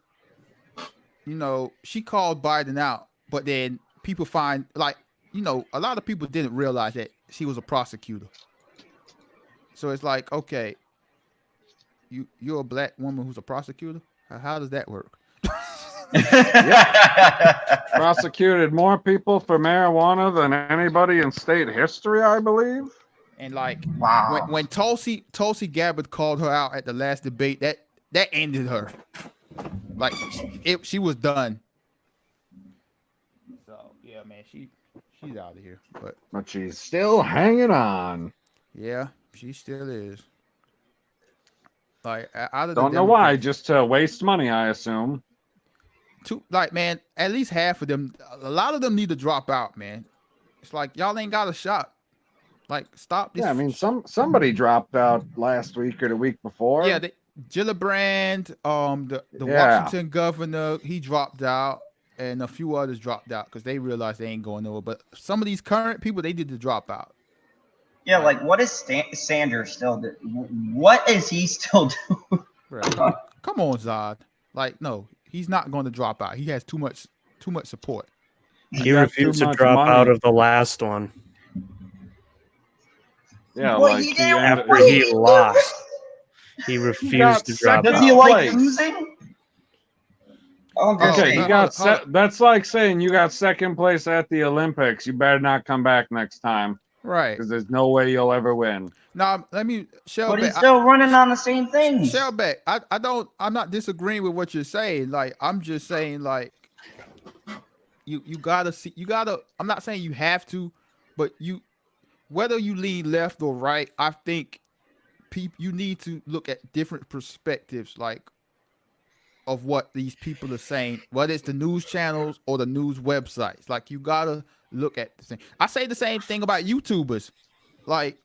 she called Biden out, but then people find like, a lot of people didn't realize that she was a prosecutor. So it's like, okay, you're a black woman who's a prosecutor. How does that work? Prosecuted more people for marijuana than anybody in state history, I believe. And like, Wow. when Tulsi Gabbard called her out at the last debate, that ended her. Like, she was done. So yeah, man, she's out of here. But she's still hanging on. Yeah, she still is. Like, out of Don't the know why, Democrats, just to waste money, I assume. man, at least half of them, a lot of them need to drop out, man. It's like, y'all ain't got a shot. Like, stop this. Yeah, I mean, somebody dropped out last week or the week before. Yeah, Gillibrand, the Yeah. Washington governor, he dropped out, and a few others dropped out because they realized they ain't going nowhere. But some of these current people, they need to drop out. Yeah, like what is Sanders still do? What is he still doing? Right. Come on, Zod. Like, no, he's not going to drop out. He has too much support. He got refused too to much drop money. out of the last one Yeah, What like he he did? ended- after he lost. He refused to drop Does out. he like Place. losing? I'm just Okay, saying. you got hold on. that's like saying you got second place at the Olympics. You better not come back next time Right. because there's no way you'll ever win. Now, let me, But Shelby. he's still running on the same things. Shelby, I'm not disagreeing with what you're saying. Like, I'm just saying, like, you gotta see, I'm not saying you have to, but whether you lean left or right, I think you need to look at different perspectives, like, of what these people are saying, whether it's the news channels or the news websites. Like, you gotta look at the same. I say the same thing about YouTubers. Like,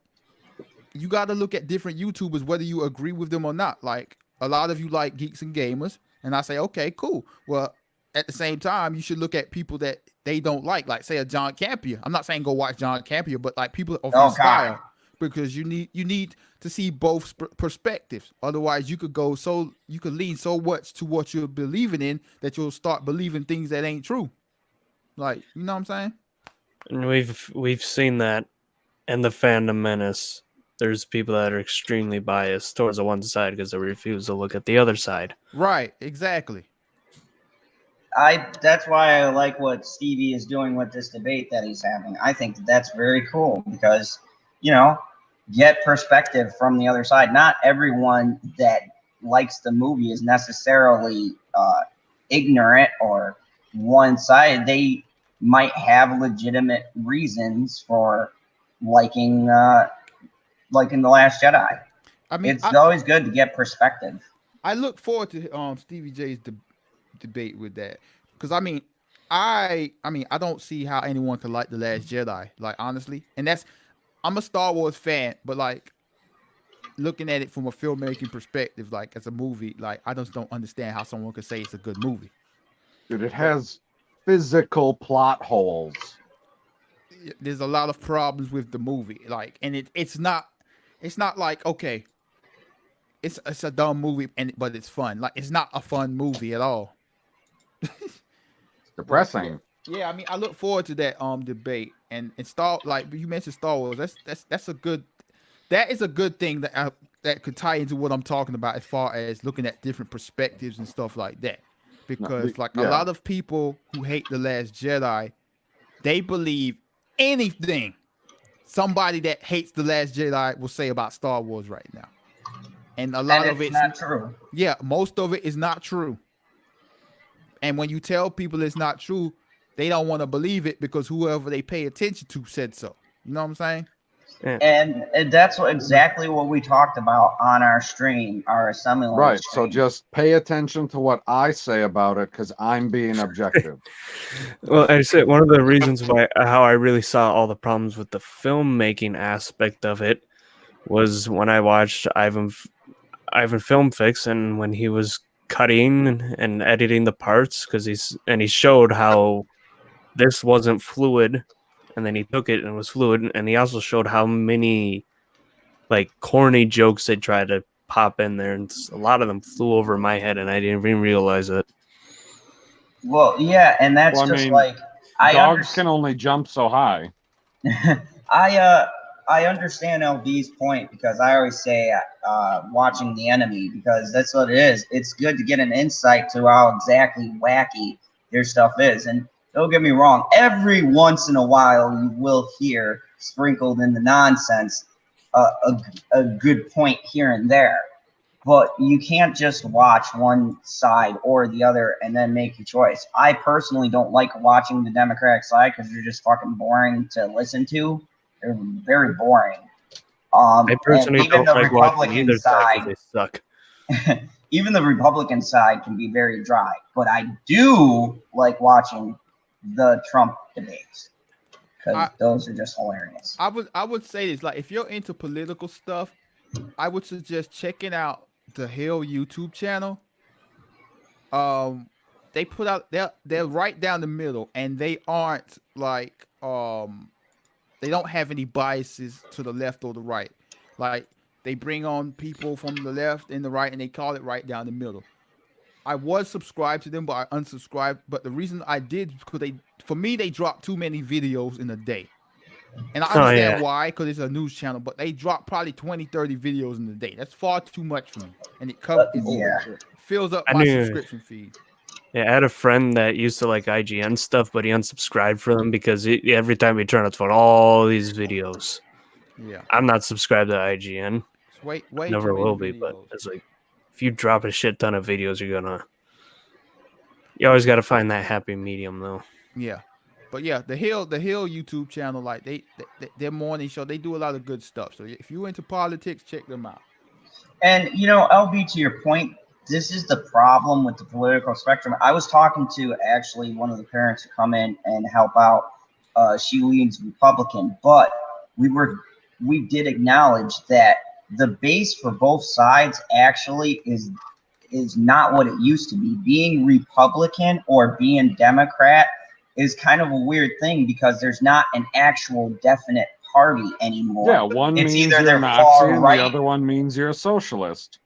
you gotta look at different YouTubers, whether you agree with them or not. Like, a lot of you like Geeks and Gamers, and I say, okay, cool. Well, at the same time, you should look at people that they don't like say a John Campion. I'm not saying go watch John Campion, but like people of his style, because you need to see both perspectives. Otherwise, you could lean so much to what you're believing in that you'll start believing things that ain't true. Like, you know what I'm saying? And we've seen that in the Fandom Menace. There's people that are extremely biased towards the one side because they refuse to look at the other side. Right, exactly. That's why I like what Stevie is doing with this debate that he's having. I think that's very cool because, get perspective from the other side. Not everyone that likes the movie is necessarily ignorant or one-sided. They might have legitimate reasons for liking The Last Jedi. I mean, It's always good to get perspective. I look forward to Stevie J's debate with that, because I don't see how anyone could like The Last Jedi, like, honestly. And I'm a Star Wars fan, but like, looking at it from a filmmaking perspective, like as a movie, like, I just don't understand how someone could say it's a good movie. Dude, it has physical plot holes. There's a lot of problems with the movie, like, and it's not like, okay, it's a dumb movie, but it's fun. Like, it's not a fun movie at all. Depressing. Yeah, I mean, I look forward to that debate, and like you mentioned Star Wars. That is a good thing that could tie into what I'm talking about as far as looking at different perspectives and stuff like that. Because a lot of people who hate The Last Jedi, they believe anything somebody that hates The Last Jedi will say about Star Wars right now, and a lot of it's not true. Yeah, most of it is not true. And when you tell people it's not true, they don't want to believe it because whoever they pay attention to said so. You know what I'm saying? And that's exactly what we talked about on our stream, our assembly line Right. stream. So just pay attention to what I say about it because I'm being objective. Well, I said one of the reasons why how I really saw all the problems with the filmmaking aspect of it was when I watched Ivan Film Fix, and when he was cutting and editing the parts, because he showed how this wasn't fluid, and then he took it and it was fluid, and he also showed how many like corny jokes they tried to pop in there, and a lot of them flew over my head, and I didn't even realize it. Well, yeah, and that's Well, I just mean, like dogs can only jump so high. I understand LB's point because I always say watching the enemy because that's what it is. It's good to get an insight to how exactly wacky their stuff is. And don't get me wrong, every once in a while you will hear sprinkled in the nonsense a good point here and there. But you can't just watch one side or the other and then make your choice. I personally don't like watching the Democratic side because they're just fucking boring to listen to. They're very boring. I personally and even don't the like watching Republican either side side, because they suck. even the Republican side can be very dry. But I do like watching the Trump debates because those are just hilarious. I would say this, like, if you're into political stuff, I would suggest checking out the Hill YouTube channel. They put out they're right down the middle, and they aren't like they don't have any biases to the left or the right. Like, they bring on people from the left and the right, and they call it right down the middle. I was subscribed to them, but I unsubscribed. But the reason I did is because for me, they drop too many videos in a day. And I understand why, because it's a news channel, but they drop probably 20, 30 videos in a day. That's far too much for me. And it fills up my subscription feed. Yeah, I had a friend that used to like IGN stuff, but he unsubscribed from them because every time he turned on his phone, all these videos. Yeah. I'm not subscribed to IGN. It's way Never too will many be, but videos. it's like if you drop a shit ton of videos, you always got to find that happy medium, though. Yeah. But yeah, the Hill YouTube channel, like their morning show, they do a lot of good stuff. So if you're into politics, check them out. And LB, to your point, this is the problem with the political spectrum. I was talking to actually one of the parents to come in and help out. She leans Republican, but we did acknowledge that the base for both sides actually is not what it used to be. Being Republican or being Democrat is kind of a weird thing because there's not an actual definite party anymore. Yeah, one it's means either you're they're Nazi far and right, the other one means you're a socialist.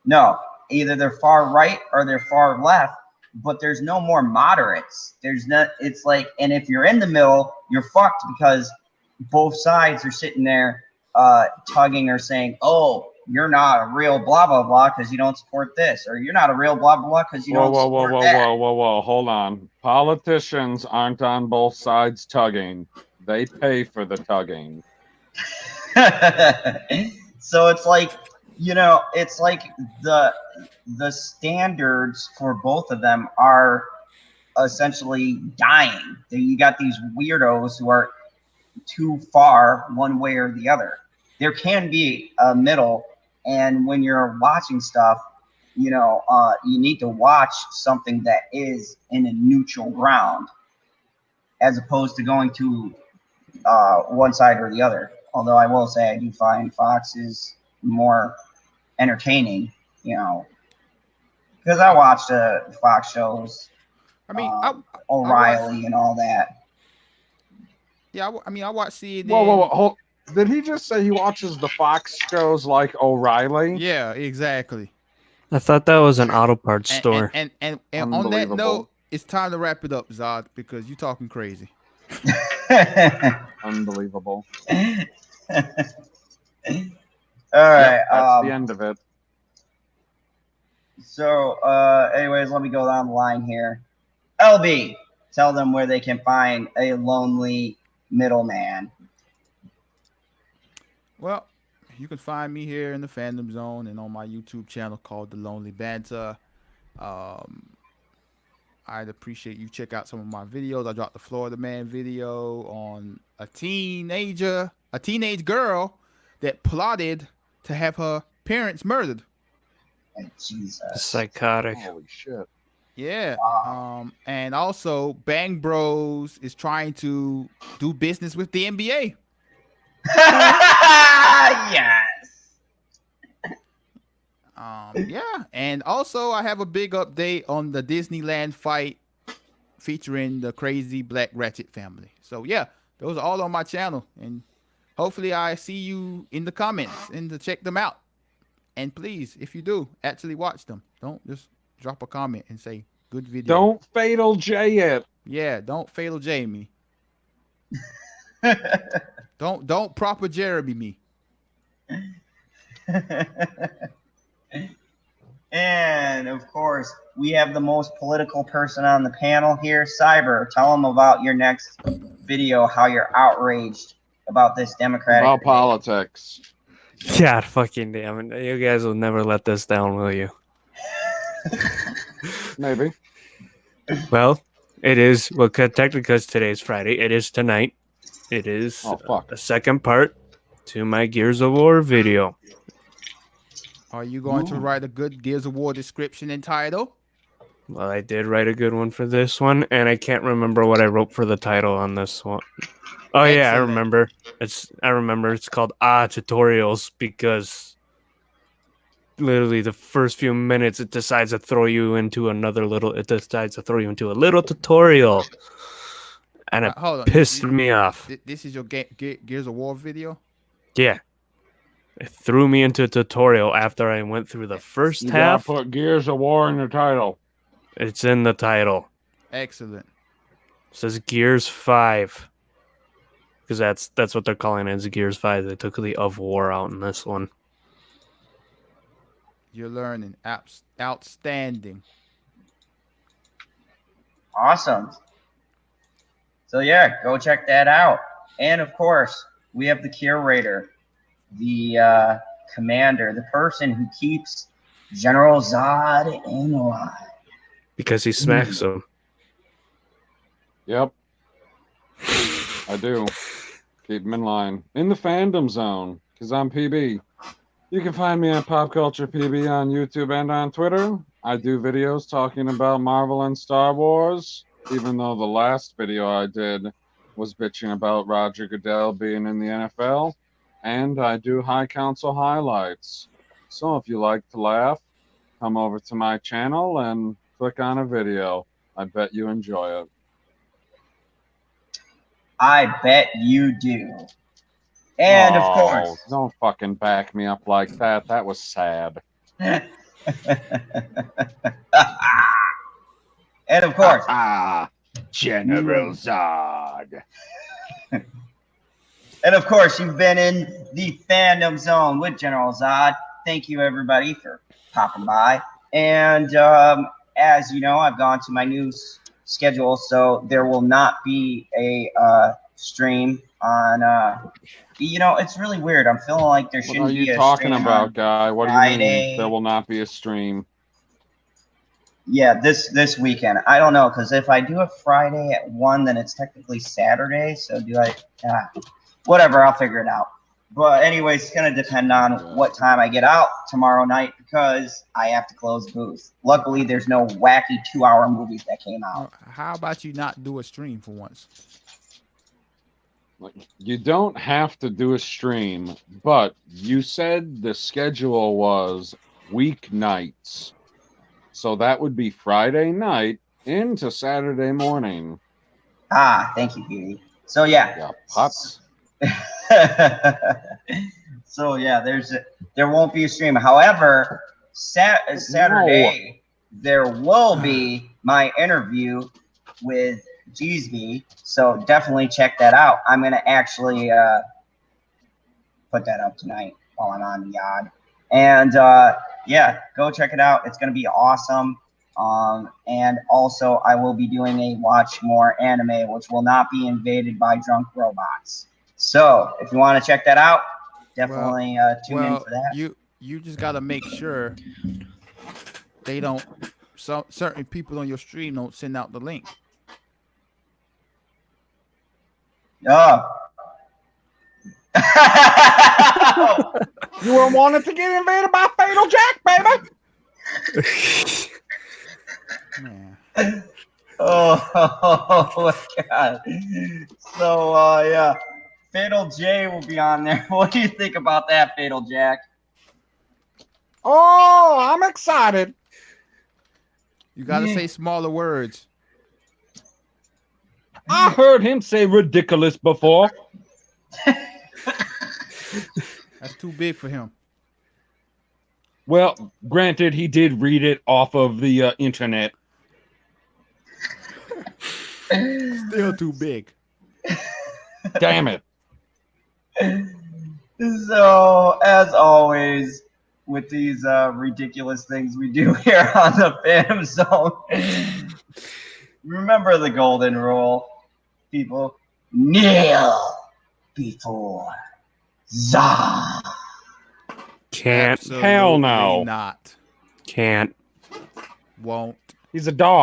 No, either they're far right or they're far left, but there's no more moderates. There's not. It's like, and if you're in the middle, you're fucked because both sides are sitting there tugging or saying, "Oh, you're not a real blah blah blah because you don't support this," or "You're not a real blah blah blah because you don't support that." Whoa, hold on. Politicians aren't on both sides tugging. They pay for the tugging. So it's like, it's like the standards for both of them are essentially dying. You got these weirdos who are too far one way or the other. There can be a middle, and when you're watching stuff, you need to watch something that is in a neutral ground, as opposed to going to one side or the other. Although I will say I do find Fox is more entertaining, because I watched Fox shows. I mean, O'Reilly and all that. Yeah, I watch CNN. Whoa. Did he just say he watches the Fox shows like O'Reilly? Yeah, exactly. I thought that was an auto parts store. And on that note, it's time to wrap it up, Zod, because you're talking crazy. Unbelievable. All right. That's the end of it. So, anyways, let me go down the line here. LB, tell them where they can find a lonely middleman. Well, you can find me here in the Fandom Zone and on my YouTube channel called The Lonely Banter. I'd appreciate you check out some of my videos. I dropped the Florida Man video on a teenager a teenage girl that plotted to have her parents murdered. Jesus. Psychotic. Holy shit. Yeah. Wow. And also Bang Bros is trying to do business with the NBA. Yes. Yeah. And also I have a big update on the Disneyland fight featuring the crazy Black Ratchet family. So yeah, those are all on my channel, and hopefully I see you in the comments and to check them out. And please, if you do, actually watch them. Don't just drop a comment and say good video. Don't Fatal J it. Yeah, don't Fatal J me. Don't proper Jeremy me. And of course, we have the most political person on the panel here, Cyber. Tell them about your next video, how you're outraged about this Democratic About debate. politics. God fucking damn it. You guys will never let this down, will you? Maybe. Well, it is. Well, technically, because today's Friday, it is tonight. It is Oh, fuck. the second part to my Gears of War video. Are you going to write a good Gears of War description and title? Well, I did write a good one for this one, and I can't remember what I wrote for the title on this one. Oh yeah, I Excellent. remember. It's called Tutorials, because literally the first few minutes it decides to throw you into a little tutorial. And it Hold on. pissed me off. This is your Gears of War video? Yeah. It threw me into a tutorial after I went through the first You half. gotta put Gears of War in your title. It's in the title. Excellent. It says Gears 5. Because that's what they're calling it, is Gears 5. They took the of war out in this one. You're learning. Outstanding. Awesome. So yeah, go check that out. And of course, we have the curator, the commander, the person who keeps General Zod in line. Because he smacks them. Yep. I do. Keep them in line. In the fandom zone, because I'm PB. You can find me at Pop Culture PB on YouTube and on Twitter. I do videos talking about Marvel and Star Wars, even though the last video I did was bitching about Roger Goodell being in the NFL. And I do High Council highlights. So if you like to laugh, come over to my channel and click on a video. I bet you enjoy it. I bet you do. And of course, Don't fucking back me up like that. That was sad. and of course, General Zod. and of course, you've been in the fandom zone with General Zod. Thank you, everybody, for popping by. And as you know, I've gone to my new schedule, so there will not be a stream on. It's really weird. I'm feeling like there What shouldn't are be you a talking stream about, on guy? What do you Friday. mean there will not be a stream? Yeah, this weekend. I don't know, because if I do a Friday at 1, then it's technically Saturday. So do I? Whatever, I'll figure it out. But anyways, it's gonna depend on what time I get out tomorrow night, because I have to close the booth. Luckily, there's no wacky 2-hour movies that came out. How about you not do a stream for once? You don't have to do a stream, but you said the schedule was weeknights. So that would be Friday night into Saturday morning. Thank you, Beauty. So yeah. Pops. So yeah, there won't be a stream. However, Saturday there will be my interview with Jeezy, so definitely check that out. I'm gonna actually put that up tonight while I'm on the yard, and yeah, go check it out. It's gonna be awesome. And also I will be doing a watch more anime, which will not be invaded by drunk robots. So if you want to check that out, definitely tune in for that. You just gotta make sure they don't. Certain people on your stream don't send out the link. You were wanting to get invaded by Fatal Jack, baby. Man. Oh my god. So yeah. Fatal J will be on there. What do you think about that, Fatal Jack? Oh, I'm excited. You gotta say smaller words. I heard him say ridiculous before. That's too big for him. Well, granted, he did read it off of the internet. Still too big. Damn it. So, as always, with these ridiculous things we do here on the Phantom Zone, remember the golden rule, people. Kneel before Zod. Can't. Absolutely Hell no. not. Can't. Won't. He's a dog.